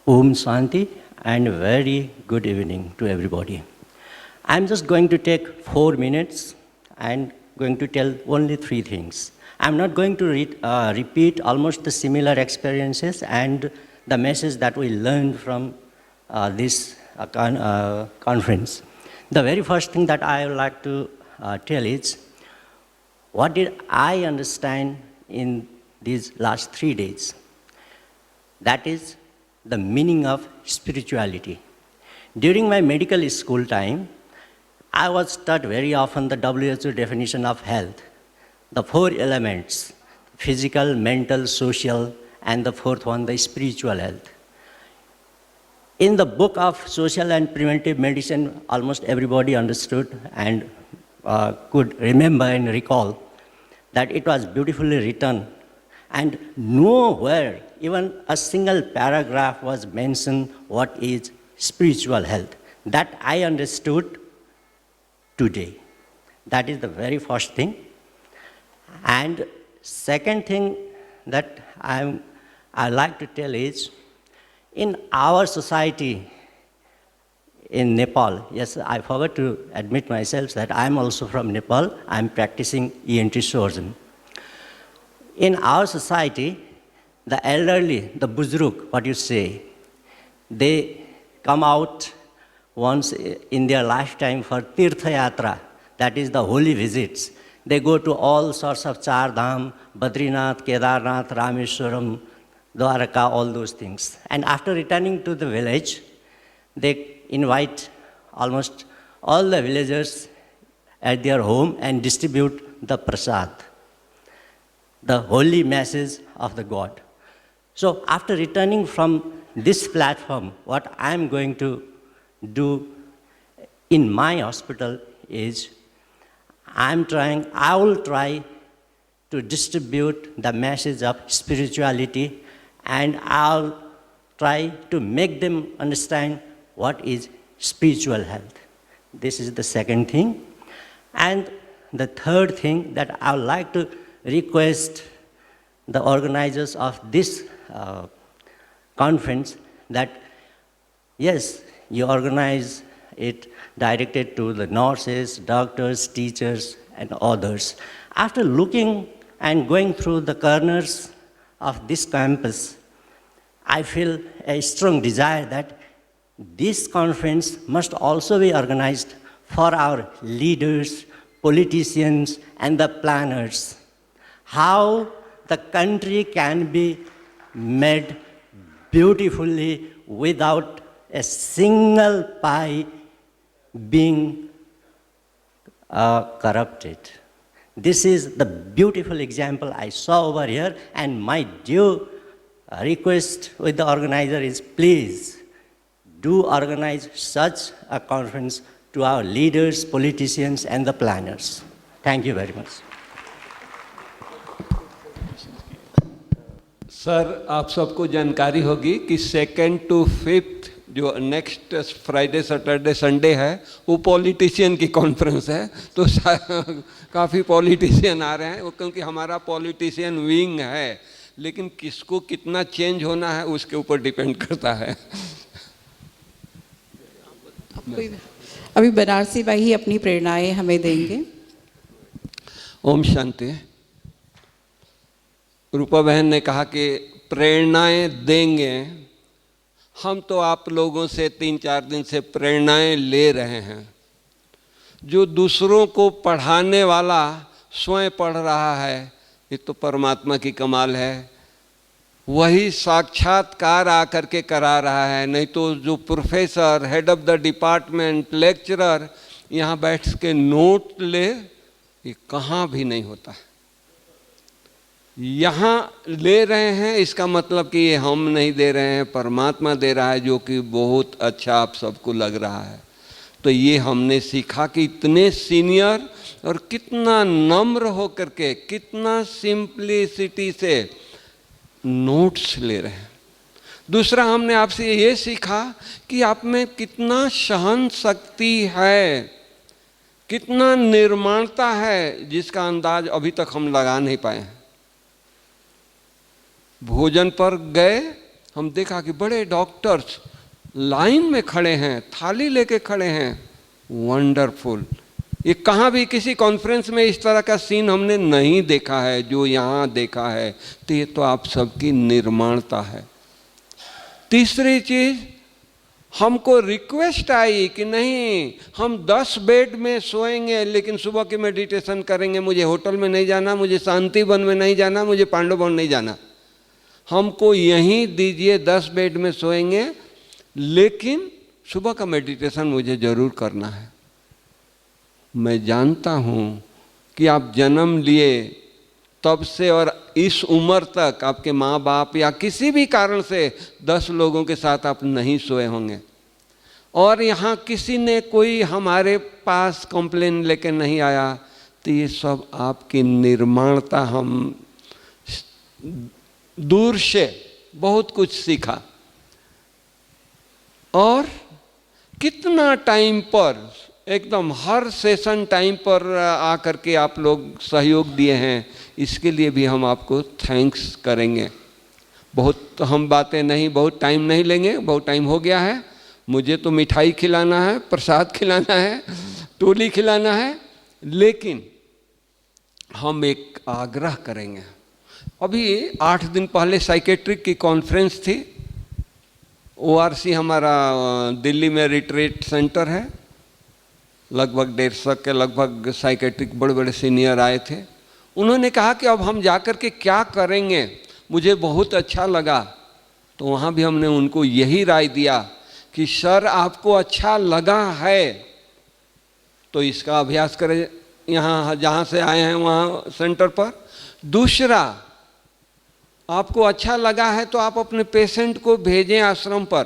Om Shanti and very good evening to everybody. I'm just going to take 4 minutes and going to tell only 3 things. I'm not going to repeat almost the similar experiences and the message that we learned from this conference. The very first thing that I would like to tell is, what did I understand in these last 3 days? That is the meaning of spirituality. During my medical school time, I was taught very often the WHO definition of health, the 4 elements, physical, mental, social, and the 4th one, the spiritual health. In the book of Social and Preventive Medicine, almost everybody understood and could remember and recall that it was beautifully written, and nowhere, even a single paragraph was mentioned what is spiritual health. That I understood today. That is the very first thing. And second thing that I like to tell is, in our society in Nepal, yes, I forgot to admit myself that I'm also from Nepal. I'm practicing ENT surgeon. In our society, the elderly, the buzruk, what you say, they come out once in their lifetime for Tirtha Yatra, that is the holy visits. They go to all sorts of Char Dham, Badrinath, Kedarnath, Rameshwaram, Dwaraka, all those things. And after returning to the village, they invite almost all the villagers at their home and distribute the prasad, the holy message of the God. So after returning from this platform, what I'm going to do in my hospital is, I will try to distribute the message of spirituality, and I'll try to make them understand what is spiritual health. This is the second thing. And the third thing that I would like to request the organizers of this conference, that yes, you organize it directed to the nurses, doctors, teachers, and others. After looking and going through the corners of this campus, I feel a strong desire that this conference must also be organized for our leaders, politicians, and the planners. How the country can be made beautifully without a single pie being corrupted. This is the beautiful example I saw over here, and my due request with the organizer is, please do organize such a conference to our leaders, politicians, and the planners. Thank you very much. Sir, आप सबको जानकारी होगी कि 2nd to 5th जो next Friday, Saturday, Sunday है, वो politician की conference है, तो काफ़ी पॉलिटिशियन आ रहे हैं, वो क्योंकि हमारा पॉलिटिशियन विंग है, लेकिन किसको कितना चेंज होना है उसके ऊपर डिपेंड करता है। अभी बनारसी भाई ही अपनी प्रेरणाएं हमें देंगे। ओम शांति। रूपा बहन ने कहा कि प्रेरणाएं देंगे, हम तो आप लोगों से 3-4 दिन से प्रेरणाएं ले रहे हैं। जो दूसरों को पढ़ाने वाला स्वयं पढ़ रहा है, ये तो परमात्मा की कमाल है। वही साक्षात्कार आकर के करा रहा है, नहीं तो जो professor, head of the department, lecturer यहाँ बैठ के नोट ले, ये कहाँ भी नहीं होता है। यहाँ ले रहे हैं, इसका मतलब कि ये हम नहीं दे रहे हैं, परमात्मा दे रहा है, जो कि बहुत अच्छा आप सबको लग रहा है। तो ये हमने सीखा कि इतने सीनियर और कितना नम्र हो करके, कितना सिंप्लिसिटी से नोट्स ले रहे हैं। दूसरा, हमने आपसे ये सीखा कि आप में कितना सहन शक्ति है, कितना निर्माणता है, जिसका अंदाज अभी तक हम लगा नहीं पाए हैं। भोजन पर गए, हम देखा कि बड़े डॉक्टर्स लाइन में खड़े हैं, थाली लेके खड़े हैं। वंडरफुल। ये कहाँ भी किसी कॉन्फ्रेंस में इस तरह का सीन हमने नहीं देखा है जो यहाँ देखा है। तो ये तो आप सबकी निर्माणता है। तीसरी चीज, हमको रिक्वेस्ट आई कि नहीं हम 10 बेड में सोएंगे लेकिन सुबह की मेडिटेशन करेंगे, मुझे होटल में नहीं जाना, मुझे शांति वन में नहीं जाना, मुझे पांडव वन नहीं जाना, हमको यहीं दीजिए 10 बेड में सोएंगे लेकिन सुबह का मेडिटेशन मुझे जरूर करना है। मैं जानता हूँ कि आप जन्म लिए तब से और इस उम्र तक आपके माँ बाप या किसी भी कारण से 10 लोगों के साथ आप नहीं सोए होंगे, और यहाँ किसी ने कोई हमारे पास कंप्लेन लेके नहीं आया। तो ये सब आपकी निर्माणता, हम दूर से बहुत कुछ सीखा। और कितना टाइम पर, एकदम हर सेशन टाइम पर आकर के आप लोग सहयोग दिए हैं, इसके लिए भी हम आपको थैंक्स करेंगे। बहुत हम बातें नहीं, बहुत टाइम नहीं लेंगे, बहुत टाइम हो गया है। मुझे तो मिठाई खिलाना है, प्रसाद खिलाना है, टोली खिलाना है, लेकिन हम एक आग्रह करेंगे। अभी 8 दिन पहले साइकेट्रिक की कॉन्फ्रेंस थी। ORC हमारा दिल्ली में रिट्रीट सेंटर है, लगभग 150 के लगभग साइकेट्रिक बड़े बड़े सीनियर आए थे। उन्होंने कहा कि अब हम जाकर के क्या करेंगे, मुझे बहुत अच्छा लगा। तो वहाँ भी हमने उनको यही राय दिया कि सर आपको अच्छा लगा है तो इसका अभ्यास करें यहाँ जहाँ से आए हैं वहाँ सेंटर पर। दूसरा, आपको अच्छा लगा है तो आप अपने पेशेंट को भेजें आश्रम पर,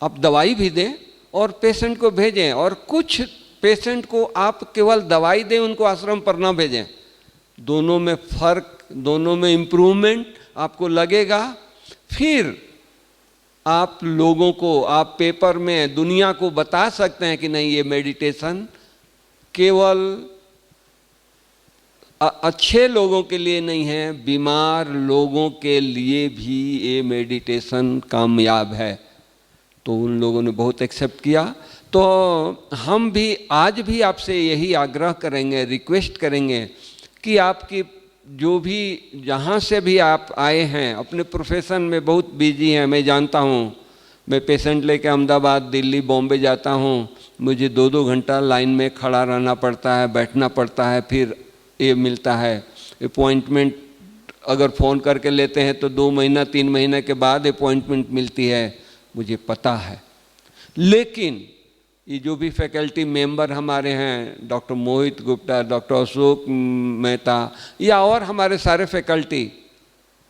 आप दवाई भी दें और पेशेंट को भेजें, और कुछ पेशेंट को आप केवल दवाई दें, उनको आश्रम पर ना भेजें। दोनों में फर्क, दोनों में इम्प्रूवमेंट आपको लगेगा। फिर आप लोगों को, आप पेपर में दुनिया को बता सकते हैं कि नहीं ये मेडिटेशन केवल अच्छे लोगों के लिए नहीं है, बीमार लोगों के लिए भी ये मेडिटेशन कामयाब है। तो उन लोगों ने बहुत एक्सेप्ट किया। तो हम भी आज भी आपसे यही आग्रह करेंगे, रिक्वेस्ट करेंगे कि आपकी जो भी जहाँ से भी आप आए हैं, अपने प्रोफेशन में बहुत बिजी हैं, मैं जानता हूँ। मैं पेशेंट लेके अहमदाबाद, दिल्ली, बॉम्बे जाता हूँ, मुझे 2-2 घंटा लाइन में खड़ा रहना पड़ता है, बैठना पड़ता है, फिर ये मिलता है अपॉइंटमेंट। अगर फ़ोन करके लेते हैं तो 2 महीना 3 महीने के बाद अपॉइंटमेंट मिलती है, मुझे पता है। लेकिन ये जो भी फैकल्टी मेंबर हमारे हैं, डॉक्टर मोहित गुप्ता, डॉक्टर अशोक मेहता या और हमारे सारे फैकल्टी,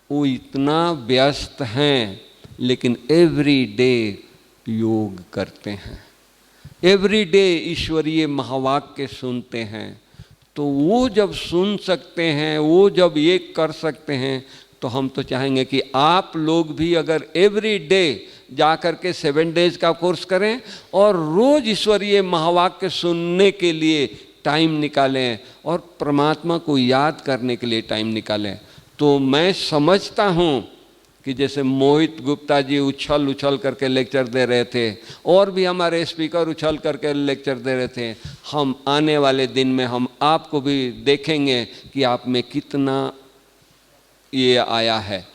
वो इतना व्यस्त हैं लेकिन एवरी डे योग करते हैं, एवरी डे ईश्वरीय महावाक्य सुनते हैं। तो वो जब सुन सकते हैं, वो जब ये कर सकते हैं, तो हम तो चाहेंगे कि आप लोग भी अगर एवरी डे जा कर के 7 डेज का कोर्स करें और रोज ईश्वरीय महावाक्य सुनने के लिए टाइम निकालें और परमात्मा को याद करने के लिए टाइम निकालें। तो मैं समझता हूँ कि जैसे मोहित गुप्ता जी उछल करके लेक्चर दे रहे थे, और भी हमारे स्पीकर उछल करके लेक्चर दे रहे थे, हम आने वाले दिन में हम आपको भी देखेंगे कि आप में कितना ये आया है।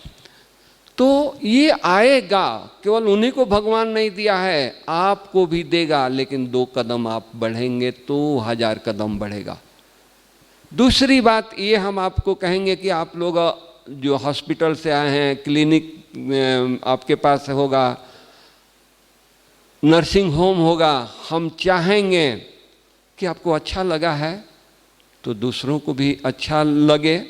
तो ये आएगा, केवल उन्हीं को भगवान नहीं दिया है, आपको भी देगा। लेकिन 2 कदम आप बढ़ेंगे तो 1000 कदम बढ़ेगा। दूसरी बात ये हम आपको कहेंगे कि आप लोग जो हॉस्पिटल से आए हैं, क्लिनिक आपके पास होगा, नर्सिंग होम होगा, हम चाहेंगे कि आपको अच्छा लगा है तो दूसरों को भी अच्छा लगे।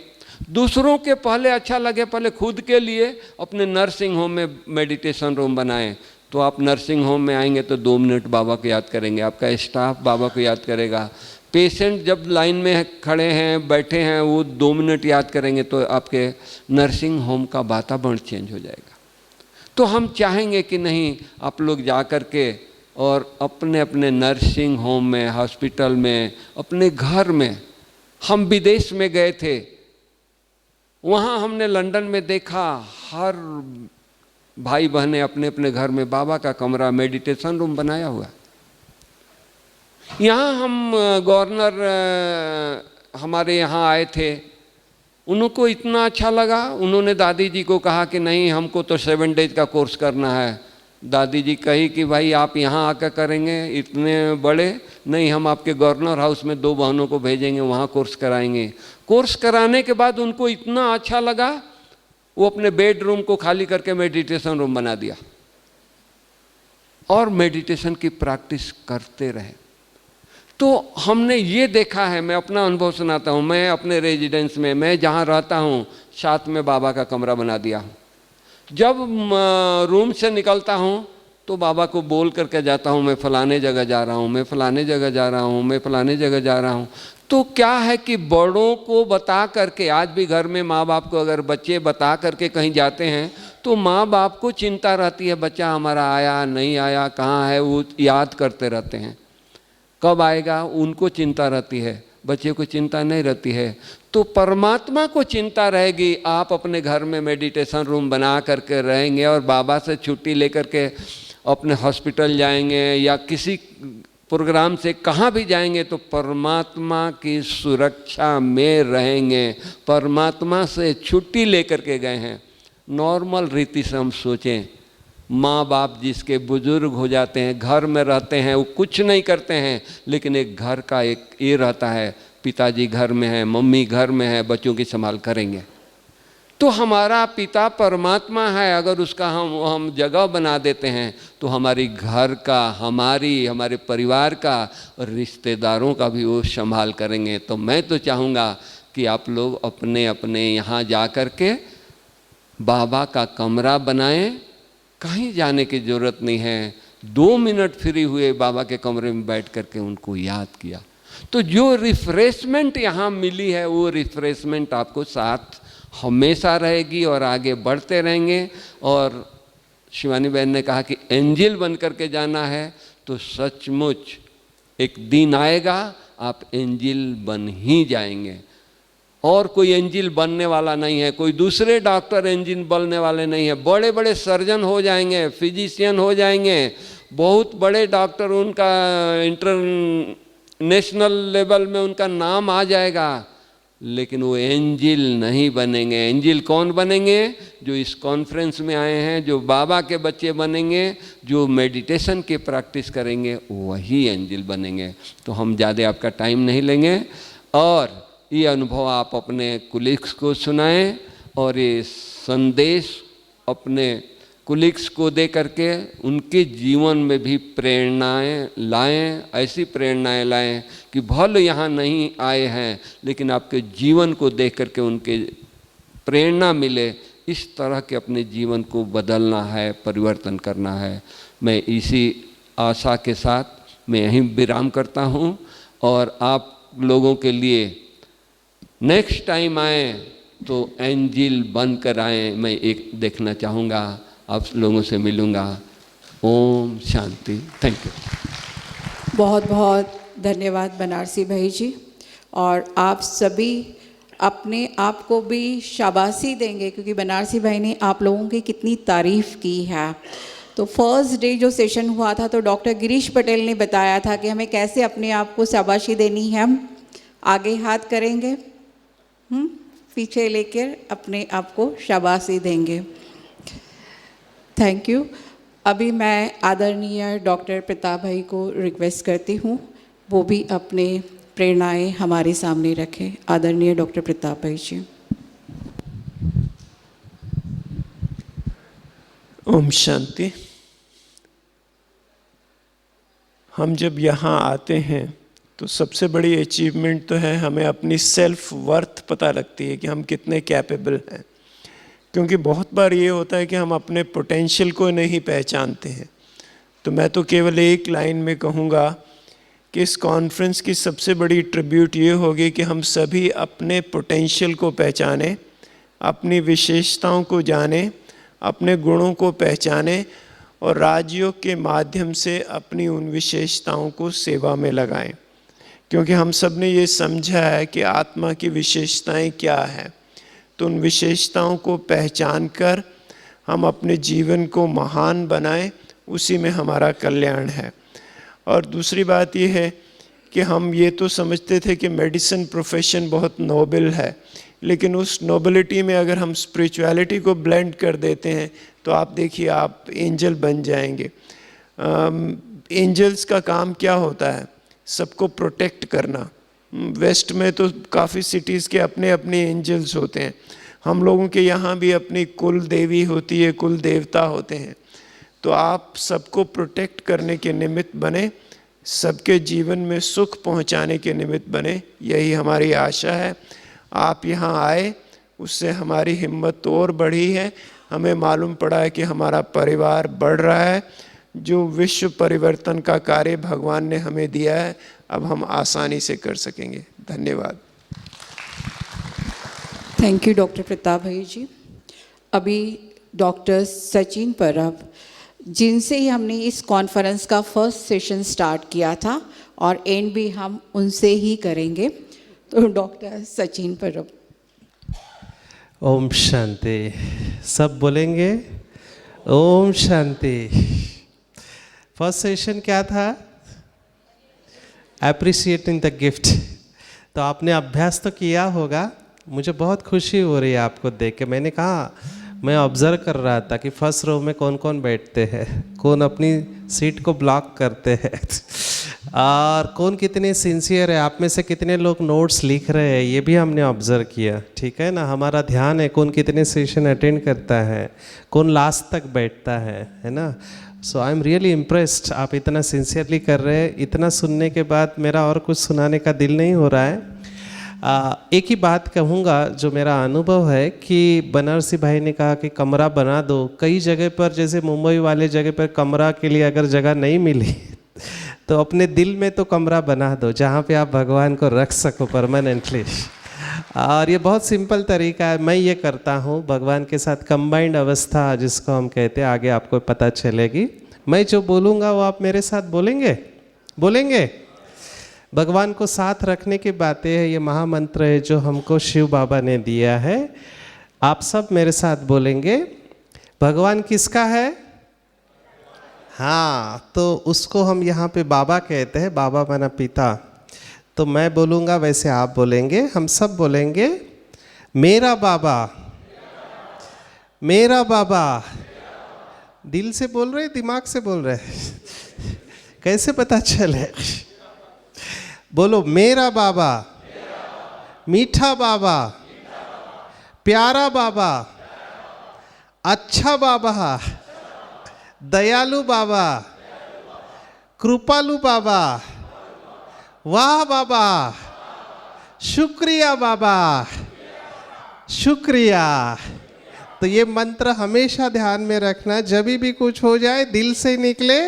दूसरों के पहले अच्छा लगे, पहले खुद के लिए अपने नर्सिंग होम में मेडिटेशन रूम बनाएं। तो आप नर्सिंग होम में आएंगे तो 2 मिनट बाबा को याद करेंगे, आपका स्टाफ बाबा को याद करेगा, पेशेंट जब लाइन में खड़े हैं, बैठे हैं, वो 2 मिनट याद करेंगे तो आपके नर्सिंग होम का वातावरण चेंज हो जाएगा। तो हम चाहेंगे कि नहीं, आप लोग जा कर के और अपने अपने नर्सिंग होम में, हॉस्पिटल में, अपने घर में। हम विदेश में गए थे, वहाँ हमने लंदन में देखा हर भाई बहनें अपने अपने घर में बाबा का कमरा, मेडिटेशन रूम बनाया हुआ। यहाँ हम गवर्नर हमारे यहाँ आए थे, उनको इतना अच्छा लगा, उन्होंने दादी जी को कहा कि नहीं हमको तो 7 डेज का कोर्स करना है। दादी जी कही कि भाई आप यहाँ आकर करेंगे इतने बड़े, नहीं हम आपके गवर्नर हाउस में 2 बहनों को भेजेंगे, वहाँ कोर्स कराएंगे। कोर्स कराने के बाद उनको इतना अच्छा लगा, वो अपने बेडरूम को खाली करके मेडिटेशन रूम बना दिया और मेडिटेशन की प्रैक्टिस करते रहे। तो हमने ये देखा है, मैं अपना अनुभव सुनाता हूँ। मैं अपने रेजिडेंस में, मैं जहाँ रहता हूँ साथ में बाबा का कमरा बना दिया। जब रूम से निकलता हूँ तो बाबा को बोल करके जाता हूँ मैं फलाने जगह जा रहा हूँ, मैं फलाने जगह जा रहा हूँ, मैं फलाने जगह जा रहा हूँ। तो क्या है कि बड़ों को बता करके, आज भी घर में माँ बाप को अगर बच्चे बता करके कहीं जाते हैं तो माँ बाप को चिंता रहती है, बच्चा हमारा आया नहीं आया, कहाँ है, वो याद करते रहते हैं, कब आएगा उनको चिंता रहती है, बच्चे को चिंता नहीं रहती है। तो परमात्मा को चिंता रहेगी। आप अपने घर में मेडिटेशन रूम बना करके रहेंगे और बाबा से छुट्टी लेकर के अपने हॉस्पिटल जाएंगे या किसी प्रोग्राम से कहाँ भी जाएंगे तो परमात्मा की सुरक्षा में रहेंगे। परमात्मा से छुट्टी लेकर के गए हैं। नॉर्मल रीति से हम सोचें, माँ बाप जिसके बुजुर्ग हो जाते हैं, घर में रहते हैं, वो कुछ नहीं करते हैं, लेकिन एक घर का एक ये रहता है, पिताजी घर में है, मम्मी घर में है, बच्चों की संभाल करेंगे। तो हमारा पिता परमात्मा है, अगर उसका हम जगह बना देते हैं तो हमारी घर का, हमारे परिवार का और रिश्तेदारों का भी वो संभाल करेंगे। तो मैं तो चाहूँगा कि आप लोग अपने अपने यहाँ जा कर के बाबा का कमरा बनाएं। कहीं जाने की ज़रूरत नहीं है, 2 मिनट फ्री हुए बाबा के कमरे में बैठ करके उनको याद किया, तो जो रिफ्रेशमेंट यहाँ मिली है वो रिफ्रेशमेंट आपको साथ हमेशा रहेगी और आगे बढ़ते रहेंगे। और शिवानी बहन ने कहा कि एंजल बन करके जाना है, तो सचमुच एक दिन आएगा आप एंजल बन ही जाएंगे। और कोई एंजल बनने वाला नहीं है, कोई दूसरे डॉक्टर एंजल बनने वाले नहीं है। बड़े बड़े सर्जन हो जाएंगे, फिजिशियन हो जाएंगे, बहुत बड़े डॉक्टर, उनका इंटरनेशनल लेवल में उनका नाम आ जाएगा, लेकिन वो एंजल नहीं बनेंगे। एंजल कौन बनेंगे? जो इस कॉन्फ्रेंस में आए हैं, जो बाबा के बच्चे बनेंगे, जो मेडिटेशन की प्रैक्टिस करेंगे, वही एंजल बनेंगे। तो हम ज़्यादा आपका टाइम नहीं लेंगे और ये अनुभव आप अपने कुलीग्स को सुनाएं और ये संदेश अपने कुलीग्स को दे करके उनके जीवन में भी प्रेरणाएं लाएं। ऐसी प्रेरणाएं लाएं कि भले यहाँ नहीं आए हैं लेकिन आपके जीवन को देख करके उनके प्रेरणा मिले। इस तरह के अपने जीवन को बदलना है, परिवर्तन करना है। मैं इसी आशा के साथ मैं यहीं विराम करता हूँ और आप लोगों के लिए नेक्स्ट टाइम आए तो एंजल बन कर आए, मैं एक देखना चाहूँगा, आप लोगों से मिलूँगा। ओम शांति। Thank you. बहुत बहुत धन्यवाद बनारसी भाई जी। और आप सभी अपने आप को भी शाबाशी देंगे क्योंकि बनारसी भाई ने आप लोगों की कितनी तारीफ़ की है। तो फर्स्ट डे जो सेशन हुआ था तो डॉक्टर गिरीश पटेल ने बताया था कि हमें कैसे अपने आप को शाबाशी देनी है। हम आगे हाथ करेंगे, पीछे लेकर अपने आप को शाबाशी देंगे। Thank you. अभी मैं आदरणीय डॉक्टर प्रताप भाई को रिक्वेस्ट करती हूँ वो भी अपने प्रेरणाएं हमारे सामने रखें। आदरणीय डॉक्टर प्रताप भाई जी। ओम शांति। हम जब यहाँ आते हैं तो सबसे बड़ी अचीवमेंट तो है हमें अपनी सेल्फ वर्थ पता लगती है कि हम कितने कैपेबल हैं। क्योंकि बहुत बार ये होता है कि हम अपने पोटेंशियल को नहीं पहचानते हैं। तो मैं तो केवल एक लाइन में कहूँगा कि इस कॉन्फ्रेंस की सबसे बड़ी ट्रिब्यूट ये होगी कि हम सभी अपने पोटेंशियल को पहचानें, अपनी विशेषताओं को जानें, अपने गुणों को पहचानें और राजयोग के माध्यम से अपनी उन विशेषताओं को सेवा में लगाएं। क्योंकि हम सब ने ये समझा है कि आत्मा की विशेषताएं क्या हैं, तो उन विशेषताओं को पहचान कर हम अपने जीवन को महान बनाएं, उसी में हमारा कल्याण है। और दूसरी बात ये है कि हम ये तो समझते थे कि मेडिसिन प्रोफेशन बहुत नोबल है, लेकिन उस नोबिलिटी में अगर हम स्पिरिचुअलिटी को ब्लेंड कर देते हैं तो आप देखिए आप एंजल बन जाएंगे। एंजल्स का काम क्या होता है? सबको प्रोटेक्ट करना। वेस्ट में तो काफ़ी सिटीज़ के अपने अपने एंजल्स होते हैं, हम लोगों के यहाँ भी अपनी कुल देवी होती है, कुल देवता होते हैं। तो आप सबको प्रोटेक्ट करने के निमित्त बने, सबके जीवन में सुख पहुँचाने के निमित्त बने, यही हमारी आशा है। आप यहाँ आए उससे हमारी हिम्मत तो और बढ़ी है। हमें मालूम पड़ा है कि हमारा परिवार बढ़ रहा है। जो विश्व परिवर्तन का कार्य भगवान ने हमें दिया है अब हम आसानी से कर सकेंगे। धन्यवाद। थैंक यू डॉक्टर प्रताप भाई जी। अभी डॉक्टर सचिन परब, जिनसे ही हमने इस कॉन्फ्रेंस का फर्स्ट सेशन स्टार्ट किया था और एंड भी हम उनसे ही करेंगे, तो डॉक्टर सचिन परब। ओम शांति। सब बोलेंगे ओम शांति। फर्स्ट सेशन क्या था? Appreciating the gift. तो आपने अभ्यास तो किया होगा। मुझे बहुत खुशी हो रही है आपको देख के। मैंने कहा, मैं ऑब्जर्व कर रहा था कि फर्स्ट रो में कौन कौन बैठते हैं, कौन अपनी सीट को ब्लॉक करते हैं और कौन कितने सिंसियर है। आप में से कितने लोग नोट्स लिख रहे हैं, ये भी हमने ऑब्जर्व किया। ठीक है ना? हमारा ध्यान है कौन कितने सेशन अटेंड करता है, कौन लास्ट तक बैठता है ना? सो आई एम रियली इम्प्रेस्ड। आप इतना सिंसियरली कर रहे हैं। इतना सुनने के बाद मेरा और कुछ सुनाने का दिल नहीं हो रहा है। एक ही बात कहूँगा जो मेरा अनुभव है कि बनारसी भाई ने कहा कि कमरा बना दो। कई जगह पर, जैसे मुंबई वाले जगह पर कमरा के लिए अगर जगह नहीं मिली तो अपने दिल में तो कमरा बना दो जहाँ पे आप भगवान को रख सको परमानेंटली। और ये बहुत सिंपल तरीका है, मैं ये करता हूँ भगवान के साथ कंबाइंड अवस्था जिसको हम कहते हैं, आगे आपको पता चलेगी। मैं जो बोलूँगा वो आप मेरे साथ बोलेंगे। भगवान को साथ रखने की बातें है, ये महामंत्र है जो हमको शिव बाबा ने दिया है। आप सब मेरे साथ बोलेंगे, भगवान किसका है? हाँ, तो उसको हम यहाँ पे बाबा कहते हैं, बाबा माना पिता। तो मैं बोलूँगा वैसे आप बोलेंगे, हम सब बोलेंगे, मेरा बाबा, मेरा बाबा। दिल से बोल रहे, दिमाग से बोल रहे? कैसे पता चले? बोलो, मेरा बाबा, मीठा बाबा, प्यारा बाबा, अच्छा बाबा, दयालु बाबा, कृपालु बाबा, वाह बाबा, शुक्रिया बाबा, शुक्रिया। तो ये मंत्र हमेशा ध्यान में रखना, जब भी कुछ हो जाए दिल से निकले,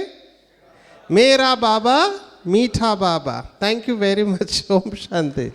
मेरा बाबा, मीठा बाबा। Thank you very much. ओम शांति।